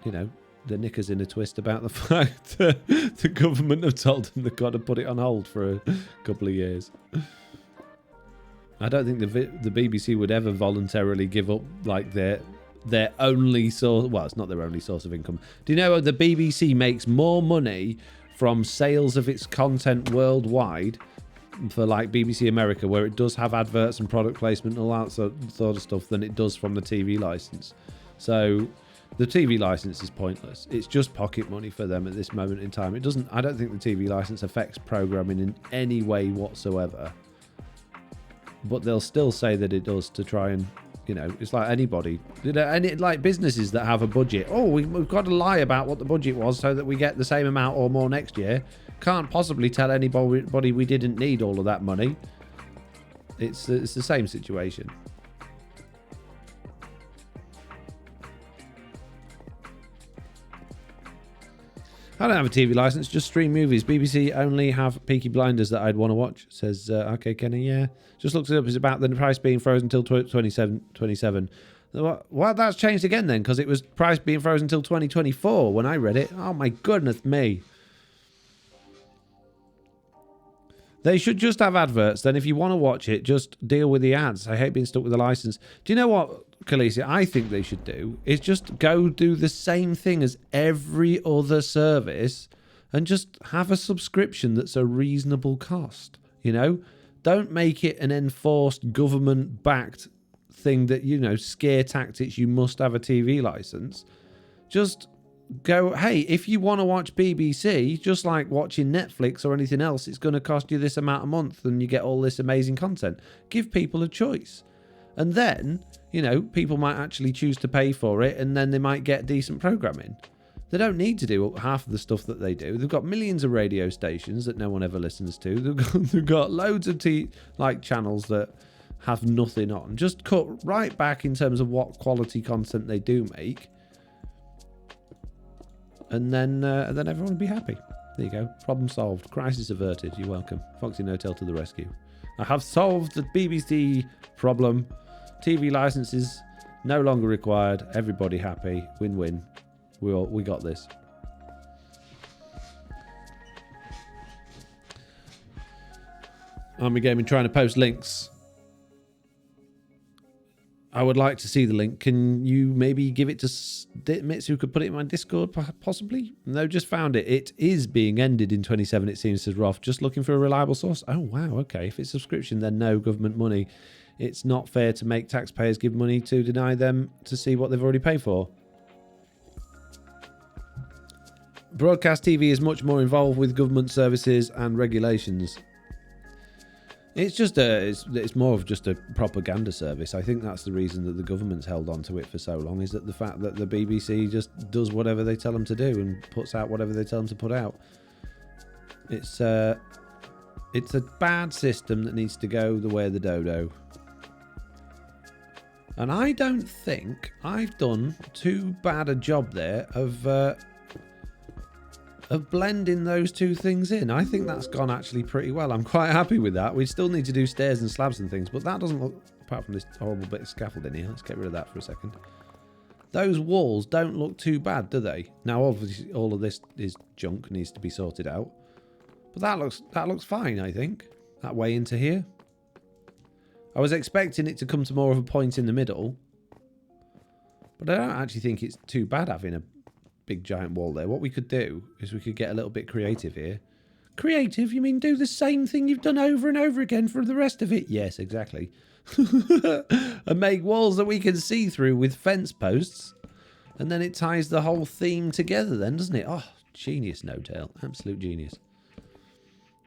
the knickers in a twist about the fact that the government have told them they've got to put it on hold for a couple of years. I don't think the BBC would ever voluntarily give up like their only source. Well, it's not their only source of income. Do you know the BBC makes more money from sales of its content worldwide for like BBC America, where it does have adverts and product placement and all that sort of stuff, than it does from the TV license. So the TV license is pointless. It's just pocket money for them at this moment in time. I don't think the TV license affects programming in any way whatsoever. But they'll still say that it does to try and, it's like anybody. Like businesses that have a budget. Oh, we've got to lie about what the budget was so that we get the same amount or more next year. Can't possibly tell anybody we didn't need all of that money. It's the same situation. I don't have a TV license, just stream movies. BBC only have Peaky Blinders that I'd want to watch, says okay, Kenny. Yeah, just looked it up. It's about the price being frozen until 2027. Well, that's changed again then, because it was price being frozen until 2024 when I read it. Oh my goodness me. They should just have adverts. Then if you want to watch it, just deal with the ads. I hate being stuck with the license. Do you know what, Khaleesi, I think they should do? Is just go do the same thing as every other service and just have a subscription that's a reasonable cost. Don't make it an enforced government-backed thing that, scare tactics, you must have a TV license. Just go, hey, if you want to watch BBC, just like watching Netflix or anything else, it's going to cost you this amount a month and you get all this amazing content. Give people a choice. And then, people might actually choose to pay for it, and then they might get decent programming. They don't need to do half of the stuff that they do. They've got millions of radio stations that no one ever listens to. They've got loads of channels that have nothing on. Just cut right back in terms of what quality content they do make. And then everyone will be happy. There you go. Problem solved. Crisis averted. You're welcome. Foxy No-Tail to the rescue. I have solved the BBC problem. TV licenses no longer required. Everybody happy. Win-win. We got this. Army Gaming trying to post links. I would like to see the link. Can you maybe give it to Mitsu, who could put it in my Discord, possibly? No, just found it. It is being ended in 27, it seems, says Roth. Just looking for a reliable source. Oh, wow, okay. If it's subscription, then no government money. It's not fair to make taxpayers give money to deny them to see what they've already paid for. Broadcast TV is much more involved with government services and regulations. It's just it's more of just a propaganda service. I think that's the reason that the government's held on to it for so long, is that the fact that the BBC just does whatever they tell them to do and puts out whatever they tell them to put out. It's a bad system that needs to go the way of the dodo. And I don't think I've done too bad a job there of blending those two things in. I think that's gone actually pretty well. I'm quite happy with that. We still need to do stairs and slabs and things, but that doesn't look, apart from this horrible bit of scaffolding here. Let's get rid of that for a second. Those walls don't look too bad, do they? Now, obviously, all of this is junk, needs to be sorted out. But that looks fine, I think. That way into here. I was expecting it to come to more of a point in the middle, but I don't actually think it's too bad having a big giant wall there. What we could do is we could get a little bit creative here. Creative? You mean do the same thing you've done over and over again for the rest of it? Yes, exactly. And make walls that we can see through with fence posts, and then it ties the whole theme together then, doesn't it? Oh, genius, No-Tail. Absolute genius.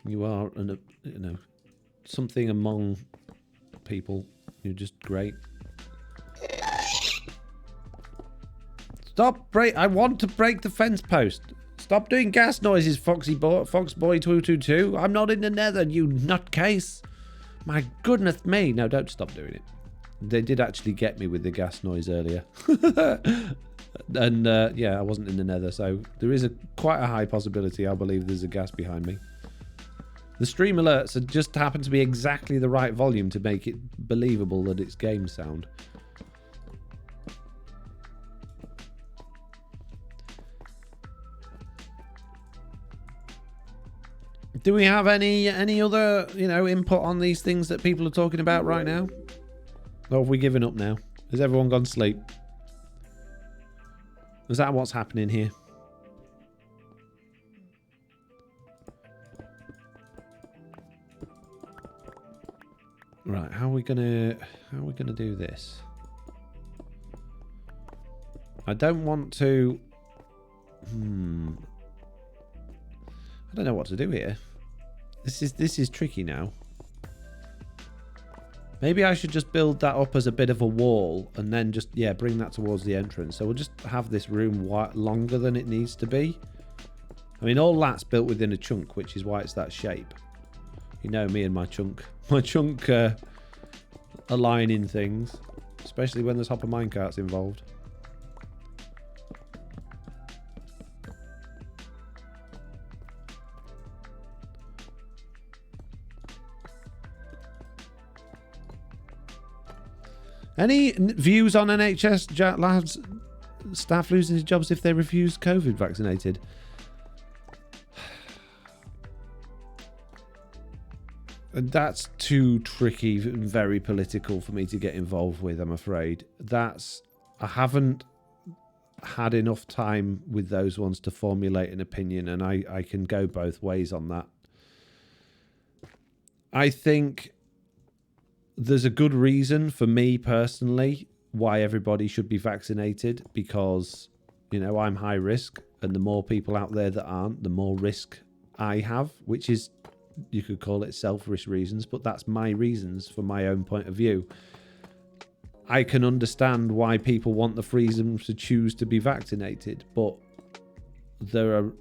You are something among people. You're just great. Stop! I want to break the fence post. Stop doing gas noises, Foxboy222. I'm not in the nether, you nutcase. My goodness me. No, don't stop doing it. They did actually get me with the gas noise earlier. And yeah, I wasn't in the nether, so there is quite a high possibility I believe there's a gas behind me. The stream alerts had just happened to be exactly the right volume to make it believable that it's game sound. Do we have any other, input on these things that people are talking about right now? Or have we given up now? Has everyone gone to sleep? Is that what's happening here? Right, how are we gonna do this? I don't want to. I don't know what to do here. This is tricky now. Maybe I should just build that up as a bit of a wall and then just, bring that towards the entrance. So we'll just have this room longer than it needs to be. I mean, all that's built within a chunk, which is why it's that shape. You know me and my chunk. My chunk aligning things, especially when there's hopper minecarts involved. Any views on NHS lads, staff losing their jobs if they refuse COVID vaccinated? That's too tricky and very political for me to get involved with, I'm afraid. I haven't had enough time with those ones to formulate an opinion, and I can go both ways on that. I think there's a good reason for me personally why everybody should be vaccinated, because, I'm high risk, and the more people out there that aren't, the more risk I have, which is, you could call it selfish reasons, but that's my reasons for my own point of view. I can understand why people want the freedom to choose to be vaccinated, but there are,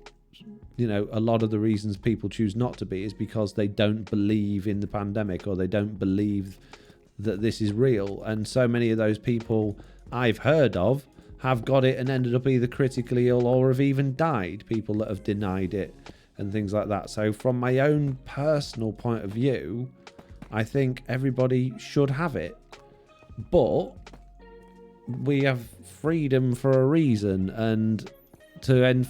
a lot of the reasons people choose not to be is because they don't believe in the pandemic, or they don't believe that this is real. And so many of those people I've heard of have got it and ended up either critically ill or have even died. People that have denied it and things like that. So from my own personal point of view, I think everybody should have it. But we have freedom for a reason, and to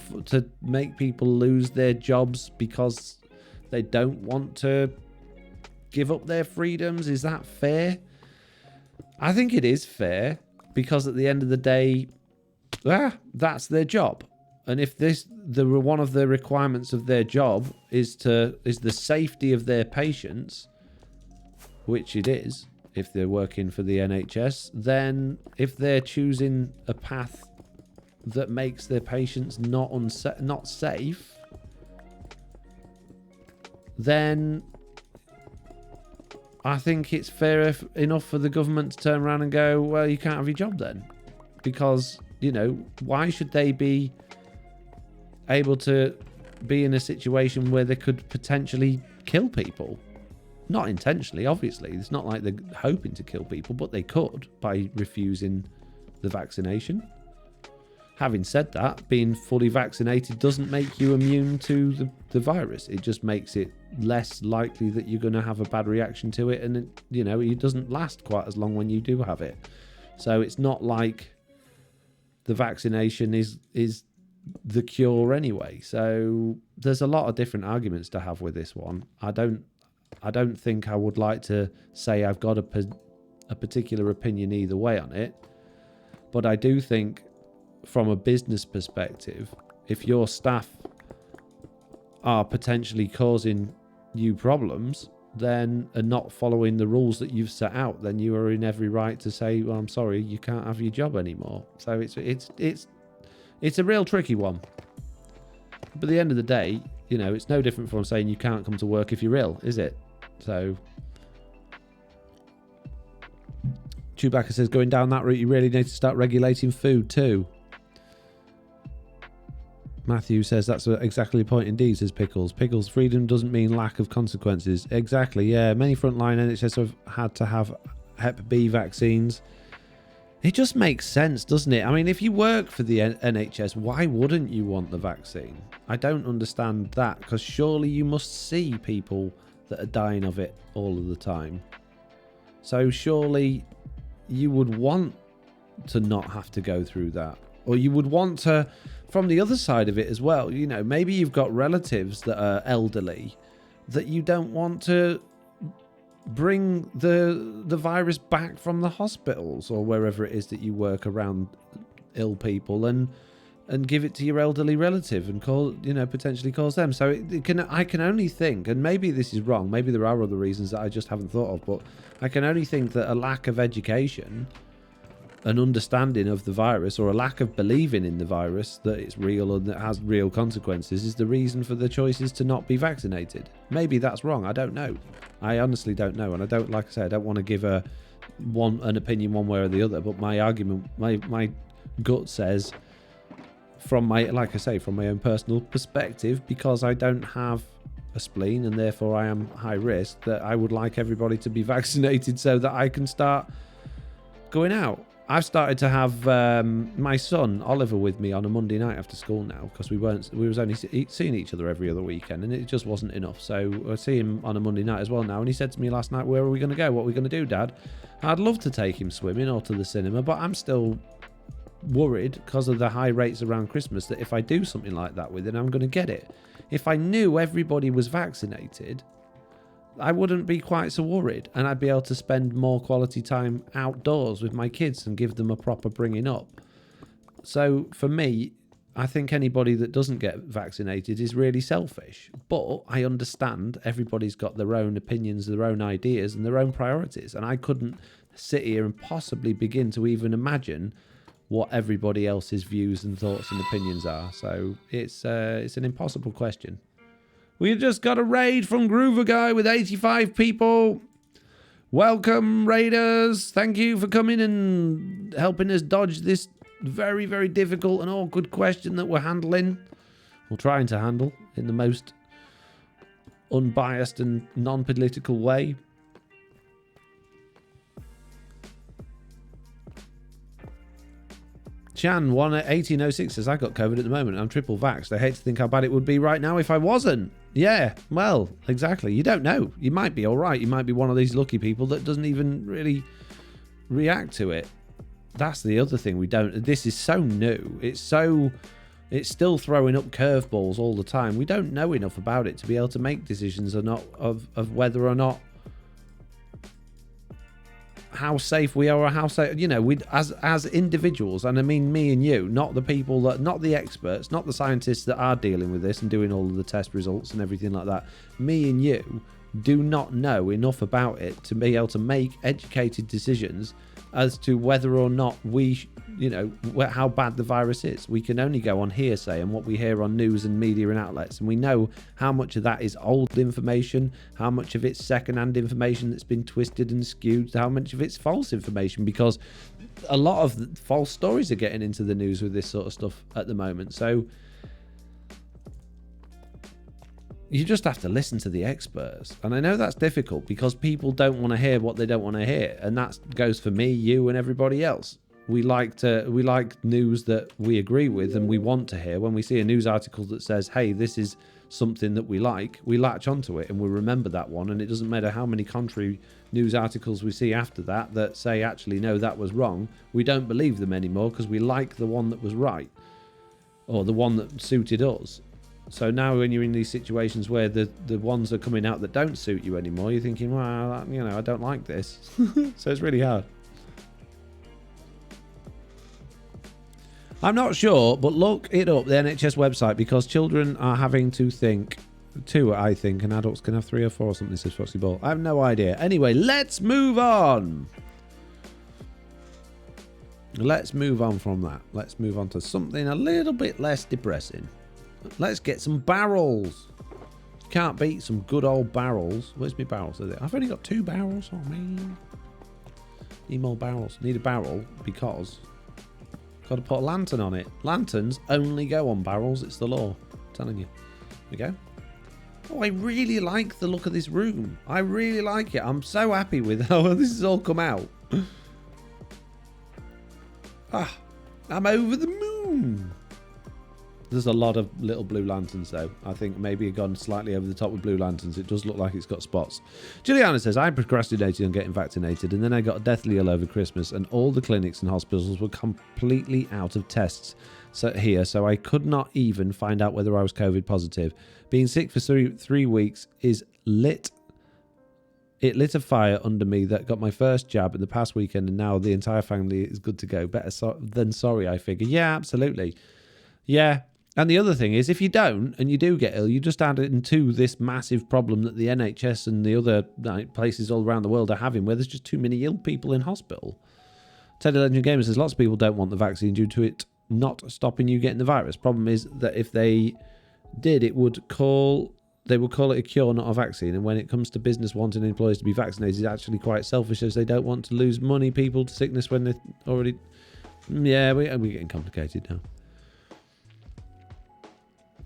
make people lose their jobs because they don't want to give up their freedoms? Is that fair? I think it is fair, because at the end of the day, that's their job. And if one of the requirements of their job is the safety of their patients, which it is, if they're working for the NHS, then if they're choosing a path that makes their patients not safe, then I think it's fair enough for the government to turn around and go, well, you can't have your job then. Because, why should they be able to be in a situation where they could potentially kill people? Not intentionally, obviously. It's not like they're hoping to kill people, but they could by refusing the vaccination. Having said that, being fully vaccinated doesn't make you immune to the virus. It just makes it less likely that you're going to have a bad reaction to it, and it doesn't last quite as long when you do have it. So it's not like the vaccination is the cure anyway. So there's a lot of different arguments to have with this one. I don't think I would like to say I've got a particular opinion either way on it, but I do think from a business perspective, if your staff are potentially causing you problems, then are not following the rules that you've set out, then you are in every right to say, well, I'm sorry, you can't have your job anymore. So it's a real tricky one. But at the end of the day, it's no different from saying you can't come to work if you're ill, is it? So Chewbacca says, going down that route, you really need to start regulating food too. Matthew says, that's exactly the point indeed, says Pickles. Pickles, freedom doesn't mean lack of consequences. Exactly, yeah. Many frontline NHS have had to have Hep B vaccines. It just makes sense, doesn't it? I mean, if you work for the NHS, why wouldn't you want the vaccine? I don't understand that, because surely you must see people that are dying of it all of the time. So surely you would want to not have to go through that. Or you would want to, from the other side of it as well, maybe you've got relatives that are elderly that you don't want to bring the virus back from the hospitals or wherever it is that you work around ill people and give it to your elderly relative and potentially cause them. So I can only think, and maybe this is wrong, maybe there are other reasons that I just haven't thought of, but I can only think that a lack of education, an understanding of the virus, or a lack of believing in the virus, that it's real and that has real consequences, is the reason for the choices to not be vaccinated. Maybe that's wrong. I don't know. I honestly don't know. And I don't, like I say, I don't want to give an opinion one way or the other, but my argument, my gut says, from my own personal perspective, because I don't have a spleen and therefore I am high risk, that I would like everybody to be vaccinated so that I can start going out. I've started to have my son Oliver with me on a Monday night after school now, because we was only seeing each other every other weekend, and it just wasn't enough. So I see him on a Monday night as well now, and he said to me last night, where are we going to go? What are we going to do, Dad? I'd love to take him swimming or to the cinema, but I'm still worried because of the high rates around Christmas that if I do something like that with it, I'm going to get it. If I knew everybody was vaccinated, I wouldn't be quite so worried, and I'd be able to spend more quality time outdoors with my kids and give them a proper bringing up. So for me, I think anybody that doesn't get vaccinated is really selfish. But I understand everybody's got their own opinions, their own ideas, and their own priorities, and I couldn't sit here and possibly begin to even imagine what everybody else's views and thoughts and opinions are. So it's an impossible question. We just got a raid from Groover Guy with 85 people. Welcome, raiders. Thank you for coming and helping us dodge this very, very difficult and awkward question that we're handling. We're trying to handle in the most unbiased and non-political way. Chan, 1806 says, I got COVID at the moment. I'm triple vaxxed. I hate to think how bad it would be right now if I wasn't. Yeah, well, exactly. You don't know. You might be all right. You might be one of these lucky people that doesn't even really react to it. That's the other thing we don't. This is so new. It's still throwing up curveballs all the time. We don't know enough about it to be able to make decisions or not of whether or not how safe we are, or how safe, you know, we as individuals, and I mean me and you, not the people that, not the experts, not the scientists that are dealing with this and doing all of the test results and everything like that. Me and you do not know enough about it to be able to make educated decisions as to whether or not we, you know, how bad the virus is. We can only go on hearsay and what we hear on news and media and outlets, and we know how much of that is old information, how much of it's second-hand information that's been twisted and skewed, how much of it's false information, because a lot of false stories are getting into the news with this sort of stuff at the moment. So you just have to listen to the experts. And I know that's difficult because people don't want to hear what they don't want to hear. And that goes for me, you, and everybody else. We like news that we agree with and we want to hear. When we see a news article that says, hey, this is something that we like, we latch onto it and we remember that one. And it doesn't matter how many contrary news articles we see after that that say, actually, no, that was wrong. We don't believe them anymore because we like the one that was right, or the one that suited us. So now when you're in these situations where the ones are coming out that don't suit you anymore, you're thinking, well, you know, I don't like this. So it's really hard. I'm not sure, but look it up, the NHS website, because children are having to think, 2, I think, and adults can have 3 or 4 or something, says Foxy Ball. I have no idea. Anyway, let's move on. Let's move on from that. Let's move on to something a little bit less depressing. Let's get some barrels. Can't beat some good old barrels. Where's my barrels? I've only got 2 barrels. Oh, man. Need more barrels. Need a barrel because got to put a lantern on it. Lanterns only go on barrels. It's the law. I'm telling you. There we go. Oh, I really like the look of this room. I really like it. I'm so happy with how this has all come out. I'm over the moon. There's a lot of little blue lanterns, though. I think maybe I've gone slightly over the top with blue lanterns. It does look like it's got spots. Juliana says, I procrastinated on getting vaccinated, and then I got deathly ill over Christmas, and all the clinics and hospitals were completely out of tests so I could not even find out whether I was COVID positive. Being sick for 3 weeks is lit. It lit a fire under me that got my first jab in the past weekend, and now the entire family is good to go. Better than sorry, I figure. Yeah, absolutely. Yeah. And the other thing is, if you don't, and you do get ill, you just add it into this massive problem that the NHS and the other places all around the world are having, where there's just too many ill people in hospital. Teddy Legend Gamer says, lots of people don't want the vaccine due to it not stopping you getting the virus. Problem is that if they did, they would call it a cure, not a vaccine. And when it comes to business wanting employees to be vaccinated, it's actually quite selfish, as they don't want to lose money, people to sickness when they're already... Yeah, we're getting complicated now.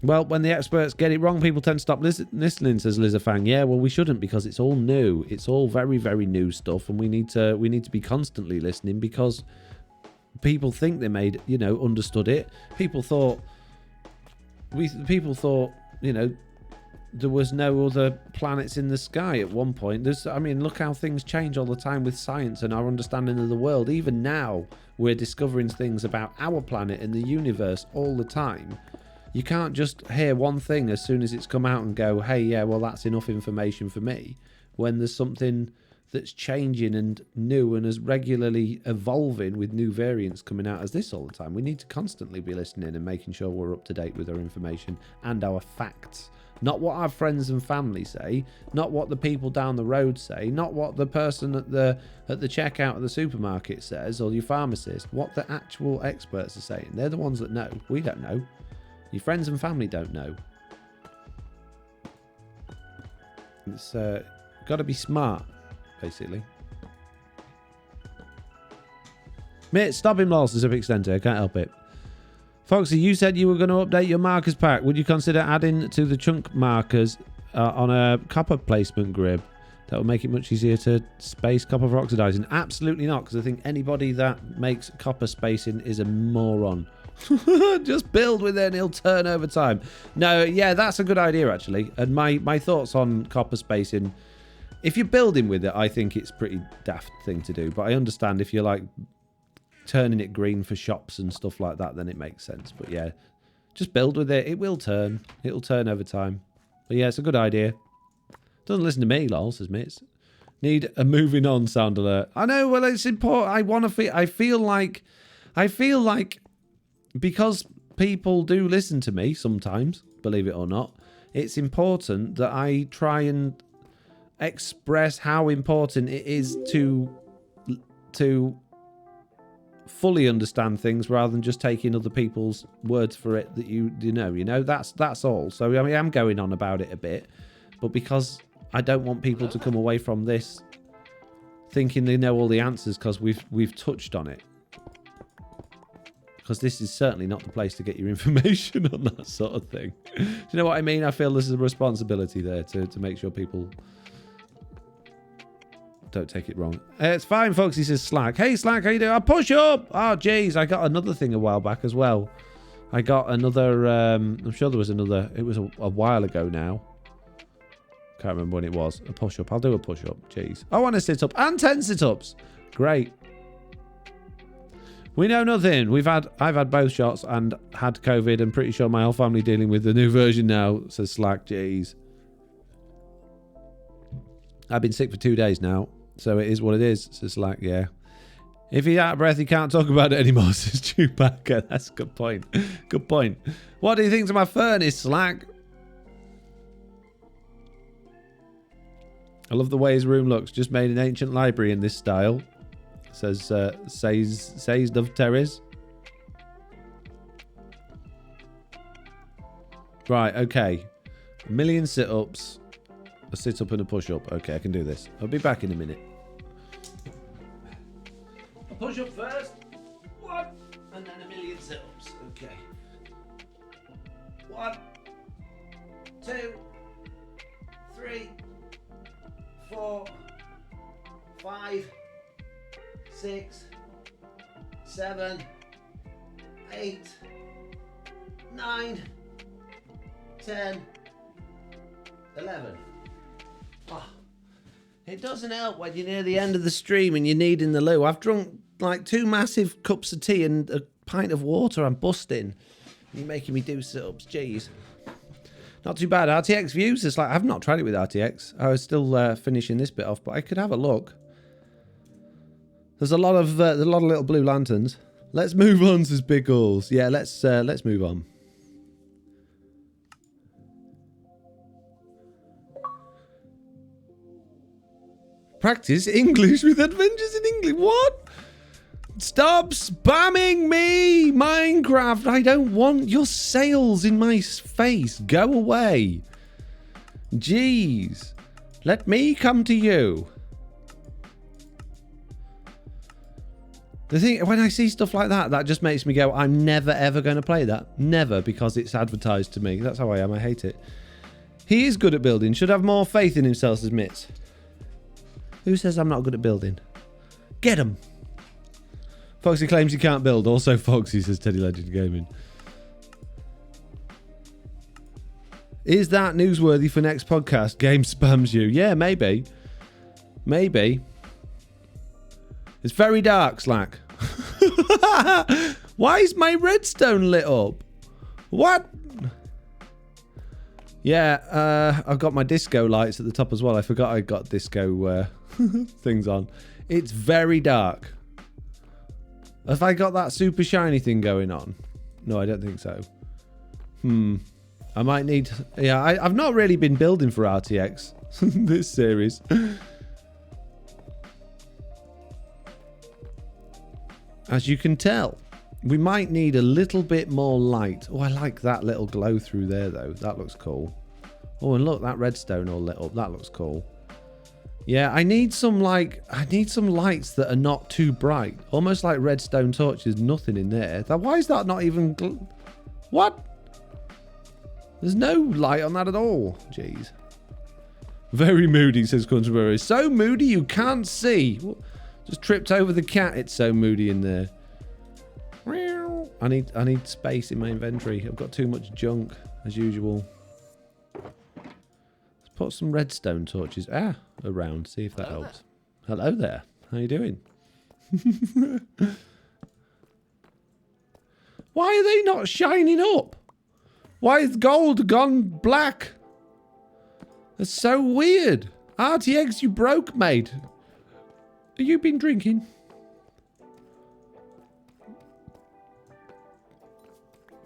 Well, when the experts get it wrong, people tend to stop listening, says Lizafang. Yeah, well, we shouldn't, because it's all new. It's all very, very new stuff, and we need to be constantly listening, because people think they understood it. People thought, you know, there was no other planets in the sky at one point. Look how things change all the time with science and our understanding of the world. Even now, we're discovering things about our planet and the universe all the time. You can't just hear one thing as soon as it's come out and go, hey, yeah, well, that's enough information for me. When there's something that's changing and new and is regularly evolving with new variants coming out as this all the time, we need to constantly be listening and making sure we're up to date with our information and our facts. Not what our friends and family say, not what the people down the road say, not what the person at the checkout of the supermarket says, or your pharmacist, what the actual experts are saying. They're the ones that know. We don't know. Your friends and family don't know. It's got to be smart, basically. Mate, stop him, Lost, as a big extent. I can't help it. Foxy, you said you were going to update your markers pack. Would you consider adding to the chunk markers on a copper placement grid? That would make it much easier to space copper for oxidizing. Absolutely not, because I think anybody that makes copper spacing is a moron. Just build with it and he'll turn over time. No, yeah, that's a good idea, actually. And my thoughts on copper spacing, if you're building with it, I think it's a pretty daft thing to do. But I understand if you're like turning it green for shops and stuff like that, then it makes sense. But yeah, just build with it. It will turn. It'll turn over time. But yeah, it's a good idea. Doesn't listen to me, lol, says Mitz. Need a moving on sound alert. I know, well, it's important. I feel like because people do listen to me sometimes, believe it or not, it's important that I try and express how important it is to fully understand things rather than just taking other people's words for it that you know. That's all. So I mean, I'm going on about it a bit, but because I don't want people to come away from this thinking they know all the answers because we've touched on it. Because this is certainly not the place to get your information on that sort of thing. Do you know what I mean? I feel there's a responsibility there to make sure people don't take it wrong. It's fine, folks. He says Slack. Hey, Slack, how you doing? I'll push up. Oh, jeez. I got another thing a while back as well. I got another... I'm sure there was another... It was a while ago now. Can't remember when it was. A push-up. I'll do a push-up. Jeez. I want to sit up. And 10 sit-ups. Great. We know nothing. I've had both shots and had COVID. I'm pretty sure my whole family dealing with the new version now, says Slack. Jeez. I've been sick for 2 days now, so it is what it is, says Slack. Yeah. If he's out of breath, he can't talk about it anymore, says Chewbacca. That's a good point. Good point. What do you think of my furnace, Slack? I love the way his room looks. Just made an ancient library in this style. Says Dove Terrace. Right, okay. 1 million sit-ups. A sit-up and a push-up. Okay, I can do this. I'll be back in a minute. A push-up first. 1. And then 1 million sit-ups. Okay. 1, 2, 3, 4, 5, 6, 7, 8, 9, 10, 11. Oh, it doesn't help when you're near the end of the stream and you're needing the loo. I've drunk like 2 massive cups of tea and a pint of water. I'm busting. You're making me do sit-ups. Jeez. Not too bad. RTX views. It's like I've not tried it with RTX. I was still finishing this bit off, but I could have a look. There's a lot of little blue lanterns. Let's move on, says Pickles. Yeah, let's move on. Practice English with Adventures in English. What? Stop spamming me, Minecraft. I don't want your sails in my face. Go away. Jeez. Let me come to you. The thing, when I see stuff like that, that just makes me go, I'm never, ever going to play that. Never, because it's advertised to me. That's how I am. I hate it. He is good at building. Should have more faith in himself, says Mitz. Who says I'm not good at building? Get him. Foxy claims he can't build. Also Foxy, says Teddy Legend Gaming. Is that newsworthy for next podcast? Game spams you. Yeah, maybe. Maybe. It's very dark, Slack. Why is my redstone lit up? What? Yeah, I've got my disco lights at the top as well. I forgot I got disco things on. It's very dark. Have I got that super shiny thing going on? No, I don't think so. I might need... Yeah, I've not really been building for RTX this series. As you can tell, we might need a little bit more light. Oh, I like that little glow through there, though. That looks cool. Oh, and look, that redstone all lit up. That looks cool. Yeah, I need some lights that are not too bright. Almost like redstone torches. Nothing in there. Why is that not even... What? There's no light on that at all. Jeez. Very moody, says Controversy. So moody you can't see. Just tripped over the cat. It's so moody in there. I need space in my inventory. I've got too much junk, as usual. Let's put some redstone torches around. See if that helps. Hello there. How you doing? Why are they not shining up? Why is gold gone black? That's so weird. RTX, you broke, mate. Have you been drinking?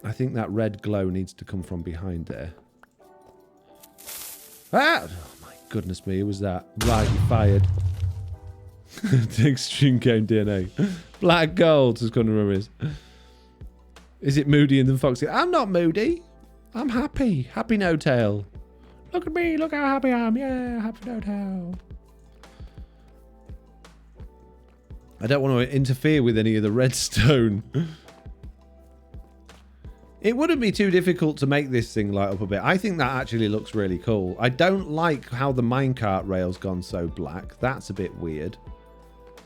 I think that red glow needs to come from behind there. Ah! Oh my goodness me, who was that? Right, you fired. Extreme game DNA. Black gold, just couldn't remember his. Is it Moody and then Foxy? I'm not Moody. I'm happy. Happy no tail. Look at me, look how happy I am. Yeah, happy no tail. I don't want to interfere with any of the redstone. It wouldn't be too difficult to make this thing light up a bit. I think that actually looks really cool. I don't like how the minecart rail's gone so black. That's a bit weird.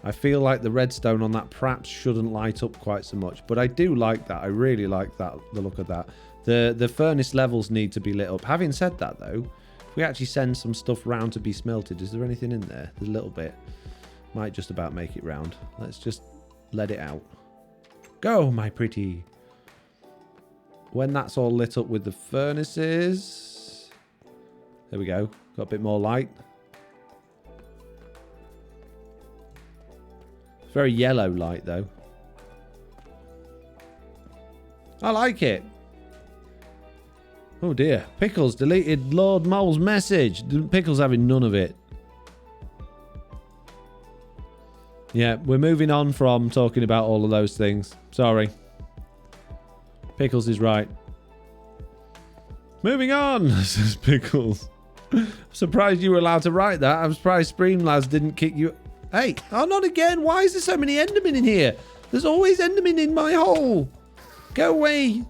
I feel like the redstone on that perhaps shouldn't light up quite so much. But I do like that. I really like that, the look of that. The furnace levels need to be lit up. Having said that, though, if we actually send some stuff round to be smelted, is there anything in there? There's a little bit. Might just about make it round. Let's just let it out. Go, my pretty. When that's all lit up with the furnaces. There we go. Got a bit more light. Very yellow light, though. I like it. Oh, dear. Pickles deleted Lord Mole's message. Pickles having none of it. Yeah, we're moving on from talking about all of those things. Sorry. Pickles is right. Moving on, says Pickles. I'm surprised you were allowed to write that. I'm surprised Streamlabs didn't kick you. Hey, oh, not again. Why is there so many Endermen in here? There's always Endermen in my hole. Go away.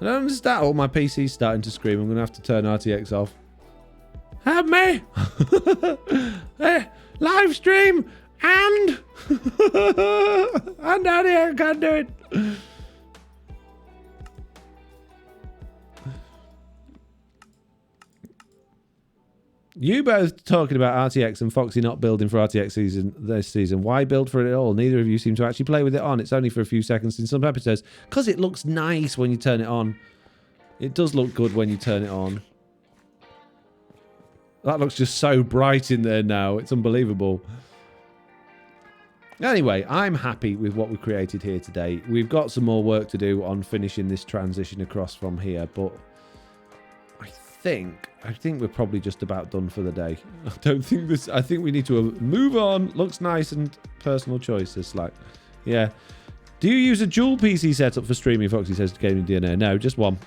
I don't understand. Oh, my PC's starting to scream. I'm going to have to turn RTX off. Help me. Hey, live stream and... I'm down here. I can't do it. You both talking about RTX and Foxy not building for RTX this season. Why build for it at all? Neither of you seem to actually play with it on. It's only for a few seconds in some episodes. Because it looks nice when you turn it on. It does look good when you turn it on. That looks just so bright in there now. It's unbelievable. Anyway, I'm happy with what we created here today. We've got some more work to do on finishing this transition across from here. But I think we're probably just about done for the day. I think we need to move on. Looks nice and personal choices. Like, yeah. Do you use a dual PC setup for streaming? Foxy says to Gaming DNA. No, just one.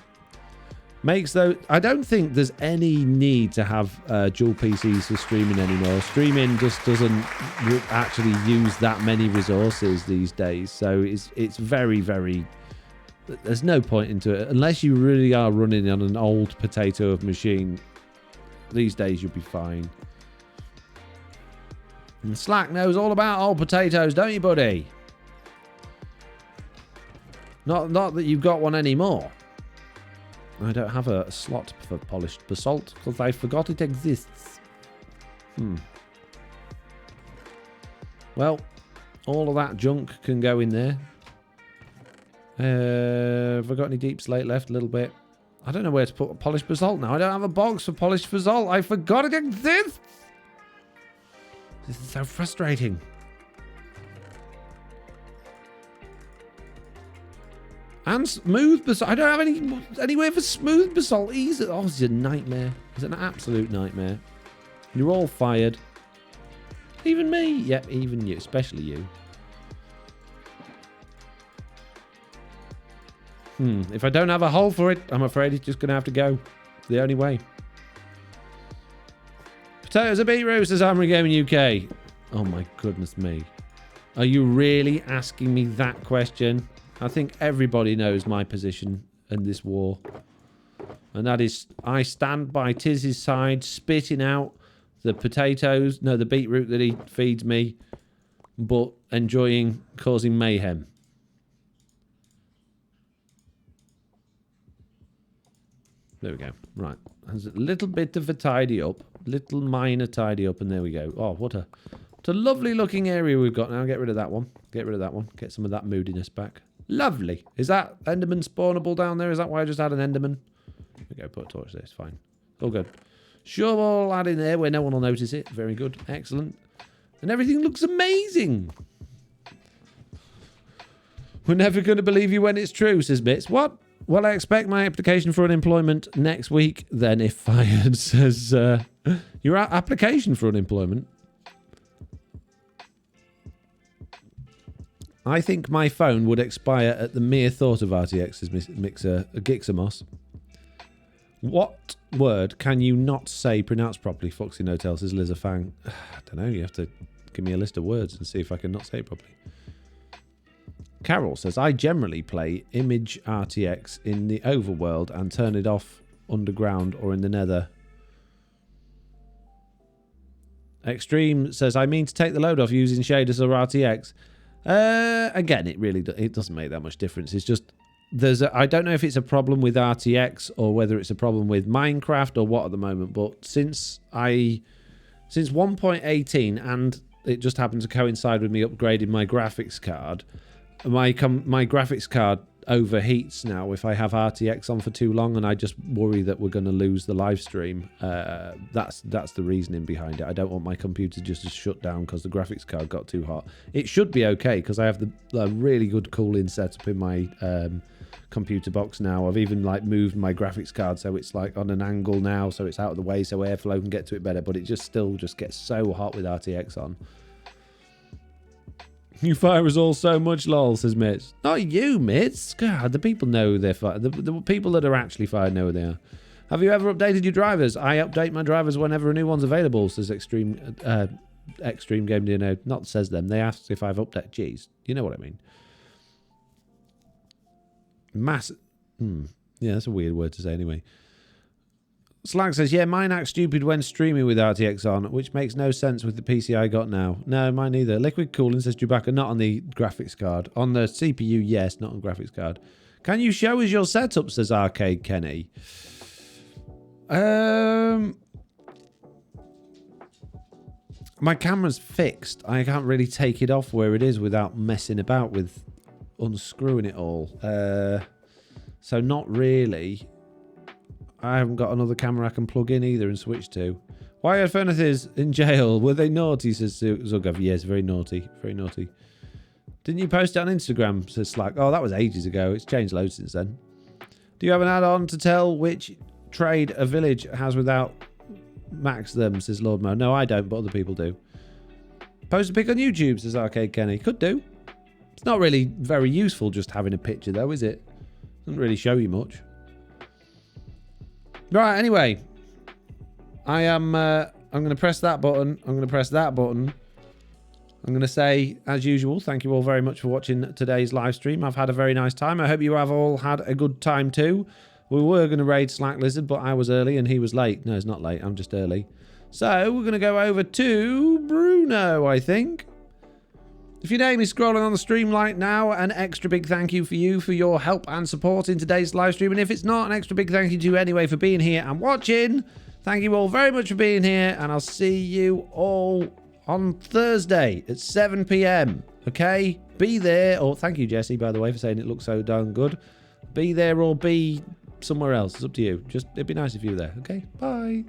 I don't think there's any need to have dual PCs for streaming anymore. Streaming just doesn't actually use that many resources these days. So it's very, very... There's no point into it. Unless you really are running on an old potato of machine, these days you'll be fine. And Slack knows all about old potatoes, don't you, buddy? Not that you've got one anymore. I don't have a slot for polished basalt because I forgot it exists. Well, all of that junk can go in there. Have I got any deep slate left? A little bit. I don't know where to put polished basalt now. I don't have a box for polished basalt. I forgot it exists. This is so frustrating. And smooth basalt. I don't have anywhere for smooth basalt either. Oh, this is a nightmare. It's an absolute nightmare. You're all fired. Even me. Yep, even you. Especially you. If I don't have a hole for it, I'm afraid it's just going to have to go. The only way. Potatoes are beetroots, says Armory Gaming UK. Oh my goodness me. Are you really asking me that question? I think everybody knows my position in this war. And that is, I stand by Tiz's side, spitting out the potatoes, no, the beetroot that he feeds me, but enjoying causing mayhem. There we go. Right. There's a little bit of a tidy up. Little minor tidy up, and there we go. Oh, what a lovely looking area we've got now. Get rid of that one. Get rid of that one. Get some of that moodiness back. Lovely. Is that Enderman spawnable down there? Is that why I just had an Enderman? There we go. Put a torch there. It's fine. All good. Shovel that in there where no one will notice it. Very good. Excellent. And everything looks amazing. We're never going to believe you when it's true, says Bits. What? Well, I expect my application for unemployment next week, then, if fired, says... your application for unemployment? I think my phone would expire at the mere thought of RTX, says Mixer Gixamos. What word can you not say pronounced properly? Foxy No-Tail says Liz a Fang. I don't know, you have to give me a list of words and see if I can not say it properly. Carol says, I generally play Image RTX in the overworld and turn it off underground or in the nether. Extreme says, I mean to take the load off using shaders or RTX. Again, it doesn't make that much difference. It's just, I don't know if it's a problem with RTX or whether it's a problem with Minecraft or what at the moment, but since 1.18, and it just happened to coincide with me upgrading my graphics card, my graphics card overheats now if I have RTX on for too long, and I just worry that we're going to lose the live stream. That's the reasoning behind it. I don't want my computer just to shut down because the graphics card got too hot. It should be okay because I have the really good cooling setup in my computer box now. I've even moved my graphics card so it's on an angle now, so it's out of the way so airflow can get to it better, but it still gets so hot with RTX on. You fire us all so much, lol, says Mitch. Not you, Mitch. God, the people know they're fired. The people that are actually fired know who they are. Have you ever updated your drivers? I update my drivers whenever a new one's available, says Extreme Game DNA. Not says them. They asked if I've updated. Jeez, you know what I mean. Yeah, that's a weird word to say anyway. Slag says, yeah, mine acts stupid when streaming with RTX on, which makes no sense with the PC I got now. No, mine neither. Liquid Cooling says Chewbacca, not on the graphics card. On the CPU, yes, not on graphics card. Can you show us your setup, says Arcade Kenny. My camera's fixed. I can't really take it off where it is without messing about with unscrewing it all. So not really. I haven't got another camera I can plug in either and switch to. Why are Furnaces in jail? Were they naughty, says Zugav. Yes, very naughty. Very naughty. Didn't you post it on Instagram, says Slack? Oh, that was ages ago. It's changed loads since then. Do you have an add-on to tell which trade a village has without max them, says Lord Mo. No, I don't, but other people do. Post a pic on YouTube, says Arcade Kenny. Could do. It's not really very useful just having a picture, though, is it? Doesn't really show you much. Right, anyway. I'm going to press that button. I'm going to press that button. I'm going to say, as usual, thank you all very much for watching today's live stream. I've had a very nice time. I hope you have all had a good time too. We were going to raid Slack Lizard, but I was early and he was late. No, it's not late. I'm just early. So, we're going to go over to Bruno, I think. If your name is scrolling on the stream right now, an extra big thank you for you for your help and support in today's live stream. And if it's not, an extra big thank you to you anyway for being here and watching. Thank you all very much for being here, and I'll see you all on Thursday at 7 p.m. Okay? Be there. Or thank you, Jesse, by the way, for saying it looks so darn good. Be there or be somewhere else. It's up to you. Just, it'd be nice if you were there. Okay? Bye.